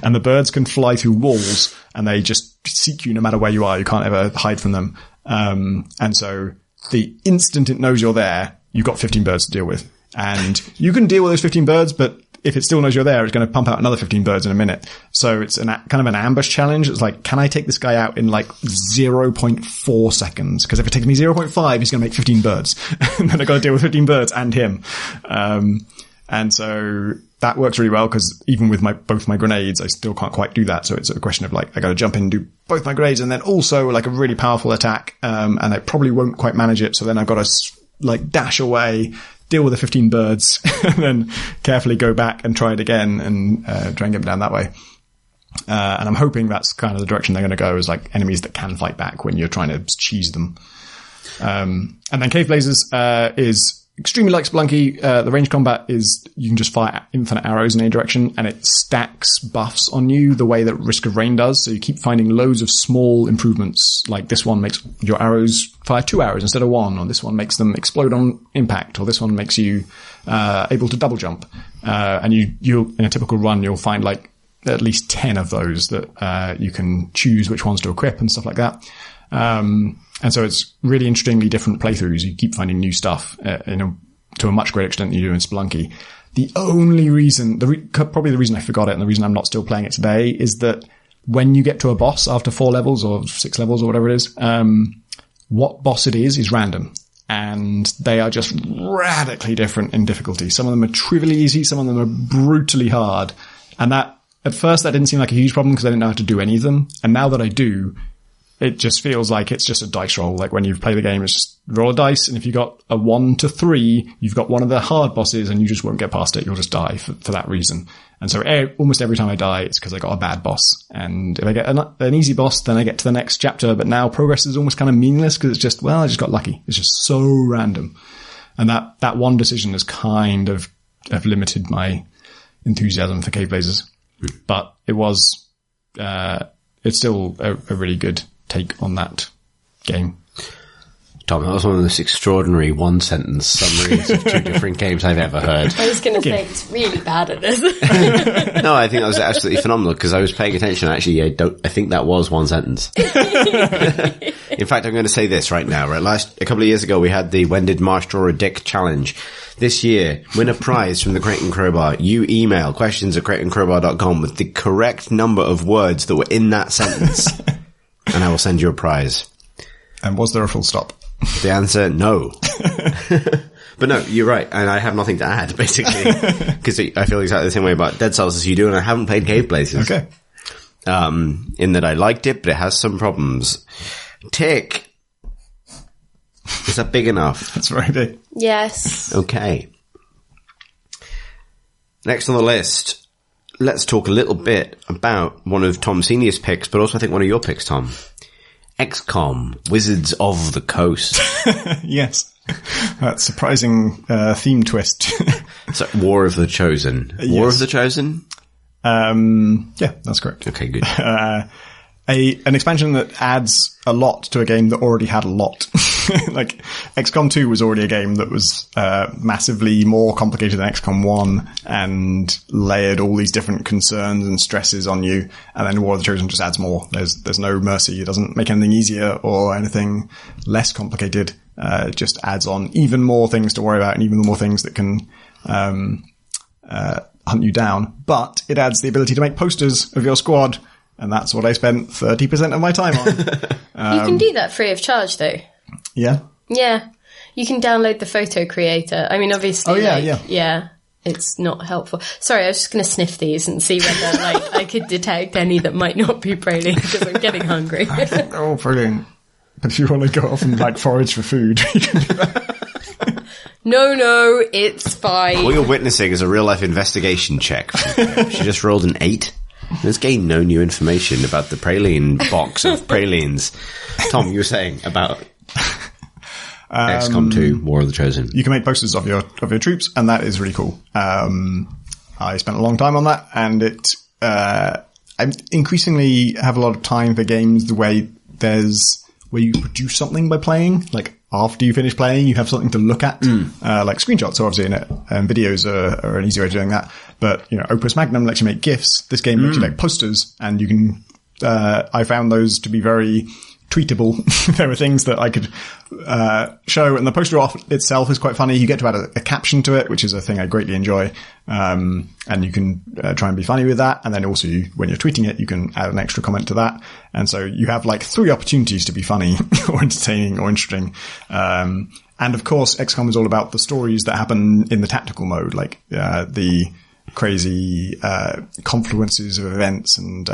Speaker 3: and the birds can fly through walls, and they just seek you no matter where you are. You can't ever hide from them. And so the instant it knows you're there, you've got 15 birds to deal with. And you can deal with those 15 birds, but if it still knows you're there, it's going to pump out another 15 birds in a minute. So it's kind of an ambush challenge. It's like, can I take this guy out in like 0.4 seconds? Because if it takes me 0.5, he's going to make 15 birds. And then I've got to deal with 15 birds and him. And so that works really well, because even with both my grenades, I still can't quite do that. So it's a question of like, I got to jump in and do both my grenades and then also like a really powerful attack. And I probably won't quite manage it. So then I've got to like dash away, deal with the 15 birds, and then carefully go back and try it again and try and get them down that way. And I'm hoping that's kind of the direction they're going to go, is like enemies that can fight back when you're trying to cheese them. And then Cave Blazers is extremely like Spelunky. The range combat is you can just fire infinite arrows in any direction, and it stacks buffs on you the way that Risk of Rain does. So you keep finding loads of small improvements. Like this one makes your arrows fire 2 arrows instead of 1, or this one makes them explode on impact, or this one makes you able to double jump. And you'll in a typical run, you'll find like at least 10 of those that you can choose which ones to equip and stuff like that. And so it's really interestingly different playthroughs. You keep finding new stuff, to a much greater extent than you do in Spelunky. The only reason, probably the reason I forgot it and the reason I'm not still playing it today, is that when you get to a boss after 4 levels or 6 levels or whatever it is, what boss it is random. And they are just radically different in difficulty. Some of them are trivially easy, some of them are brutally hard. And that, at first, that didn't seem like a huge problem because I didn't know how to do any of them. And now that I do, it just feels like it's just a dice roll. Like when you've played the game, it's just roll a dice, and if you got a 1 to 3, you've got one of the hard bosses, and you just won't get past it. You'll just die for that reason. And so almost every time I die, it's because I got a bad boss. And if I get an easy boss, then I get to the next chapter. But now progress is almost kind of meaningless because it's just, well, I just got lucky. It's just so random. And that one decision has kind of limited my enthusiasm for Cave Blazers. But it was, it's still a really good take on that game.
Speaker 1: Tom, that was one of the most extraordinary one-sentence summaries of 2 different games I've ever heard.
Speaker 2: I was going to say, it's really bad at this.
Speaker 1: No, I think that was absolutely phenomenal, because I was paying attention. Actually, I think that was one sentence. In fact, I'm going to say this right now. Right, a couple of years ago, we had the When Did Marsh Draw a Dick challenge. This year, win a prize from the Crate and Crowbar. You email questions@crateandcrowbar.com with the correct number of words that were in that sentence, and I will send you a prize.
Speaker 3: And was there a full stop?
Speaker 1: The answer, no. But no, you're right, and I have nothing to add, basically, because I feel exactly the same way about Dead Cells as you do, and I haven't played Cave Blazers.
Speaker 3: Okay.
Speaker 1: In that I liked it, but it has some problems. Tick. Is that big enough?
Speaker 3: That's very big.
Speaker 2: Yes.
Speaker 1: Okay. Next on the list, let's talk a little bit about one of Tom Senior's picks, but also I think one of your picks, Tom. XCOM, Wizards of the Coast.
Speaker 3: Yes. That surprising theme twist.
Speaker 1: So, War of the Chosen.
Speaker 3: Yes.
Speaker 1: War of the Chosen?
Speaker 3: Yeah, that's correct.
Speaker 1: Okay, good.
Speaker 3: An expansion that adds a lot to a game that already had a lot. Like, XCOM 2 was already a game that was massively more complicated than XCOM 1 and layered all these different concerns and stresses on you. And then War of the Chosen just adds more. There's no mercy. It doesn't make anything easier or anything less complicated. It just adds on even more things to worry about and even more things that can hunt you down. But it adds the ability to make posters of your squad. And that's what I spent 30% of my time on.
Speaker 2: You can do that free of charge, though.
Speaker 3: Yeah?
Speaker 2: Yeah. You can download the photo creator. I mean, obviously,
Speaker 3: Oh, yeah.
Speaker 2: Yeah, it's not helpful. Sorry, I was just going to sniff these and see whether, I could detect any that might not be proline, because I'm getting hungry.
Speaker 3: Oh, brilliant. But if you want to go off and, forage for food, you can do that.
Speaker 2: No, it's fine.
Speaker 1: All you're witnessing is a real-life investigation check. She just rolled an 8. Let's gain no new information about the praline box of pralines. Tom, you were saying about XCOM 2, War of the Chosen.
Speaker 3: You can make posters of your troops, and that is really cool. I spent a long time on that, and I increasingly have a lot of time for games the way where you produce something by playing. Like, after you finish playing, you have something to look at. Like screenshots are obviously in it, and videos are an easy way of doing that. But, Opus Magnum lets you make GIFs. This game lets you make posters, and you can, I found those to be very tweetable. There were things that I could show, and the poster itself is quite funny. You get to add a caption to it, which is a thing I greatly enjoy. And you can try and be funny with that. And then also, when you're tweeting it, you can add an extra comment to that. And so you have like 3 opportunities to be funny or entertaining or interesting. And of course, XCOM is all about the stories that happen in the tactical mode, like the crazy confluences of events, and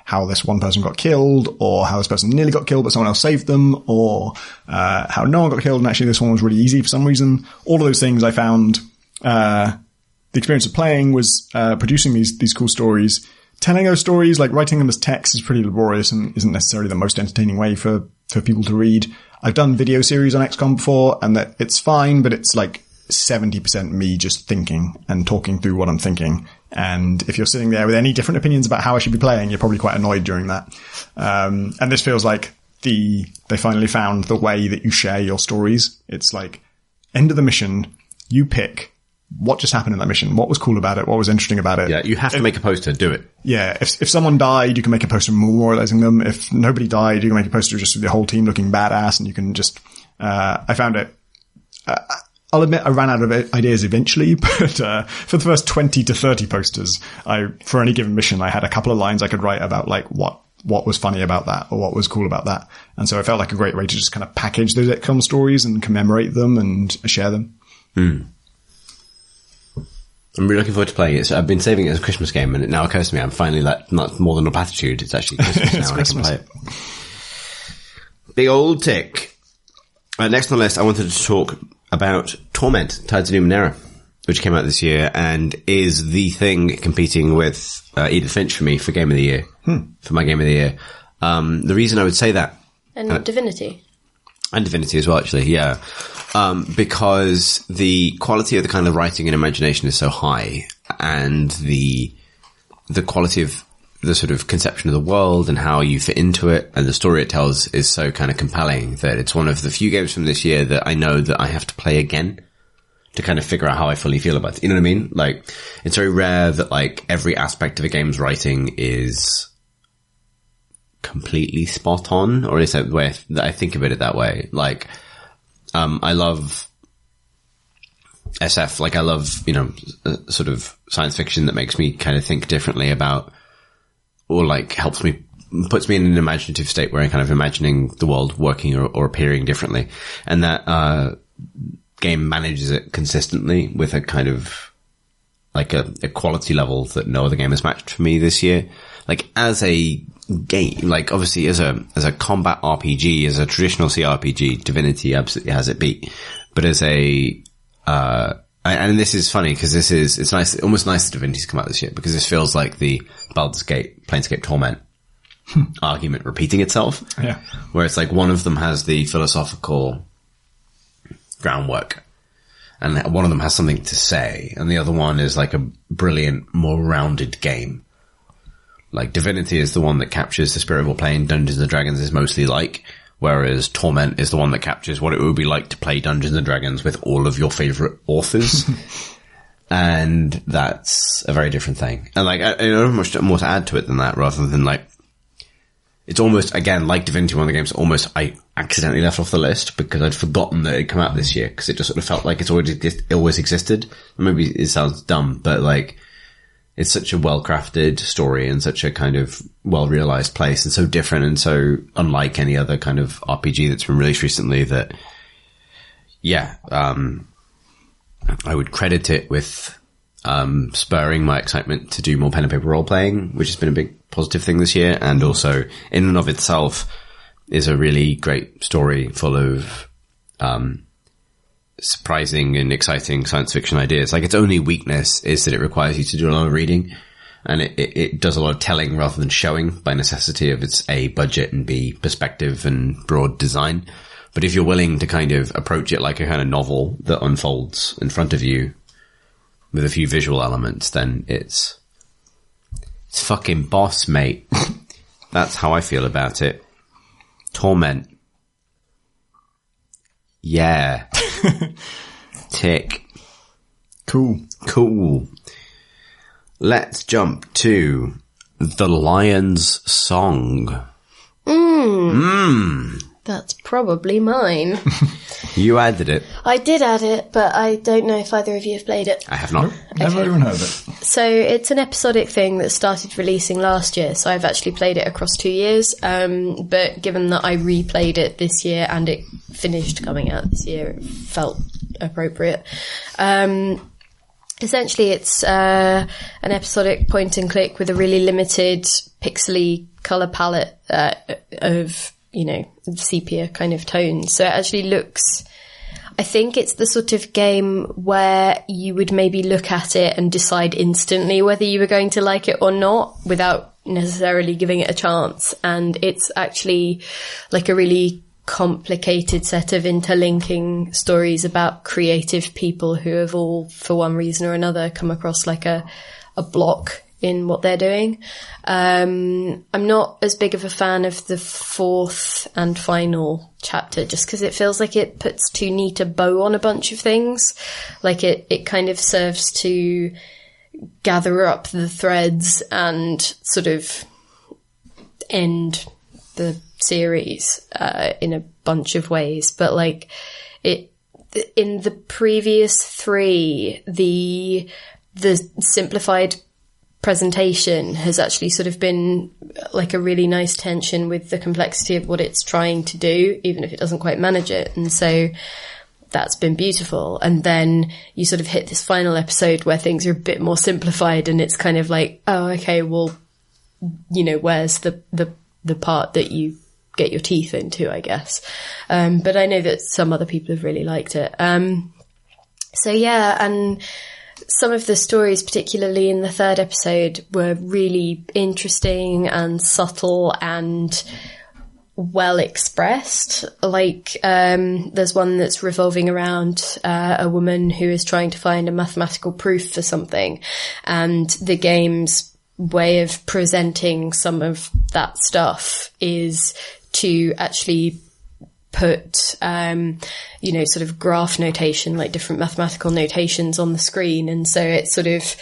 Speaker 3: how this one person got killed, or how this person nearly got killed but someone else saved them, or how no one got killed and actually this one was really easy for some reason. All of those things I found, the experience of playing was producing these cool stories. Telling those stories, like writing them as text, is pretty laborious and isn't necessarily the most entertaining way for people to read. I've done video series on XCOM before, and that it's fine, but it's like 70% me just thinking and talking through what I'm thinking. And if you're sitting there with any different opinions about how I should be playing, you're probably quite annoyed during that. And this feels like they finally found the way that you share your stories. It's like, end of the mission, you pick what just happened in that mission, what was cool about it, what was interesting about it.
Speaker 1: Yeah, you have to make a poster, do it.
Speaker 3: Yeah, if someone died, you can make a poster memorializing them. If nobody died, you can make a poster just with the whole team looking badass, and you can just, I found it, I'll admit I ran out of ideas eventually, but for the first 20 to 30 posters, for any given mission, I had a couple of lines I could write about like what was funny about that or what was cool about that. And so it felt like a great way to just kind of package those XCOM stories and commemorate them and share them.
Speaker 1: I'm really looking forward to playing it. So I've been saving it as a Christmas game, and it now occurs to me I'm finally like not more than a platitude. It's actually Christmas now, and I can play it. Big old tick. Next on the list, I wanted to talk about Torment, Tides of Numenera, which came out this year and is the thing competing with Edith Finch for me for Game of the Year, for my Game of the Year. The reason I would say that...
Speaker 2: And Divinity.
Speaker 1: And Divinity as well, actually, yeah. Because the quality of the kind of writing and imagination is so high, and the quality of the sort of conception of the world and how you fit into it and the story it tells is so kind of compelling that it's one of the few games from this year that I know that I have to play again to kind of figure out how I fully feel about it. You know what I mean? Like, it's very rare that like every aspect of a game's writing is completely spot on, or at least the way that I think of it that way. Like, I love SF, like I love, sort of science fiction that makes me kind of think differently about, or like puts me in an imaginative state where I'm kind of imagining the world working or appearing differently. And that, game manages it consistently with a kind of like a quality level that no other game has matched for me this year. Like as a game, like obviously as a combat RPG, as a traditional CRPG, Divinity absolutely has it beat. But as and this is funny because it's nice, almost nice that Divinity's come out this year, because this feels like the Baldur's Gate, Planescape Torment argument repeating itself.
Speaker 3: Yeah.
Speaker 1: Where it's like one of them has the philosophical groundwork and one of them has something to say, and the other one is like a brilliant, more rounded game. Like Divinity is the one that captures the spirit of what playing Dungeons & Dragons is mostly like, whereas Torment is the one that captures what it would be like to play Dungeons & Dragons with all of your favorite authors. And that's a very different thing. And like, I don't have much more to add to it than that, rather than like, it's almost, again, like Divinity, one of the games almost I accidentally left off the list because I'd forgotten that it had come out this year, because it just sort of felt like it always existed. Maybe it sounds dumb, but like, it's such a well-crafted story and such a kind of well-realized place and so different and so unlike any other kind of RPG that's been released recently that, yeah, I would credit it with spurring my excitement to do more pen and paper role-playing, which has been a big positive thing this year, and also in and of itself is a really great story full of surprising and exciting science fiction ideas. Like, its only weakness is that it requires you to do a lot of reading, And it does a lot of telling rather than showing by necessity of its A, budget, and B, perspective and broad design. But if you're willing to kind of approach it like a kind of novel that unfolds in front of you with a few visual elements, then it's fucking boss, mate. That's how I feel about it. Torment. Yeah. Tick. Cool. Let's jump to The Lion's Song.
Speaker 2: That's probably mine.
Speaker 1: You added it.
Speaker 2: I did add it, but I don't know if either of you have played it.
Speaker 1: I have not.
Speaker 3: Nope, never even heard of it.
Speaker 2: So it's an episodic thing that started releasing last year, so I've actually played it across 2 years. But given that I replayed it this year and it finished coming out this year, it felt appropriate. Essentially, it's an episodic point and click with a really limited pixely colour palette of, sepia kind of tones. So it actually looks... I think it's the sort of game where you would maybe look at it and decide instantly whether you were going to like it or not without necessarily giving it a chance. And it's actually like a really complicated set of interlinking stories about creative people who have all, for one reason or another, come across like a block in what they're doing. I'm not as big of a fan of the fourth and final chapter just because it feels like it puts too neat a bow on a bunch of things. Like it kind of serves to gather up the threads and sort of end the series in a bunch of ways. But like in the previous three, the simplified presentation has actually sort of been like a really nice tension with the complexity of what it's trying to do, even if it doesn't quite manage it. And so that's been beautiful. And then you sort of hit this final episode where things are a bit more simplified and it's kind of like, oh, okay, well, where's the part that you get your teeth into, I guess. But I know that some other people have really liked it. So yeah, and some of the stories, particularly in the third episode, were really interesting and subtle and well expressed. Like, there's one that's revolving around a woman who is trying to find a mathematical proof for something, and the game's way of presenting some of that stuff is to actually put, sort of graph notation, like different mathematical notations on the screen. And so it sort of,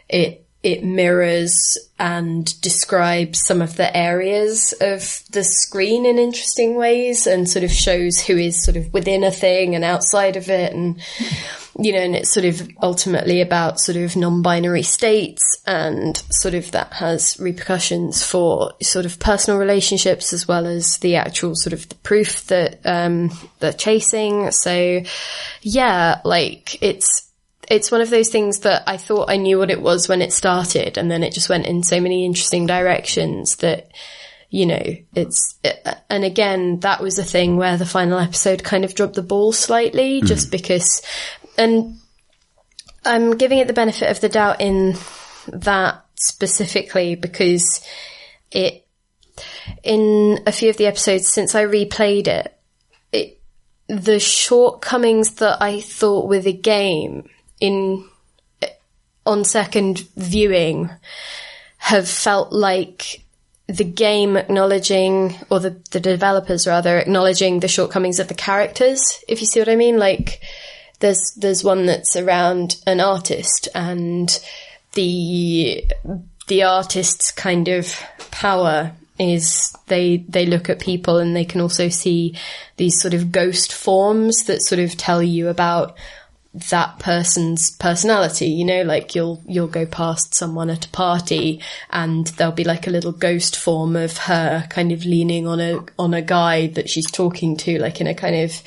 Speaker 2: it mirrors and describes some of the areas of the screen in interesting ways and sort of shows who is sort of within a thing and outside of it. And, and it's sort of ultimately about sort of non-binary states, and sort of that has repercussions for sort of personal relationships as well as the actual sort of the proof that they're chasing. So yeah, like it's one of those things that I thought I knew what it was when it started, and then it just went in so many interesting directions that, and again, that was a thing where the final episode kind of dropped the ball slightly, just because, and I'm giving it the benefit of the doubt in that specifically because in a few of the episodes since I replayed it, the shortcomings that I thought were the game on second viewing have felt like the game acknowledging, or the developers rather, acknowledging the shortcomings of the characters, if you see what I mean. Like there's one that's around an artist, and the artist's kind of power is they look at people and they can also see these sort of ghost forms that sort of tell you about that person's personality, like you'll go past someone at a party and there'll be like a little ghost form of her kind of leaning on a guy that she's talking to, like in a kind of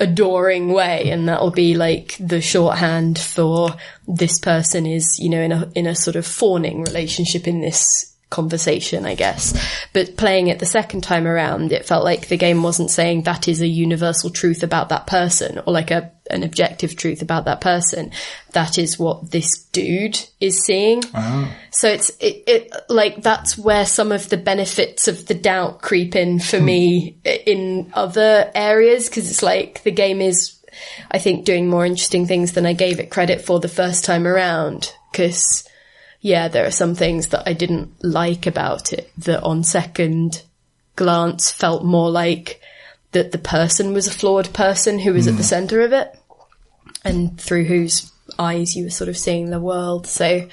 Speaker 2: adoring way, and that'll be like the shorthand for this person is in a sort of fawning relationship in this conversation, I guess. But playing it the second time around, it felt like the game wasn't saying that is a universal truth about that person, or like an objective truth about that person. That is what this dude is seeing. So it like, that's where some of the benefits of the doubt creep in for me in other areas, because it's like the game is, I think, doing more interesting things than I gave it credit for the first time around, because yeah, there are some things that I didn't like about it that on second glance felt more like that the person was a flawed person who was at the center of it, and through whose eyes you were sort of seeing the world. So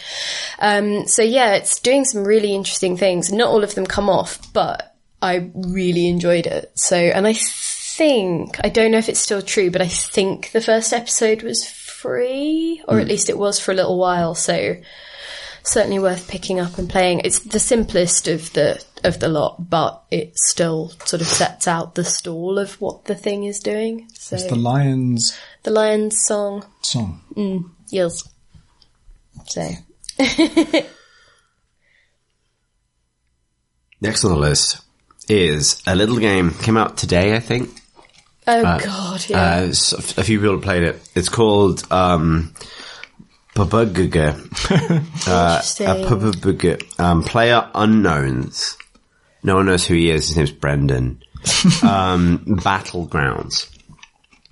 Speaker 2: yeah, it's doing some really interesting things. Not all of them come off, but I really enjoyed it. So, and I don't know if it's still true, but I think the first episode was free, or at least it was for a little while. So certainly worth picking up and playing. It's the simplest of the lot, but it still sort of sets out the stall of what the thing is doing. So
Speaker 3: it's the lion's
Speaker 2: song. Yes. So
Speaker 1: next on the list is a little game, came out today, I think.
Speaker 2: God, yeah.
Speaker 1: A few people played it. It's called Player Unknowns. No one knows who he is. His name's Brendan. Battlegrounds.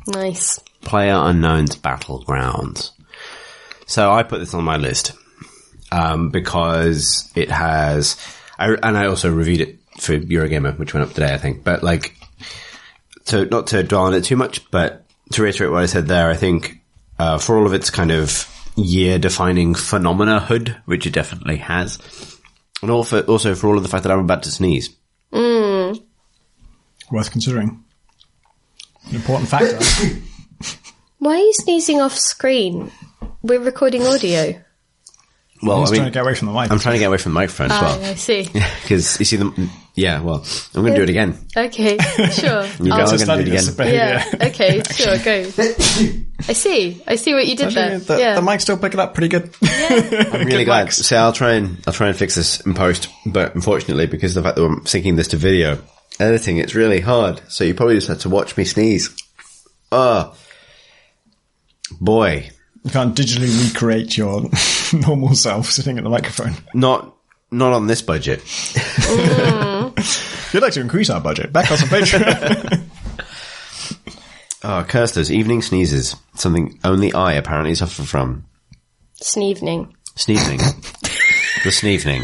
Speaker 2: Nice.
Speaker 1: Player Unknowns Battlegrounds. So I put this on my list because it has, and I also reviewed it for Eurogamer, which went up today, I think. But like, so not to dwell on it too much, but to reiterate what I said there, I think for all of its kind of year-defining phenomena-hood, which it definitely has, and also for all of the fact that I'm about to sneeze.
Speaker 3: Worth considering. An important factor.
Speaker 2: Why are you sneezing off screen? We're recording audio.
Speaker 1: Well,
Speaker 3: trying to get away from the mic.
Speaker 1: I'm trying to get away from the microphone as well.
Speaker 2: I see.
Speaker 1: Because you see them. Yeah, well, I'm going to do it again.
Speaker 2: Okay, sure.
Speaker 1: You guys are going to do it again.
Speaker 2: Yeah, okay, sure, go. I see what you did there.
Speaker 3: The mic's still picking up pretty good.
Speaker 2: Yeah.
Speaker 1: I'm really glad. So I'll try and fix this in post, but unfortunately, because of the fact that I'm syncing this to video, editing, it's really hard. So you probably just have to watch me sneeze. Oh, boy.
Speaker 3: You can't digitally recreate your normal self sitting at the microphone.
Speaker 1: Not on this budget.
Speaker 3: If you'd like to increase our budget, back us on Patreon.
Speaker 1: Oh, curse those evening sneezes. Something only I apparently suffer from.
Speaker 2: Sneezing.
Speaker 1: The sneezing.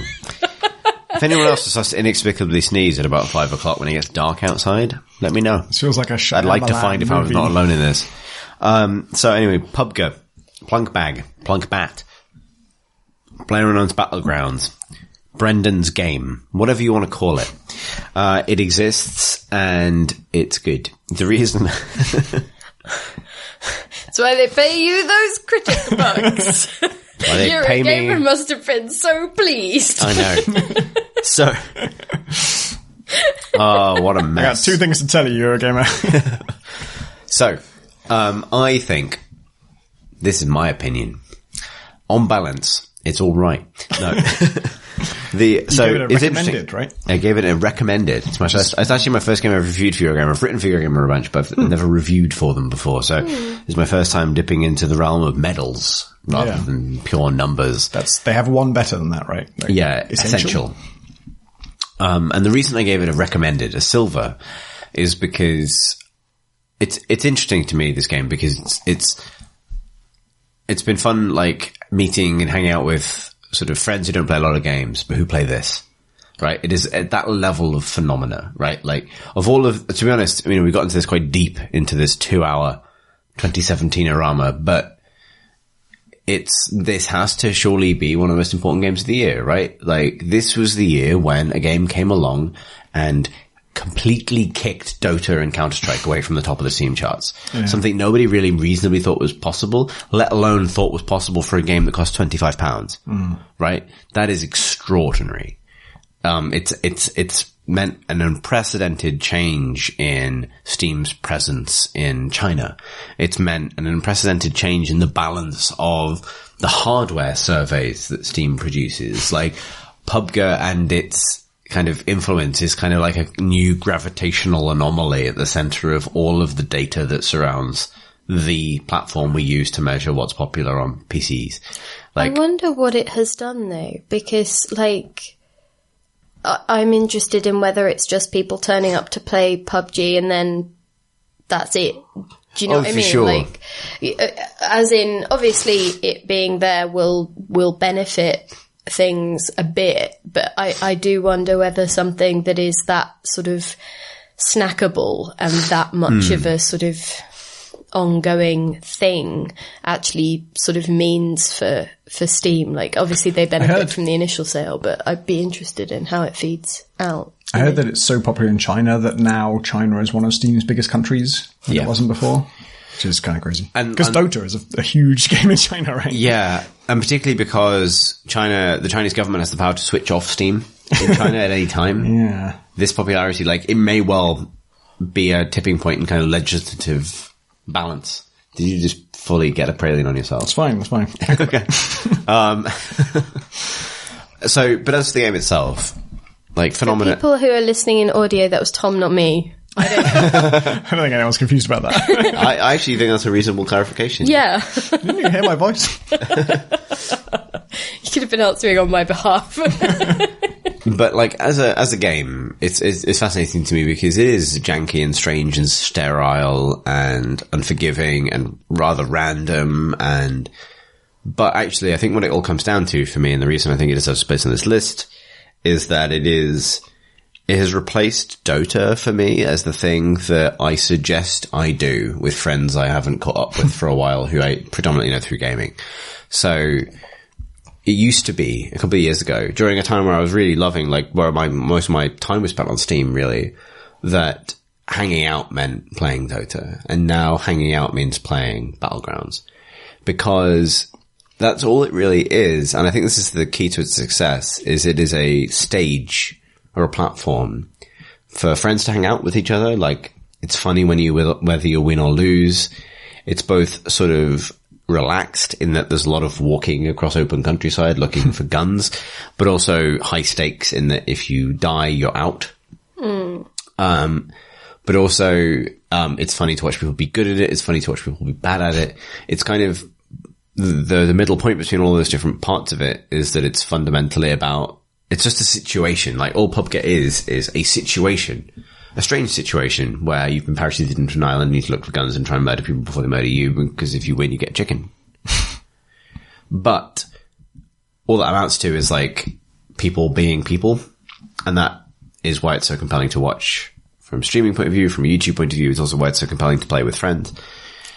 Speaker 1: If anyone else just inexplicably sneeze at about 5 o'clock when it gets dark outside, let me know.
Speaker 3: This feels like a
Speaker 1: I'd like to find if I was not alone in this. So anyway, PUBG, Plunkbat, PlayerUnknown's Battlegrounds, Brendan's Game, whatever you want to call it. It exists and it's good. The reason...
Speaker 2: That's why they pay you those critic bucks. Eurogamer must have been so pleased.
Speaker 1: I know. So... Oh, what a mess.
Speaker 3: I got two things to tell you, Eurogamer.
Speaker 1: So, I think, this is my opinion, on balance, it's all right. No.
Speaker 3: It's recommended, right?
Speaker 1: I gave it a recommended. It's actually my first game I've reviewed for Eurogamer. I've written for Eurogamer a bunch, but I've never reviewed for them before. So it's my first time dipping into the realm of medals rather than pure numbers.
Speaker 3: They have one better than that, right?
Speaker 1: Like, yeah, essential. And the reason I gave it a recommended, a silver, is because it's interesting to me, this game, because it's been fun, like, meeting and hanging out with sort of friends who don't play a lot of games, but who play this, right? It is at that level of phenomena, right? Like, to be honest, I mean, we got into this quite deep into this 2-hour 2017 Arama, but this has to surely be one of the most important games of the year, right? Like, this was the year when a game came along and completely kicked Dota and Counter-Strike away from the top of the Steam charts. Yeah. Something nobody really reasonably thought was possible, let alone thought was possible for a game that cost £25. Right? That is extraordinary. It's meant an unprecedented change in Steam's presence in China. It's meant an unprecedented change in the balance of the hardware surveys that Steam produces. Like, PUBG and its kind of influence is kind of like a new gravitational anomaly at the center of all of the data that surrounds the platform we use to measure what's popular on PCs.
Speaker 2: I wonder what it has done though, because like I'm interested in whether it's just people turning up to play PUBG and then that's it. Do you know what I mean?
Speaker 1: Sure.
Speaker 2: Like, as in, obviously, it being there will benefit things a bit, but I do wonder whether something that is that sort of snackable and that much of a sort of ongoing thing actually sort of means for Steam. Like, obviously, they benefit from the initial sale, but I'd be interested in how it feeds out.
Speaker 3: I heard that it's so popular in China that now China is one of Steam's biggest countries than it wasn't before, which is kind of crazy. Because Dota is a huge game in China, right?
Speaker 1: Yeah, and particularly because the Chinese government has the power to switch off Steam in China at any time.
Speaker 3: Yeah.
Speaker 1: This popularity, like, it may well be a tipping point in kind of legislative balance. Did you just fully get a praline on yourself?
Speaker 3: It's fine, that's fine.
Speaker 1: Okay. But as for the game itself, like, phenomena.
Speaker 2: For people who are listening in audio, that was Tom, not me.
Speaker 3: I don't think anyone's confused about that.
Speaker 1: I actually think that's a reasonable clarification.
Speaker 2: Yeah.
Speaker 3: Didn't you hear my voice?
Speaker 2: You could have been answering on my behalf.
Speaker 1: But like, as a game, it's fascinating to me because it is janky and strange and sterile and unforgiving and rather random but actually I think what it all comes down to for me, and the reason I think it deserves space on this list, is that it has replaced Dota for me as the thing that I suggest I do with friends I haven't caught up with for a while, who I predominantly know through gaming. So it used to be, a couple of years ago, during a time where I was really loving, like, where most of my time was spent on Steam, really, that hanging out meant playing Dota. And now hanging out means playing Battlegrounds. Because that's all it really is. And I think this is the key to its success, is it is a stage or a platform for friends to hang out with each other. Like, it's funny whether you win or lose. It's both sort of relaxed in that there's a lot of walking across open countryside looking for guns, but also high stakes in that if you die, you're out. But also, it's funny to watch people be good at it. It's funny to watch people be bad at it. It's kind of the middle point between all those different parts of it is that it's fundamentally about, it's just a situation. Like, all PUBG is a situation. A strange situation where you've been parachuted into an island and you need to look for guns and try and murder people before they murder you, because if you win, you get chicken. But all that amounts to is, like, people being people. And that is why it's so compelling to watch from a streaming point of view, from a YouTube point of view. It's also why it's so compelling to play with friends.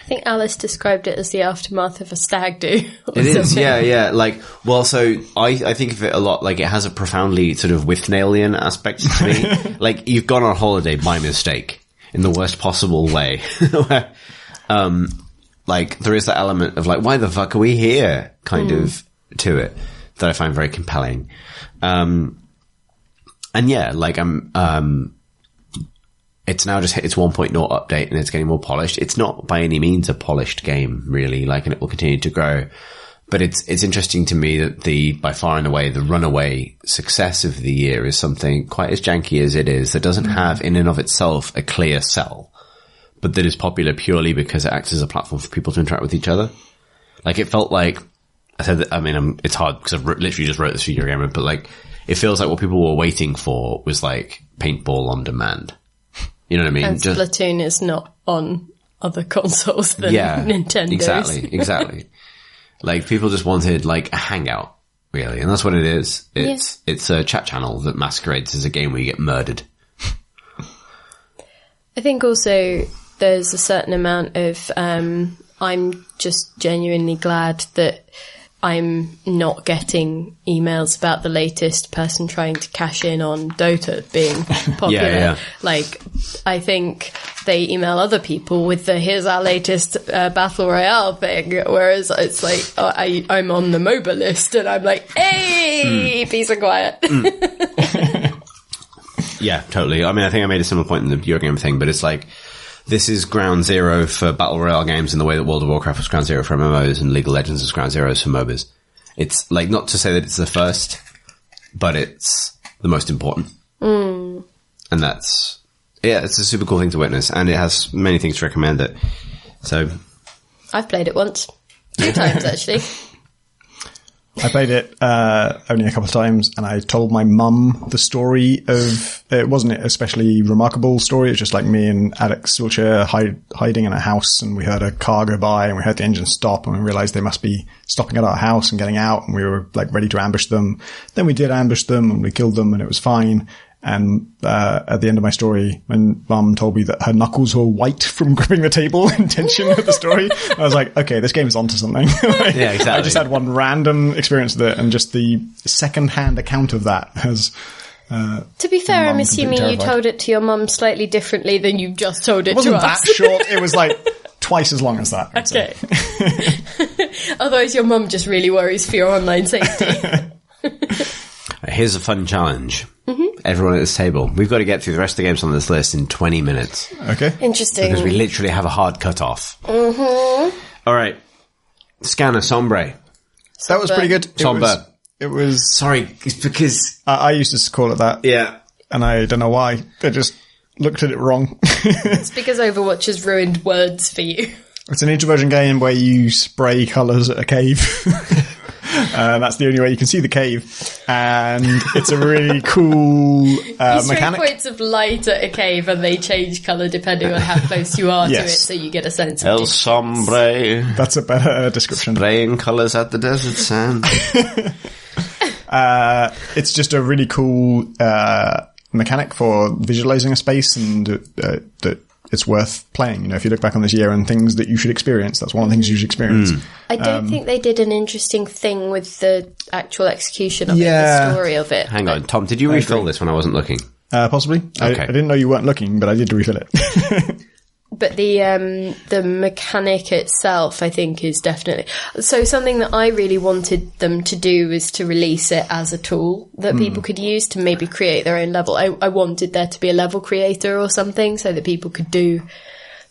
Speaker 2: I think Alice described it as the aftermath of a stag do.
Speaker 1: It is, yeah. Like, well, so I think of it a lot like it has a profoundly sort of Withnalian aspect to me. Like, you've gone on holiday by mistake in the worst possible way. Where, like, there is that element of like, why the fuck are we here? Kind of to it that I find very compelling. And yeah, like, it's now just hit its 1.0 update and it's getting more polished. It's not by any means a polished game, really, like, and it will continue to grow. But it's interesting to me that by far and away, the runaway success of the year is something quite as janky as it is, that doesn't have in and of itself a clear sell, but that is popular purely because it acts as a platform for people to interact with each other. Like, it felt like, I said that, I mean, it's hard because I've literally just wrote this for Eurogamer, but like, it feels like what people were waiting for was like paintball on demand. You know what I mean?
Speaker 2: And Splatoon is not on other consoles than Nintendo's.
Speaker 1: Exactly. Like, people just wanted, like, a hangout, really. And that's what it is. It's a chat channel that masquerades as a game where you get murdered.
Speaker 2: I think also there's a certain amount of, I'm just genuinely glad that I'm not getting emails about the latest person trying to cash in on Dota being popular.
Speaker 1: Yeah.
Speaker 2: Like, I think they email other people with the here's our latest Battle Royale thing, whereas it's like, I'm on the MOBA list and I'm like, hey, peace and quiet.
Speaker 1: Yeah, totally. I mean, I think I made a similar point in the Eurogame thing, but it's like, this is ground zero for Battle Royale games in the way that World of Warcraft was ground zero for MMOs and League of Legends is ground zero for MOBAs. It's like, not to say that it's the first but it's the most important. And that's, it's a super cool thing to witness, and it has many things to recommend it. So
Speaker 2: I've played it once. 2 times, actually.
Speaker 3: I played it only a couple of times, and I told my mum the story of... It wasn't an especially remarkable story. It was just like me and Alex Wiltshire hiding in a house, and we heard a car go by, and we heard the engine stop, and we realised they must be stopping at our house and getting out, and we were like ready to ambush them. Then we did ambush them, and we killed them, and it was fine. And at the end of my story, when Mum told me that her knuckles were white from gripping the table in tension with the story, I was like, okay, this game is onto something.
Speaker 1: Yeah, exactly.
Speaker 3: I just had one random experience with it, and just the second-hand account of that has...
Speaker 2: to be fair, I'm assuming you told it to your mum slightly differently than you just told it to us.
Speaker 3: It wasn't that short. It was like twice as long as that.
Speaker 2: Okay. Otherwise, your mum just really worries for your online safety.
Speaker 1: Here's a fun challenge. Everyone at this table. We've got to get through the rest of the games on this list in 20 minutes.
Speaker 3: Okay.
Speaker 2: Interesting.
Speaker 1: Because we literally have a hard cut-off. All right. Scanner Sombre.
Speaker 3: That was pretty good.
Speaker 1: Sombre.
Speaker 3: It was...
Speaker 1: Sorry, it's because...
Speaker 3: I used to call it that.
Speaker 1: Yeah.
Speaker 3: And I don't know why. I just looked at it wrong.
Speaker 2: It's because Overwatch has ruined words for you.
Speaker 3: It's an introversion game where you spray colours at a cave. That's the only way you can see the cave. And it's a really cool
Speaker 2: you spray
Speaker 3: mechanic.
Speaker 2: points of light at a cave and they change colour depending on how close you are to it, so you get a sense of
Speaker 1: El Sombre.
Speaker 3: That's a better description.
Speaker 1: Spraying colours at the desert sand.
Speaker 3: It's just a really cool mechanic for visualizing a space, and that it's worth playing. You know, if you look back on this year and things that you should experience, that's one of the things you should experience.
Speaker 2: I don't think they did an interesting thing with the actual execution of it, the story of it.
Speaker 1: Hang on, Tom, did you refill this when I wasn't looking?
Speaker 3: Possibly.
Speaker 1: Okay.
Speaker 3: I didn't know you weren't looking, but I did refill it.
Speaker 2: But the mechanic itself, I think, is definitely... So something that I really wanted them to do was to release it as a tool that people could use to maybe create their own level. I wanted there to be a level creator or something so that people could do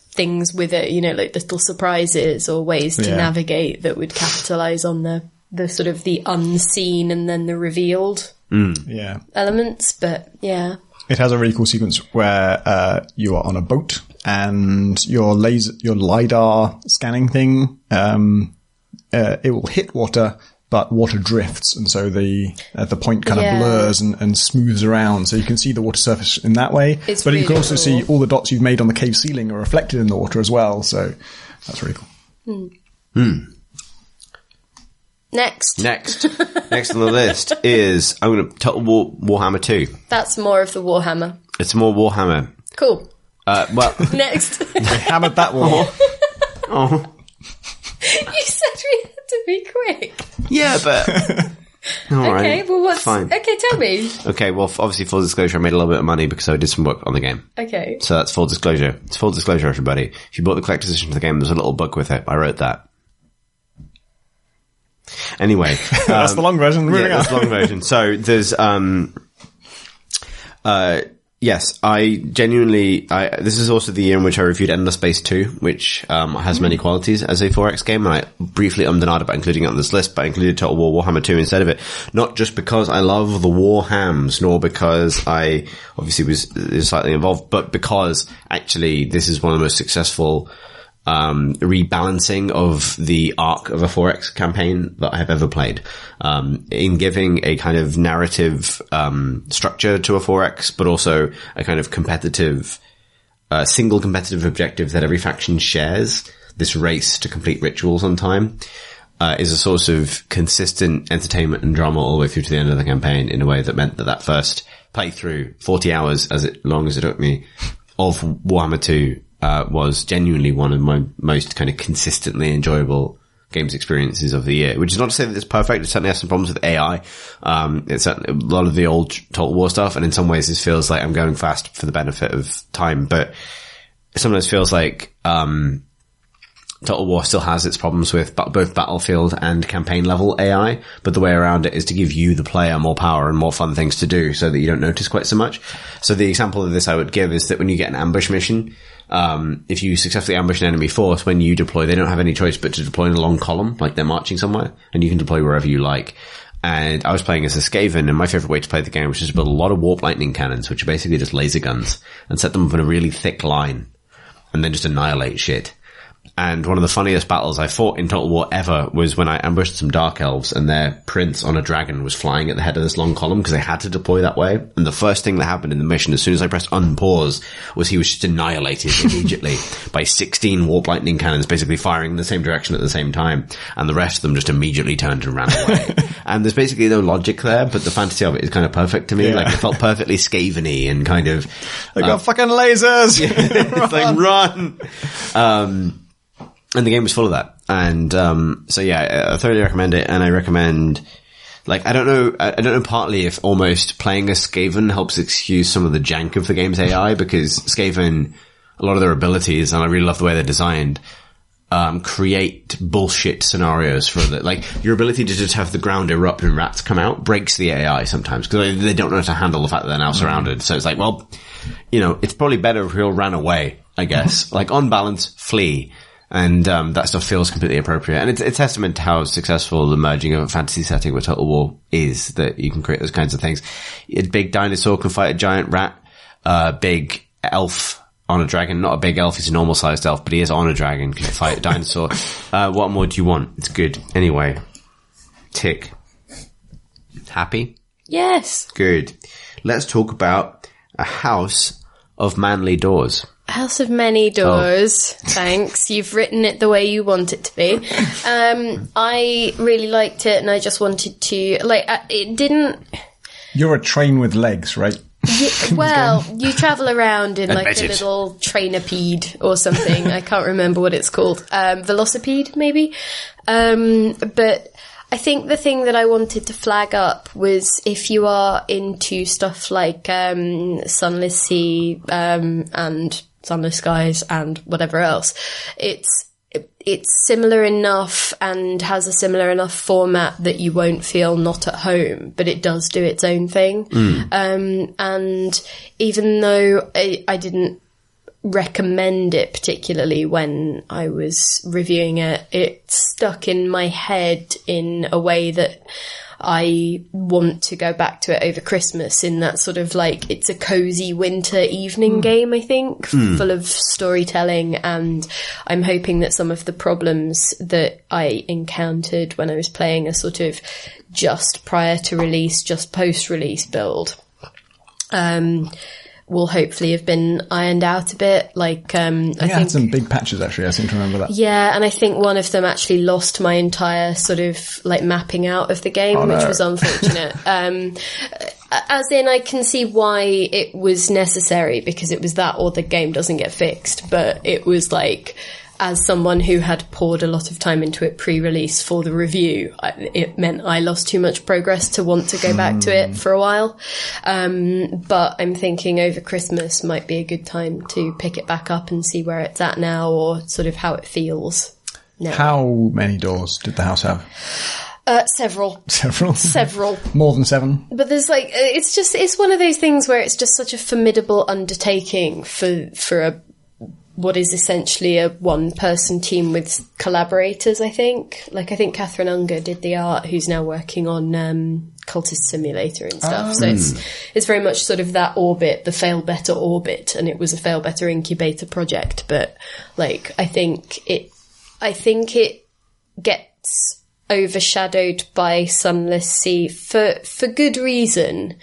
Speaker 2: things with it, you know, like little surprises or ways to navigate that would capitalise on the sort of the unseen and then the revealed elements. But, yeah.
Speaker 3: It has a really cool sequence where you are on a boat, and your LiDAR scanning thing, it will hit water, but water drifts, and so the point kind of blurs and smooths around, so you can see the water surface in that way.
Speaker 2: It's
Speaker 3: but
Speaker 2: really
Speaker 3: you can also
Speaker 2: cool.
Speaker 3: see all the dots you've made on the cave ceiling are reflected in the water as well, so that's really cool.
Speaker 2: Next
Speaker 1: Next on the list is Total Warhammer 2.
Speaker 2: That's more of the Warhammer.
Speaker 1: It's more Warhammer.
Speaker 2: Cool.
Speaker 1: Well,
Speaker 2: Next.
Speaker 3: I hammered that war.
Speaker 2: You said we had to be quick.
Speaker 1: yeah, but all right,
Speaker 2: Okay, well, what's...
Speaker 1: fine?
Speaker 2: Okay, tell me.
Speaker 1: Okay, well, obviously, full disclosure, I made a little bit of money because I did some work on the game.
Speaker 2: Okay.
Speaker 1: So that's full disclosure. It's full disclosure, everybody. If you bought the collector's edition for the game, there's a little book with it. I wrote that. Anyway.
Speaker 3: That's the long version. Moving
Speaker 1: that's the long version. So there's, yes, I genuinely, this is also the year in which I reviewed Endless Space 2, which, has many qualities as a 4X game, and I briefly ummed and ahed about including it on this list, but I included Total War Warhammer 2 instead of it. Not just because I love the Warhams, nor because I obviously was slightly involved, but because actually this is one of the most successful, rebalancing of the arc of a 4X campaign that I have ever played, in giving a kind of narrative, structure to a 4X, but also a kind of competitive, single competitive objective that every faction shares, this race to complete rituals on time, is a source of consistent entertainment and drama all the way through to the end of the campaign in a way that meant that first playthrough, 40 hours long as it took me, of Warhammer 2, was genuinely one of my most kind of consistently enjoyable games experiences of the year, which is not to say that it's perfect. It certainly has some problems with AI. It's a lot of the old Total War stuff, and in some ways this feels like I'm going fast for the benefit of time, but it sometimes feels like, Total War still has its problems with both battlefield and campaign level AI, but the way around it is to give you, the player, more power and more fun things to do so that you don't notice quite so much. So the example of this I would give is that when you get an ambush mission, if you successfully ambush an enemy force, when you deploy, they don't have any choice but to deploy in a long column, like they're marching somewhere, and you can deploy wherever you like. And I was playing as a Skaven, and my favorite way to play the game was just to build a lot of warp lightning cannons, which are basically just laser guns, and set them up in a really thick line, and then just annihilate shit. And one of the funniest battles I fought in Total War ever was when I ambushed some Dark Elves, and their prince on a dragon was flying at the head of this long column because they had to deploy that way. And the first thing that happened in the mission, as soon as I pressed unpause, was he was just annihilated immediately by 16 warp lightning cannons, basically firing in the same direction at the same time. And the rest of them just immediately turned and ran away. And there's basically no logic there, but the fantasy of it is kind of perfect to me. Yeah. Like, it felt perfectly Skaven-y and kind of...
Speaker 3: They got fucking lasers!
Speaker 1: It's like, run! And the game was full of that. And, so yeah, I thoroughly recommend it. And I recommend, like, I don't know partly if almost playing as Skaven helps excuse some of the jank of the game's AI, because Skaven, a lot of their abilities, and I really love the way they're designed, create bullshit scenarios for the, like, your ability to just have the ground erupt and rats come out breaks the AI sometimes, because they don't know how to handle the fact that they're now surrounded. So it's like, well, you know, it's probably better if we all ran away, I guess. Like, on balance, flee. And that stuff feels completely appropriate. And it's a testament to how successful the merging of a fantasy setting with Total War is, that you can create those kinds of things. A big dinosaur can fight a giant rat. Big elf on a dragon. Not a big elf, he's a normal-sized elf, but he is on a dragon, can fight a dinosaur. What more do you want? It's good. Anyway. Tick. Happy?
Speaker 2: Yes.
Speaker 1: Good. Let's talk about A House of Manly Doors.
Speaker 2: House of Many Doors. Oh. Thanks. You've written it the way you want it to be. I really liked it, and I just wanted to, like, it didn't...
Speaker 3: You're a train with legs, right?
Speaker 2: Well, you travel around in like a little trainopede or something. I can't remember what it's called. Velocipede, maybe? But I think the thing that I wanted to flag up was, if you are into stuff like Sunless Sea and Sunless Skies and whatever else, it's similar enough and has a similar enough format that you won't feel not at home, but it does do its own thing. And even though I didn't recommend it particularly when I was reviewing it, it stuck in my head in a way that I want to go back to it over Christmas, in that sort of, like, it's a cozy winter evening game, I think, full of storytelling, and I'm hoping that some of the problems that I encountered when I was playing a sort of just prior to release, just post-release build, will hopefully have been ironed out a bit. Like, I think
Speaker 3: had some big patches, actually. I seem to remember that.
Speaker 2: Yeah, and I think one of them actually lost my entire sort of, like, mapping out of the game, which was unfortunate. As in, I can see why it was necessary, because it was that or the game doesn't get fixed. But it was like, as someone who had poured a lot of time into it pre-release for the review, it meant I lost too much progress to want to go back to it for a while. But I'm thinking over Christmas might be a good time to pick it back up and see where it's at now, or sort of how it feels now.
Speaker 3: How many doors did the house have?
Speaker 2: Several.
Speaker 3: More than 7?
Speaker 2: But there's like, it's one of those things where it's just such a formidable undertaking for what is essentially a one-person team with collaborators, I think. Like, I think Catherine Unger did the art, who's now working on Cultist Simulator and stuff. So it's very much sort of that orbit, the Fail Better orbit, and it was a Fail Better incubator project. But, like, I think it gets overshadowed by Sunless Sea for good reason.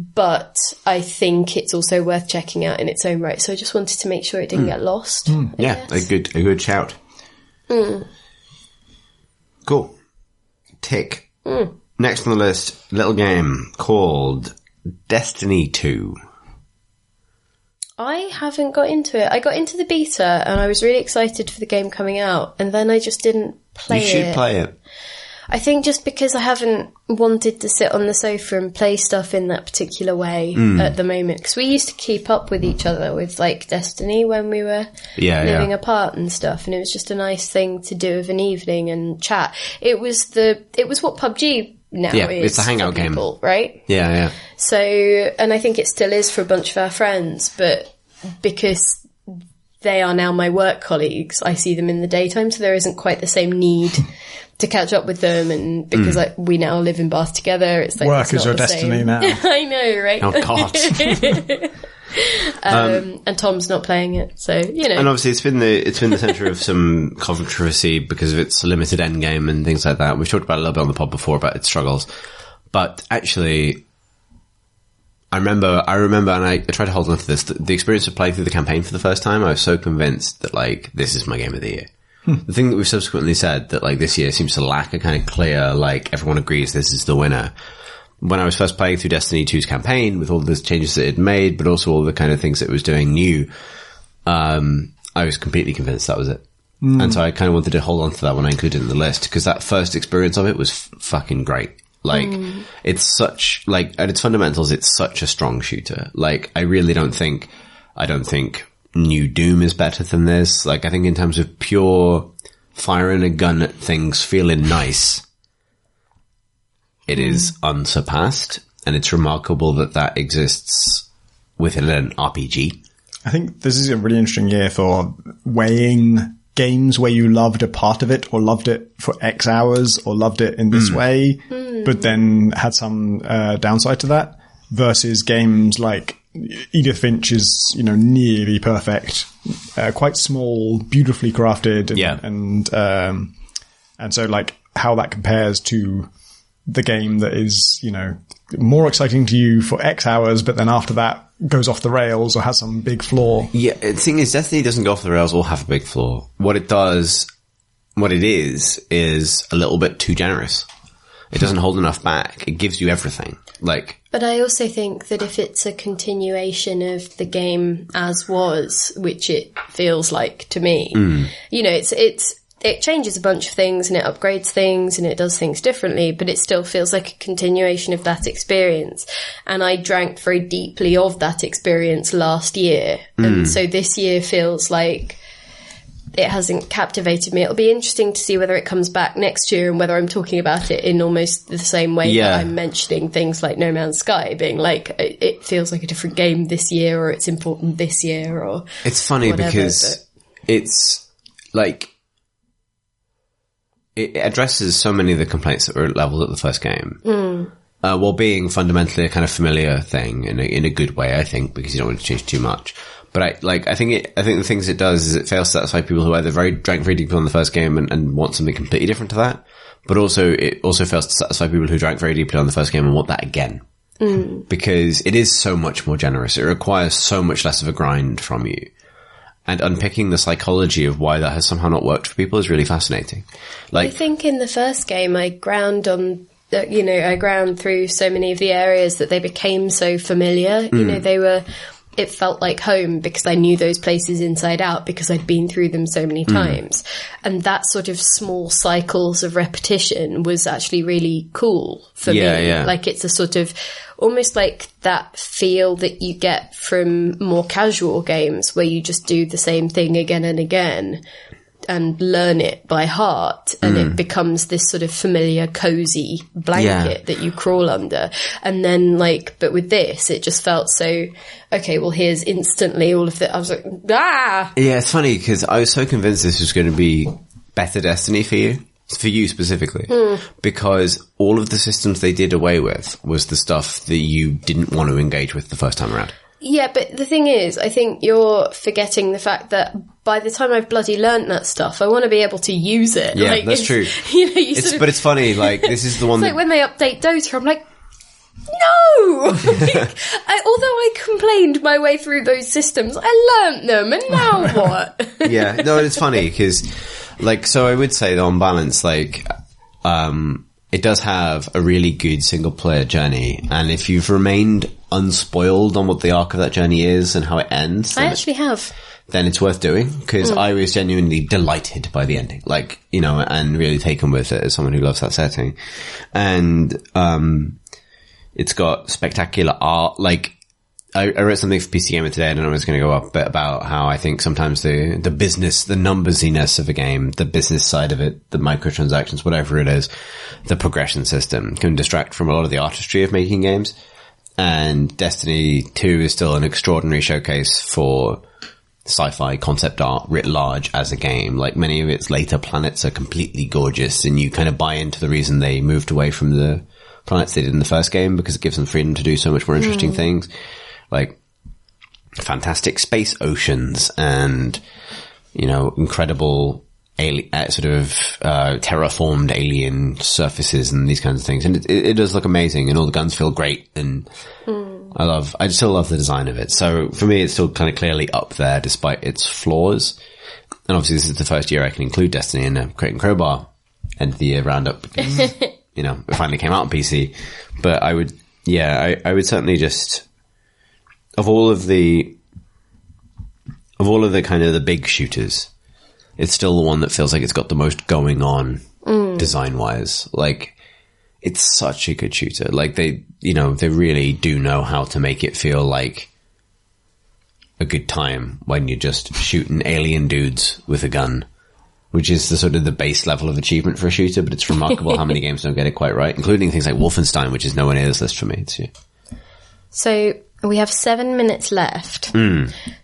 Speaker 2: But I think it's also worth checking out in its own right. So I just wanted to make sure it didn't get lost.
Speaker 1: Yeah, a good shout. Cool. Tick. Next on the list, little game called Destiny 2.
Speaker 2: I haven't got into it. I got into the beta and I was really excited for the game coming out, and then I just didn't play it.
Speaker 1: You should play it.
Speaker 2: I think just because I haven't wanted to sit on the sofa and play stuff in that particular way at the moment. Because we used to keep up with each other with, like, Destiny when we were living apart and stuff. And it was just a nice thing to do of an evening and chat. It was what PUBG now is.
Speaker 1: It's a hangout
Speaker 2: for people,
Speaker 1: game.
Speaker 2: Right?
Speaker 1: Yeah.
Speaker 2: So, and I think it still is for a bunch of our friends. But because they are now my work colleagues. I see them in the daytime, so there isn't quite the same need to catch up with them. And because we now live in Bath together, it's like
Speaker 3: work is your destiny now.
Speaker 2: I know, right?
Speaker 1: Oh God.
Speaker 2: And Tom's not playing it, so you know.
Speaker 1: And obviously, it's been the centre of some controversy because of its limited endgame and things like that. We've talked about it a little bit on the pod before about its struggles, but actually, I remember, and I tried to hold on to this. The experience of playing through the campaign for the first time, I was so convinced that like this is my game of the year. The thing that we've subsequently said that like this year seems to lack a kind of clear, like everyone agrees this is the winner. When I was first playing through Destiny 2's campaign with all the changes that it made, but also all the kind of things that it was doing new, I was completely convinced that was it. And so I kind of wanted to hold on to that when I included it in the list, because that first experience of it was fucking great. Like, it's such, like, at its fundamentals, it's such a strong shooter. Like, I don't think New Doom is better than this. Like, I think in terms of pure firing a gun at things feeling nice, it is unsurpassed, and it's remarkable that exists within an RPG.
Speaker 3: I think this is a really interesting year for weighing games where you loved a part of it or loved it for X hours or loved it in this way, but then had some downside to that, versus games like Edith Finch is, nearly perfect, quite small, beautifully crafted, and so like how that compares to the game that is, more exciting to you for X hours, but then after that goes off the rails or has some big flaw.
Speaker 1: Yeah, the thing is, Destiny doesn't go off the rails or have a big flaw. What it is a little bit too generous. It doesn't hold enough back. It gives you everything. But
Speaker 2: I also think that if it's a continuation of the game as was, which it feels like to me, it changes a bunch of things and it upgrades things and it does things differently, but it still feels like a continuation of that experience. And I drank very deeply of that experience last year. And so this year feels like it hasn't captivated me. It'll be interesting to see whether it comes back next year and whether I'm talking about it in almost the same way that I'm mentioning things like No Man's Sky, being like, it feels like a different game this year, or it's important this year, or
Speaker 1: it's funny whatever, because it's like, it addresses so many of the complaints that were leveled at the first game, while being fundamentally a kind of familiar thing in a good way, I think, because you don't want to change too much. But I think the things it does is it fails to satisfy people who either drank very deeply on the first game and want something completely different to that, but also it also fails to satisfy people who drank very deeply on the first game and want that again. Because it is so much more generous. It requires so much less of a grind from you. And unpicking the psychology of why that has somehow not worked for people is really fascinating.
Speaker 2: I think in the first game, I ground through so many of the areas that they became so familiar. It felt like home because I knew those places inside out because I'd been through them so many times. And that sort of small cycles of repetition was actually really cool for me.
Speaker 1: Yeah.
Speaker 2: Like, it's a sort of almost like that feel that you get from more casual games where you just do the same thing again and again and learn it by heart, and it becomes this sort of familiar, cozy blanket that you crawl under. And then, but with this, it just felt so, okay, well, here's instantly all of the, I was like, ah!
Speaker 1: Yeah, it's funny, because I was so convinced this was going to be better Destiny for you specifically, because all of the systems they did away with was the stuff that you didn't want to engage with the first time around.
Speaker 2: Yeah, but the thing is, I think you're forgetting the fact that by the time I've bloody learnt that stuff, I want to be able to use it.
Speaker 1: Yeah, that's true. But it's funny, this is the one
Speaker 2: like when they update Dota, I'm like, no! Although I complained my way through those systems, I learnt them, and now what?
Speaker 1: Yeah, no, it's funny, because, so I would say that on balance, it does have a really good single-player journey, and if you've remained unspoiled on what the arc of that journey is and how it ends,
Speaker 2: I actually have.
Speaker 1: Then it's worth doing, because I was genuinely delighted by the ending, and really taken with it as someone who loves that setting. And it's got spectacular art. I wrote something for PC Gamer today, I don't know if it's going to go up, but about how I think sometimes the business, the numbersiness of a game, the business side of it, the microtransactions, whatever it is, the progression system can distract from a lot of the artistry of making games. And Destiny 2 is still an extraordinary showcase for sci-fi concept art writ large as a game. Like, many of its later planets are completely gorgeous, and you kind of buy into the reason they moved away from the planets they did in the first game, because it gives them freedom to do so much more interesting things. Like, fantastic space oceans and, you know, incredible terraformed alien surfaces and these kinds of things. And it does look amazing, and all the guns feel great, and I still love the design of it. So for me, it's still kind of clearly up there despite its flaws. And obviously this is the first year I can include Destiny in a Crate and Crowbar end of the year roundup, because, you know, it finally came out on PC. But I would certainly just, of all of the kind of the big shooters, it's still the one that feels like it's got the most going on design-wise. Like, it's such a good shooter. Like, they really do know how to make it feel like a good time when you're just shooting alien dudes with a gun, which is the sort of the base level of achievement for a shooter, but it's remarkable how many games don't get it quite right, including things like Wolfenstein, which is nowhere near this list for me.
Speaker 2: So we have 7 minutes left.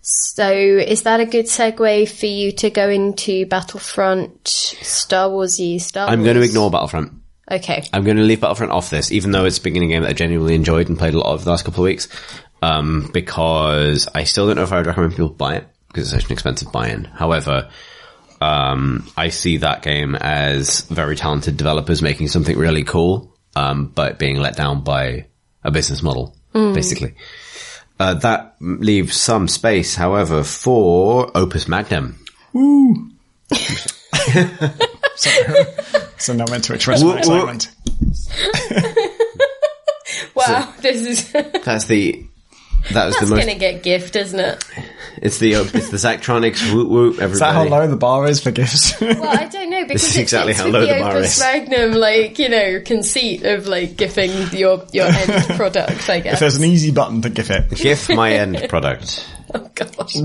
Speaker 2: So is that a good segue for you to go into Battlefront, Star Wars?
Speaker 1: I'm going to ignore Battlefront.
Speaker 2: Okay.
Speaker 1: I'm going to leave Battlefront off this, even though it's a beginning game that I genuinely enjoyed and played a lot of the last couple of weeks, because I still don't know if I would recommend people buy it, because it's such an expensive buy-in. However, I see that game as very talented developers making something really cool, but being let down by a business model, basically. That leaves some space, however, for Opus Magnum.
Speaker 3: Woo! So now meant to express my excitement.
Speaker 2: Wow, this is...
Speaker 1: That's the most
Speaker 2: going to get gift, isn't it?
Speaker 1: It's the Zachtronics woot woot, everybody.
Speaker 3: Is that how low the bar is for gifts?
Speaker 2: Well, I don't know, because
Speaker 1: this is exactly
Speaker 2: it's
Speaker 1: how
Speaker 2: with
Speaker 1: low
Speaker 2: the
Speaker 1: the bar
Speaker 2: Opus
Speaker 1: is.
Speaker 2: Magnum, like, you know, conceit of, like, gifting your end product, I guess.
Speaker 3: If there's an easy button to gif it.
Speaker 1: GIF my end product.
Speaker 2: Oh, gosh.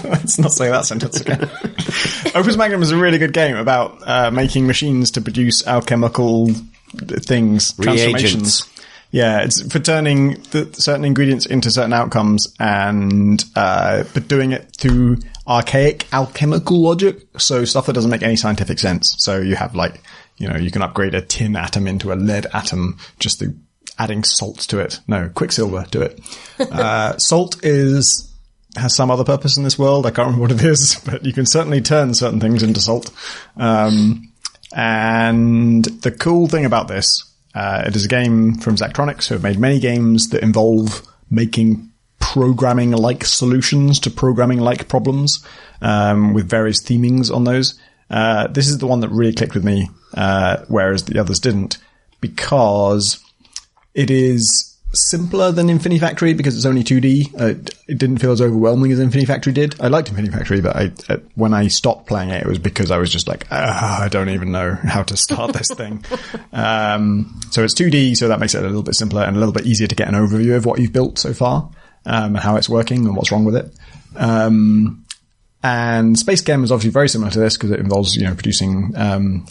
Speaker 3: Let's not say that sentence again. Opus Magnum is a really good game about making machines to produce alchemical things, transformations. Yeah, it's for turning certain ingredients into certain outcomes, and but doing it through archaic alchemical logic, so stuff that doesn't make any scientific sense. So you have, like, you know, you can upgrade a tin atom into a lead atom just through adding salt to it. No, quicksilver to it. Salt has some other purpose in this world. I can't remember what it is, but you can certainly turn certain things into salt. And the cool thing about this, it is a game from Zachtronics, who have made many games that involve making programming-like solutions to programming-like problems, with various themings on those. This is the one that really clicked with me, whereas the others didn't, because it is simpler than Infinifactory because it's only 2D. It didn't feel as overwhelming as Infinifactory did. I liked Infinifactory, but when I stopped playing it, it was because I was just like, I don't even know how to start this thing. So it's 2D, so that makes it a little bit simpler and a little bit easier to get an overview of what you've built so far, and how it's working and what's wrong with it. And Space Chem is obviously very similar to this because it involves, you know, producing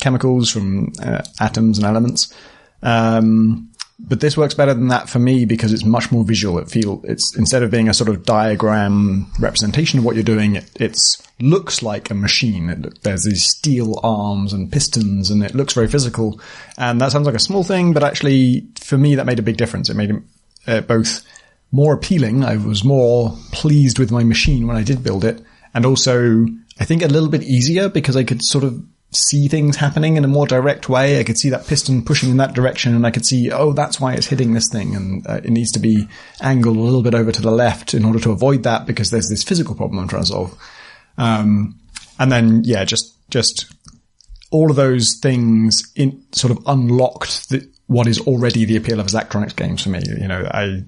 Speaker 3: chemicals from atoms and elements. But this works better than that for me because it's much more visual. It's instead of being a sort of diagram representation of what you're doing, it looks like a machine. There's these steel arms and pistons, and it looks very physical. And that sounds like a small thing, but actually, for me, that made a big difference. It made it both more appealing. I was more pleased with my machine when I did build it, and also, I think, a little bit easier because I could sort of see things happening in a more direct way. I could see that piston pushing in that direction, and I could see, oh, that's why it's hitting this thing, and it needs to be angled a little bit over to the left in order to avoid that because there's this physical problem I'm trying to solve. And then, yeah, just all of those things sort of unlocked what is already the appeal of Zachtronics games for me. You know, I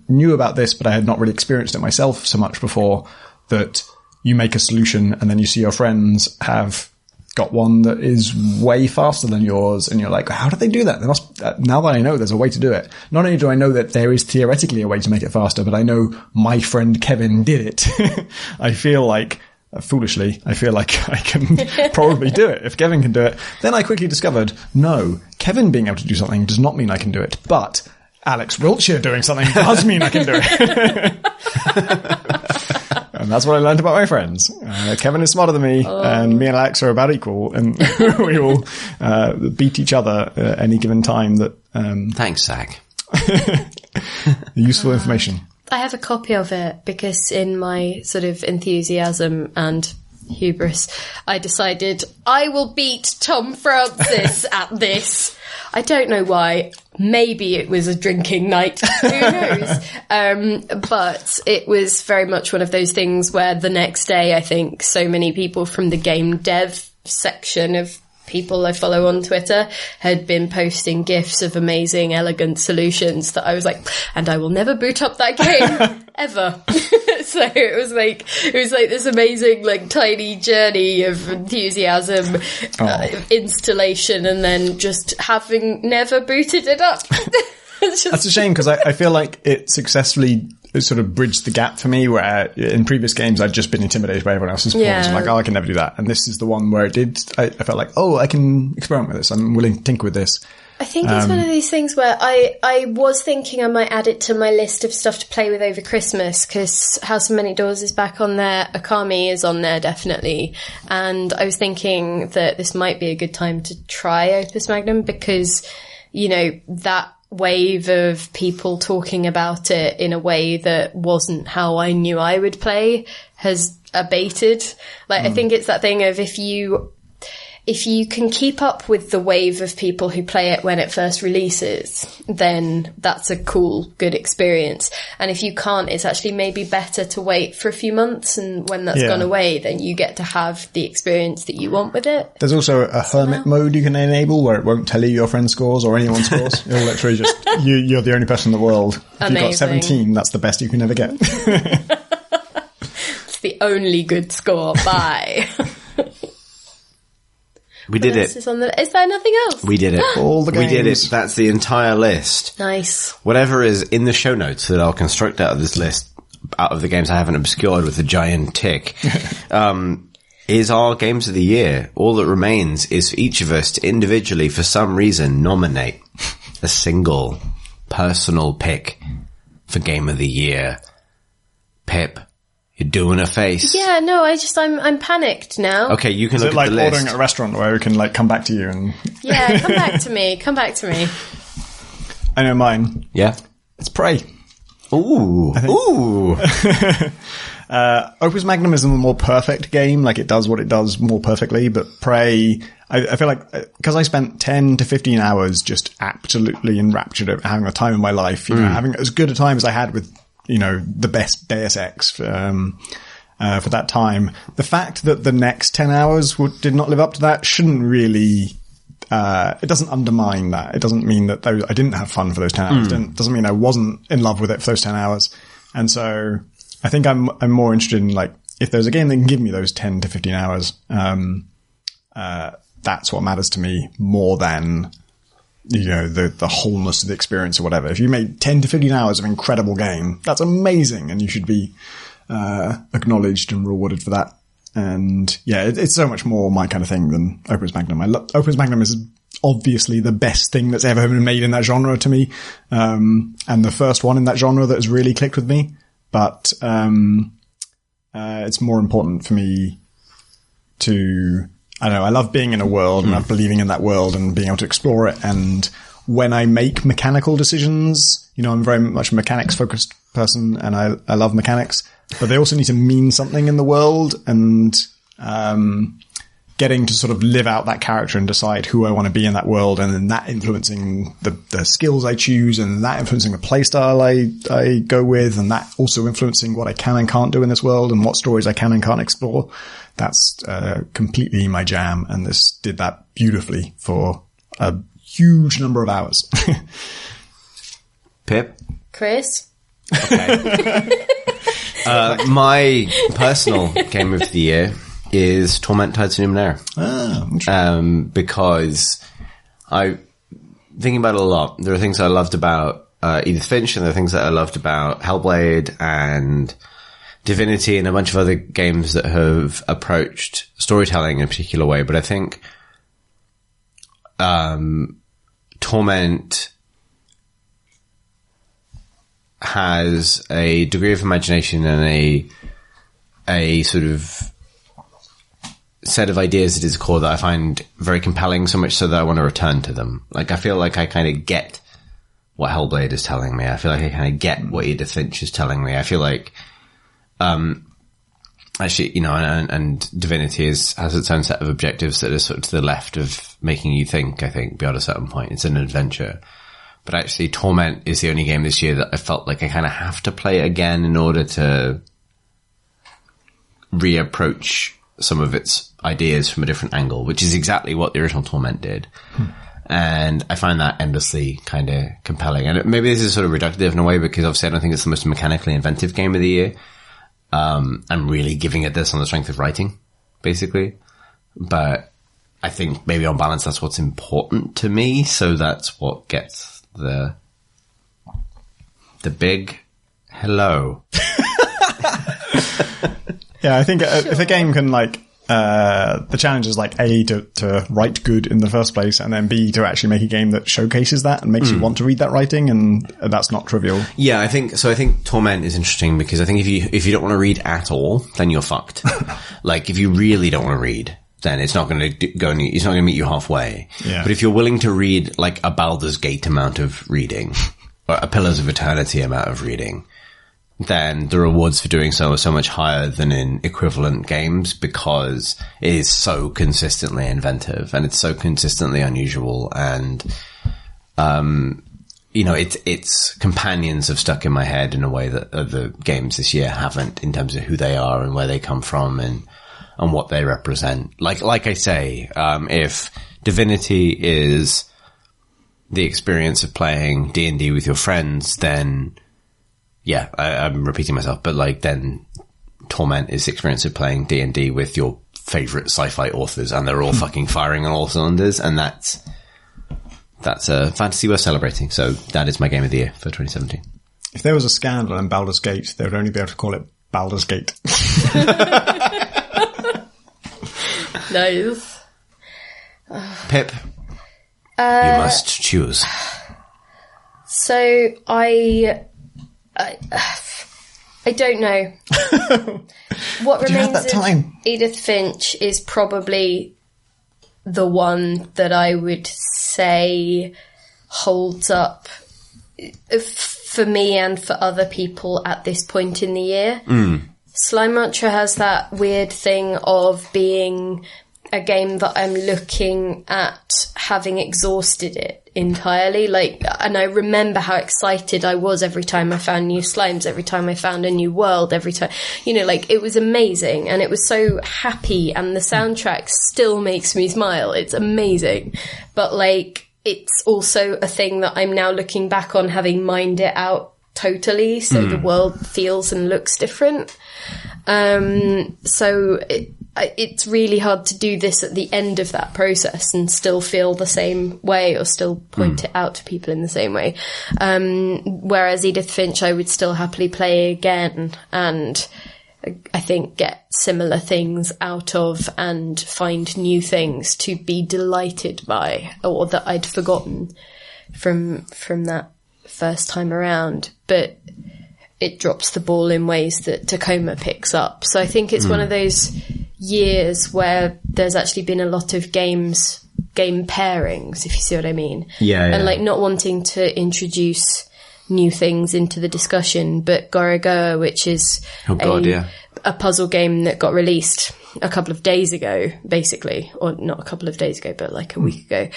Speaker 3: knew about this, but I had not really experienced it myself so much before, that you make a solution and then you see your friends have got one that is way faster than yours, and you're like, how did they do that? Now that I know there's a way to do it, not only do I know that there is theoretically a way to make it faster, but I know my friend Kevin did it. I feel like, foolishly, I can probably do it. If Kevin can do it, then I quickly discovered, no, Kevin being able to do something does not mean I can do it, but Alex Wiltshire doing something does mean I can do it. And that's what I learned about my friends. Kevin is smarter than me, and me and Alex are about equal, and we all beat each other at any given time. That
Speaker 1: Thanks, Zach.
Speaker 3: Useful information.
Speaker 2: I have a copy of it because in my sort of enthusiasm and hubris, I decided I will beat Tom Francis at this. I don't know why. Maybe it was a drinking night. Who knows? But it was very much one of those things where the next day, I think so many people from the game dev section of people I follow on Twitter had been posting GIFs of amazing, elegant solutions that I was like, and I will never boot up that game ever. So it was like this amazing, like, tiny journey of enthusiasm, installation, and then just having never booted it up.
Speaker 3: That's a shame, because I feel like it successfully sort of bridged the gap for me, where in previous games I'd just been intimidated by everyone else's performance. I'm like, I can never do that. And this is the one where it did. I felt like, I can experiment with this. I'm willing to tinker with this.
Speaker 2: I think it's one of these things where I was thinking I might add it to my list of stuff to play with over Christmas, because House of Many Doors is back on there. Akami is on there, definitely. And I was thinking that this might be a good time to try Opus Magnum, because, you know, that wave of people talking about it in a way that wasn't how I knew I would play has abated. Like, I think it's that thing of if you can keep up with the wave of people who play it when it first releases, then that's a cool, good experience. And if you can't, it's actually maybe better to wait for a few months, and when that's gone away, then you get to have the experience that you want with it.
Speaker 3: There's also a hermit mode you can enable where it won't tell you your friend's scores or anyone's scores. It'll literally just, you're the only person in the world. If you've got 17, that's the best you can ever get.
Speaker 2: It's the only good score. Bye.
Speaker 1: We did it.
Speaker 2: Is there nothing else?
Speaker 1: We did it.
Speaker 3: All the games.
Speaker 1: We did it. That's the entire list.
Speaker 2: Nice.
Speaker 1: Whatever is in the show notes that I'll construct out of this list, out of the games I haven't obscured with a giant tick, is our games of the year. All that remains is for each of us to individually, for some reason, nominate a single personal pick for game of the year. Pip, you're doing a face.
Speaker 2: Yeah, no, I'm panicked now.
Speaker 1: Okay, you can
Speaker 3: Is
Speaker 1: look
Speaker 3: it
Speaker 1: at
Speaker 3: like
Speaker 1: the list.
Speaker 3: ordering at a restaurant where we can like come back to you and...
Speaker 2: Yeah, come back to me. Come back to me.
Speaker 3: I know mine.
Speaker 1: Yeah?
Speaker 3: It's Prey.
Speaker 1: Ooh. Ooh.
Speaker 3: Opus Magnum is a more perfect game. Like, it does what it does more perfectly, but Prey, I feel like, because I spent 10 to 15 hours just absolutely enraptured at having the time of my life, you know, having as good a time as I had with, you know, the best Deus Ex for that time. The fact that the next 10 hours did not live up to that shouldn't really, it doesn't undermine that. It doesn't mean that I didn't have fun for those 10 hours. It doesn't mean I wasn't in love with it for those 10 hours. And so I think I'm more interested in, like, if there's a game that can give me those 10 to 15 hours, that's what matters to me more than, you know, the wholeness of the experience or whatever. If you made 10 to 15 hours of an incredible game, that's amazing, and you should be acknowledged and rewarded for that. And yeah, it's so much more my kind of thing than Opus Magnum. Opus Magnum is obviously the best thing that's ever been made in that genre to me, and the first one in that genre that has really clicked with me. But it's more important for me to, I don't know, I love being in a world and believing in that world and being able to explore it. And when I make mechanical decisions, you know, I'm very much a mechanics focused person, and I love mechanics, but they also need to mean something in the world, and getting to sort of live out that character and decide who I want to be in that world, and then that influencing the skills I choose, and that influencing the playstyle I go with, and that also influencing what I can and can't do in this world and what stories I can and can't explore. That's completely my jam, and this did that beautifully for a huge number of hours.
Speaker 1: Pip?
Speaker 2: Chris?
Speaker 1: Okay. My personal game of the year is Torment Titanium Lair. Because thinking about it a lot. There are things I loved about Edith Finch, and there are things that I loved about Hellblade and Divinity and a bunch of other games that have approached storytelling in a particular way. But I think Torment has a degree of imagination and a sort of set of ideas at its core that I find very compelling, so much so that I want to return to them. Like, I feel like I kind of get what Hellblade is telling me. I feel like I kind of get what Edith Finch is telling me. I feel like, actually, and Divinity has its own set of objectives that are sort of to the left of making you think, I think, beyond a certain point. It's an adventure. But actually, Torment is the only game this year that I felt like I kind of have to play again in order to reapproach some of its ideas from a different angle, which is exactly what the original Torment did. And I find that endlessly kind of compelling. And maybe this is sort of reductive in a way, because obviously I don't think it's the most mechanically inventive game of the year. I'm really giving it this on the strength of writing, basically. But I think maybe on balance that's what's important to me, so that's what gets the big hello.
Speaker 3: Yeah, I think if a game can, like, the challenge is, like, A, to write good in the first place, and then B, to actually make a game that showcases that and makes you want to read that writing, and that's not trivial.
Speaker 1: Yeah, I think Torment is interesting, because I think if you don't want to read at all, then you're fucked. Like, if you really don't want to read, then it's not going to it's not going to meet you halfway.
Speaker 3: Yeah.
Speaker 1: But if you're willing to read, like, a Baldur's Gate amount of reading, or a Pillars of Eternity amount of reading, then the rewards for doing so are so much higher than in equivalent games, because it is so consistently inventive and it's so consistently unusual. And, its companions have stuck in my head in a way that other games this year haven't, in terms of who they are and where they come from and what they represent. Like I say, if Divinity is the experience of playing D&D with your friends, then yeah, I'm repeating myself, but like, then Torment is the experience of playing D&D with your favorite sci-fi authors, and they're all fucking firing on all cylinders, and that's a fantasy worth celebrating. So that is my game of the year for 2017.
Speaker 3: If there was a scandal in Baldur's Gate, they would only be able to call it Baldur's Gate.
Speaker 2: Nice.
Speaker 1: Pip, you must choose.
Speaker 2: So I don't know. What remains of Edith Finch is probably the one that I would say holds up for me and for other people at this point in the year. Slime Rancher has that weird thing of being a game that I'm looking at having exhausted it entirely. And I remember how excited I was every time I found new slimes, every time I found a new world, every time, it was amazing, and it was so happy, and the soundtrack still makes me smile. It's amazing. But it's also a thing that I'm now looking back on, having mined it out totally, so the world feels and looks different. So it's really hard to do this at the end of that process and still feel the same way, or still point it out to people in the same way. Whereas Edith Finch, I would still happily play again, and I think get similar things out of, and find new things to be delighted by, or that I'd forgotten from that first time around. But it drops the ball in ways that Tacoma picks up. So I think it's one of those years where there's actually been a lot of game pairings, if you see what I mean.
Speaker 1: Yeah.
Speaker 2: And not wanting to introduce new things into the discussion, but Gorogoa, which is a puzzle game that got released a couple of days ago, basically, or not a couple of days ago, but like a week ago.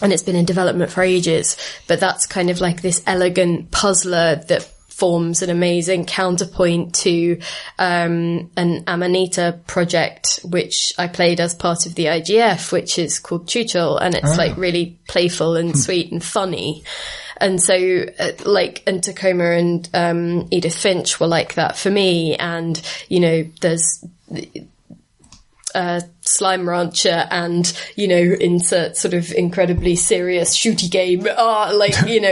Speaker 2: And it's been in development for ages, but that's kind of like this elegant puzzler that forms an amazing counterpoint to an Amanita project, which I played as part of the IGF, which is called Chuchel, and it's really playful and sweet and funny. And so, and Tacoma and Edith Finch were like that for me. And, there's Slime Rancher and, insert sort of incredibly serious shooty game.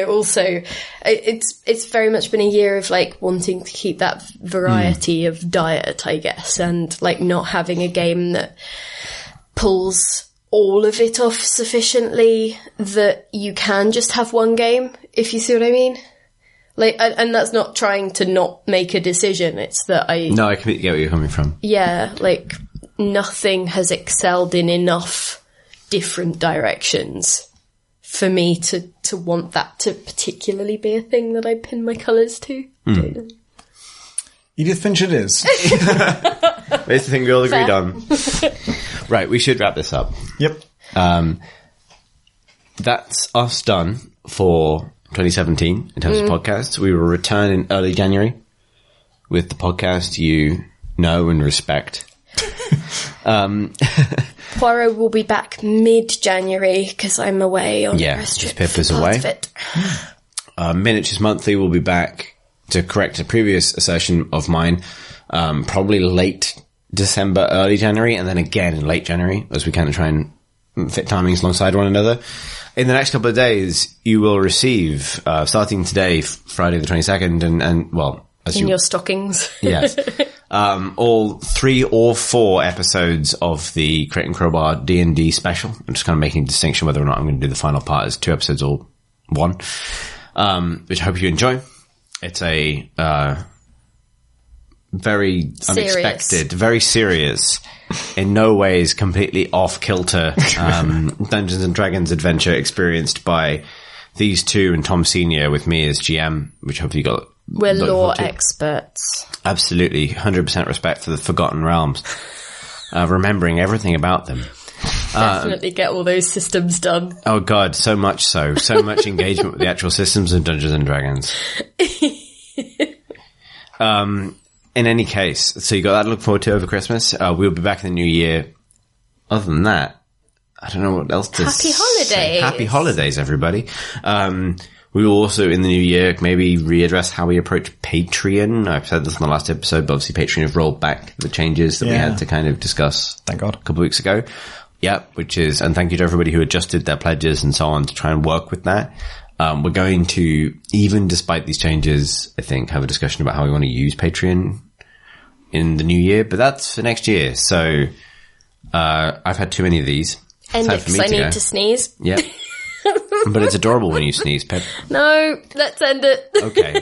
Speaker 2: Also, it's very much been a year of wanting to keep that variety of diet, I guess, and not having a game that pulls all of it off sufficiently that you can just have one game, if you see what I mean. Like, and that's not trying to not make a decision. It's that
Speaker 1: No, I completely get where you're coming from.
Speaker 2: Yeah, like, nothing has excelled in enough different directions for me to want that to particularly be a thing that I pin my colours to.
Speaker 3: Edith Finch it is.
Speaker 1: It's the thing we all agreed on. Right, we should wrap this up.
Speaker 3: Yep.
Speaker 1: That's us done for 2017 in terms of podcasts. We will return in early January with the podcast you know and respect.
Speaker 2: Poirot will be back mid-January because I'm away on a press trip.
Speaker 1: Pip is away. Miniatures Monthly will be back to correct a previous assertion of mine, probably late December, early January, and then again in late January, as we kind of try and fit timings alongside one another. In the next couple of days, you will receive, starting today, Friday the 22nd, and well, as
Speaker 2: in your stockings.
Speaker 1: Yes. All 3 or 4 episodes of the Crate and Crowbar D&D special. I'm just kind of making a distinction whether or not I'm going to do the final part as 2 episodes or 1, which I hope you enjoy. It's a very unexpected, very serious, in no ways completely off-kilter Dungeons and Dragons adventure experienced by these two and Tom Senior with me as GM, which hopefully you got.
Speaker 2: We're lore experts.
Speaker 1: Absolutely, 100% respect for the Forgotten Realms. Remembering everything about them.
Speaker 2: Definitely get all those systems done.
Speaker 1: Oh god, so much so. So much engagement with the actual systems of Dungeons and Dragons. In any case, so you got that to look forward to over Christmas. We'll be back in the new year. Other than that, I don't know what else to say.
Speaker 2: Happy holidays.
Speaker 1: Happy holidays, everybody. We will also, in the new year, maybe readdress how we approach Patreon. I've said this in the last episode, but obviously Patreon have rolled back the changes that we had to kind of discuss.
Speaker 3: Thank God.
Speaker 1: A couple of weeks ago. Yeah, and thank you to everybody who adjusted their pledges and so on to try and work with that. We're going to, even despite these changes, I think, have a discussion about how we want to use Patreon in the new year, but that's for next year. So, I've had too many of these.
Speaker 2: End it, because I need to sneeze.
Speaker 1: Yep. But it's adorable when you sneeze, Pip.
Speaker 2: No, let's end it.
Speaker 1: Okay.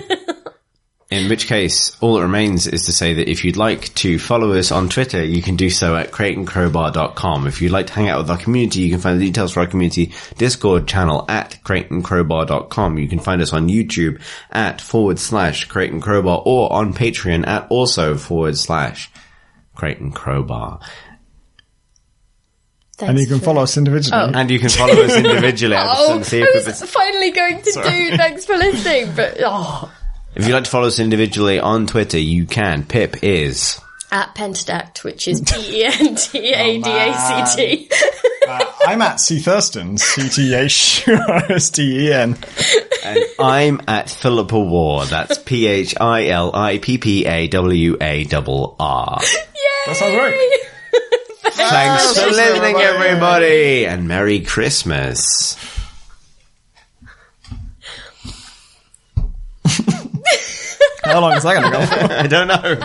Speaker 1: In which case, all that remains is to say that if you'd like to follow us on Twitter, you can do so at crateandcrowbar.com. If you'd like to hang out with our community, you can find the details for our community Discord channel at crateandcrowbar.com. You can find us on YouTube at /crateandcrowbar or on Patreon at also /crateandcrowbar.
Speaker 3: And you can follow us individually.
Speaker 1: Oh. And you can follow us individually.
Speaker 2: I was finally going to do thanks for listening, but
Speaker 1: If you'd like to follow us individually on Twitter, you can. Pip is
Speaker 2: at Pentadact, which is PENTADACT.
Speaker 3: I'm at C Thurston, CTHURSTEN.
Speaker 1: And I'm at Philippa War. That's PHILIPPAWARR.
Speaker 3: That sounds right.
Speaker 1: Thanks for listening, everybody, and Merry Christmas.
Speaker 3: How long is that going to go for?
Speaker 1: I don't know.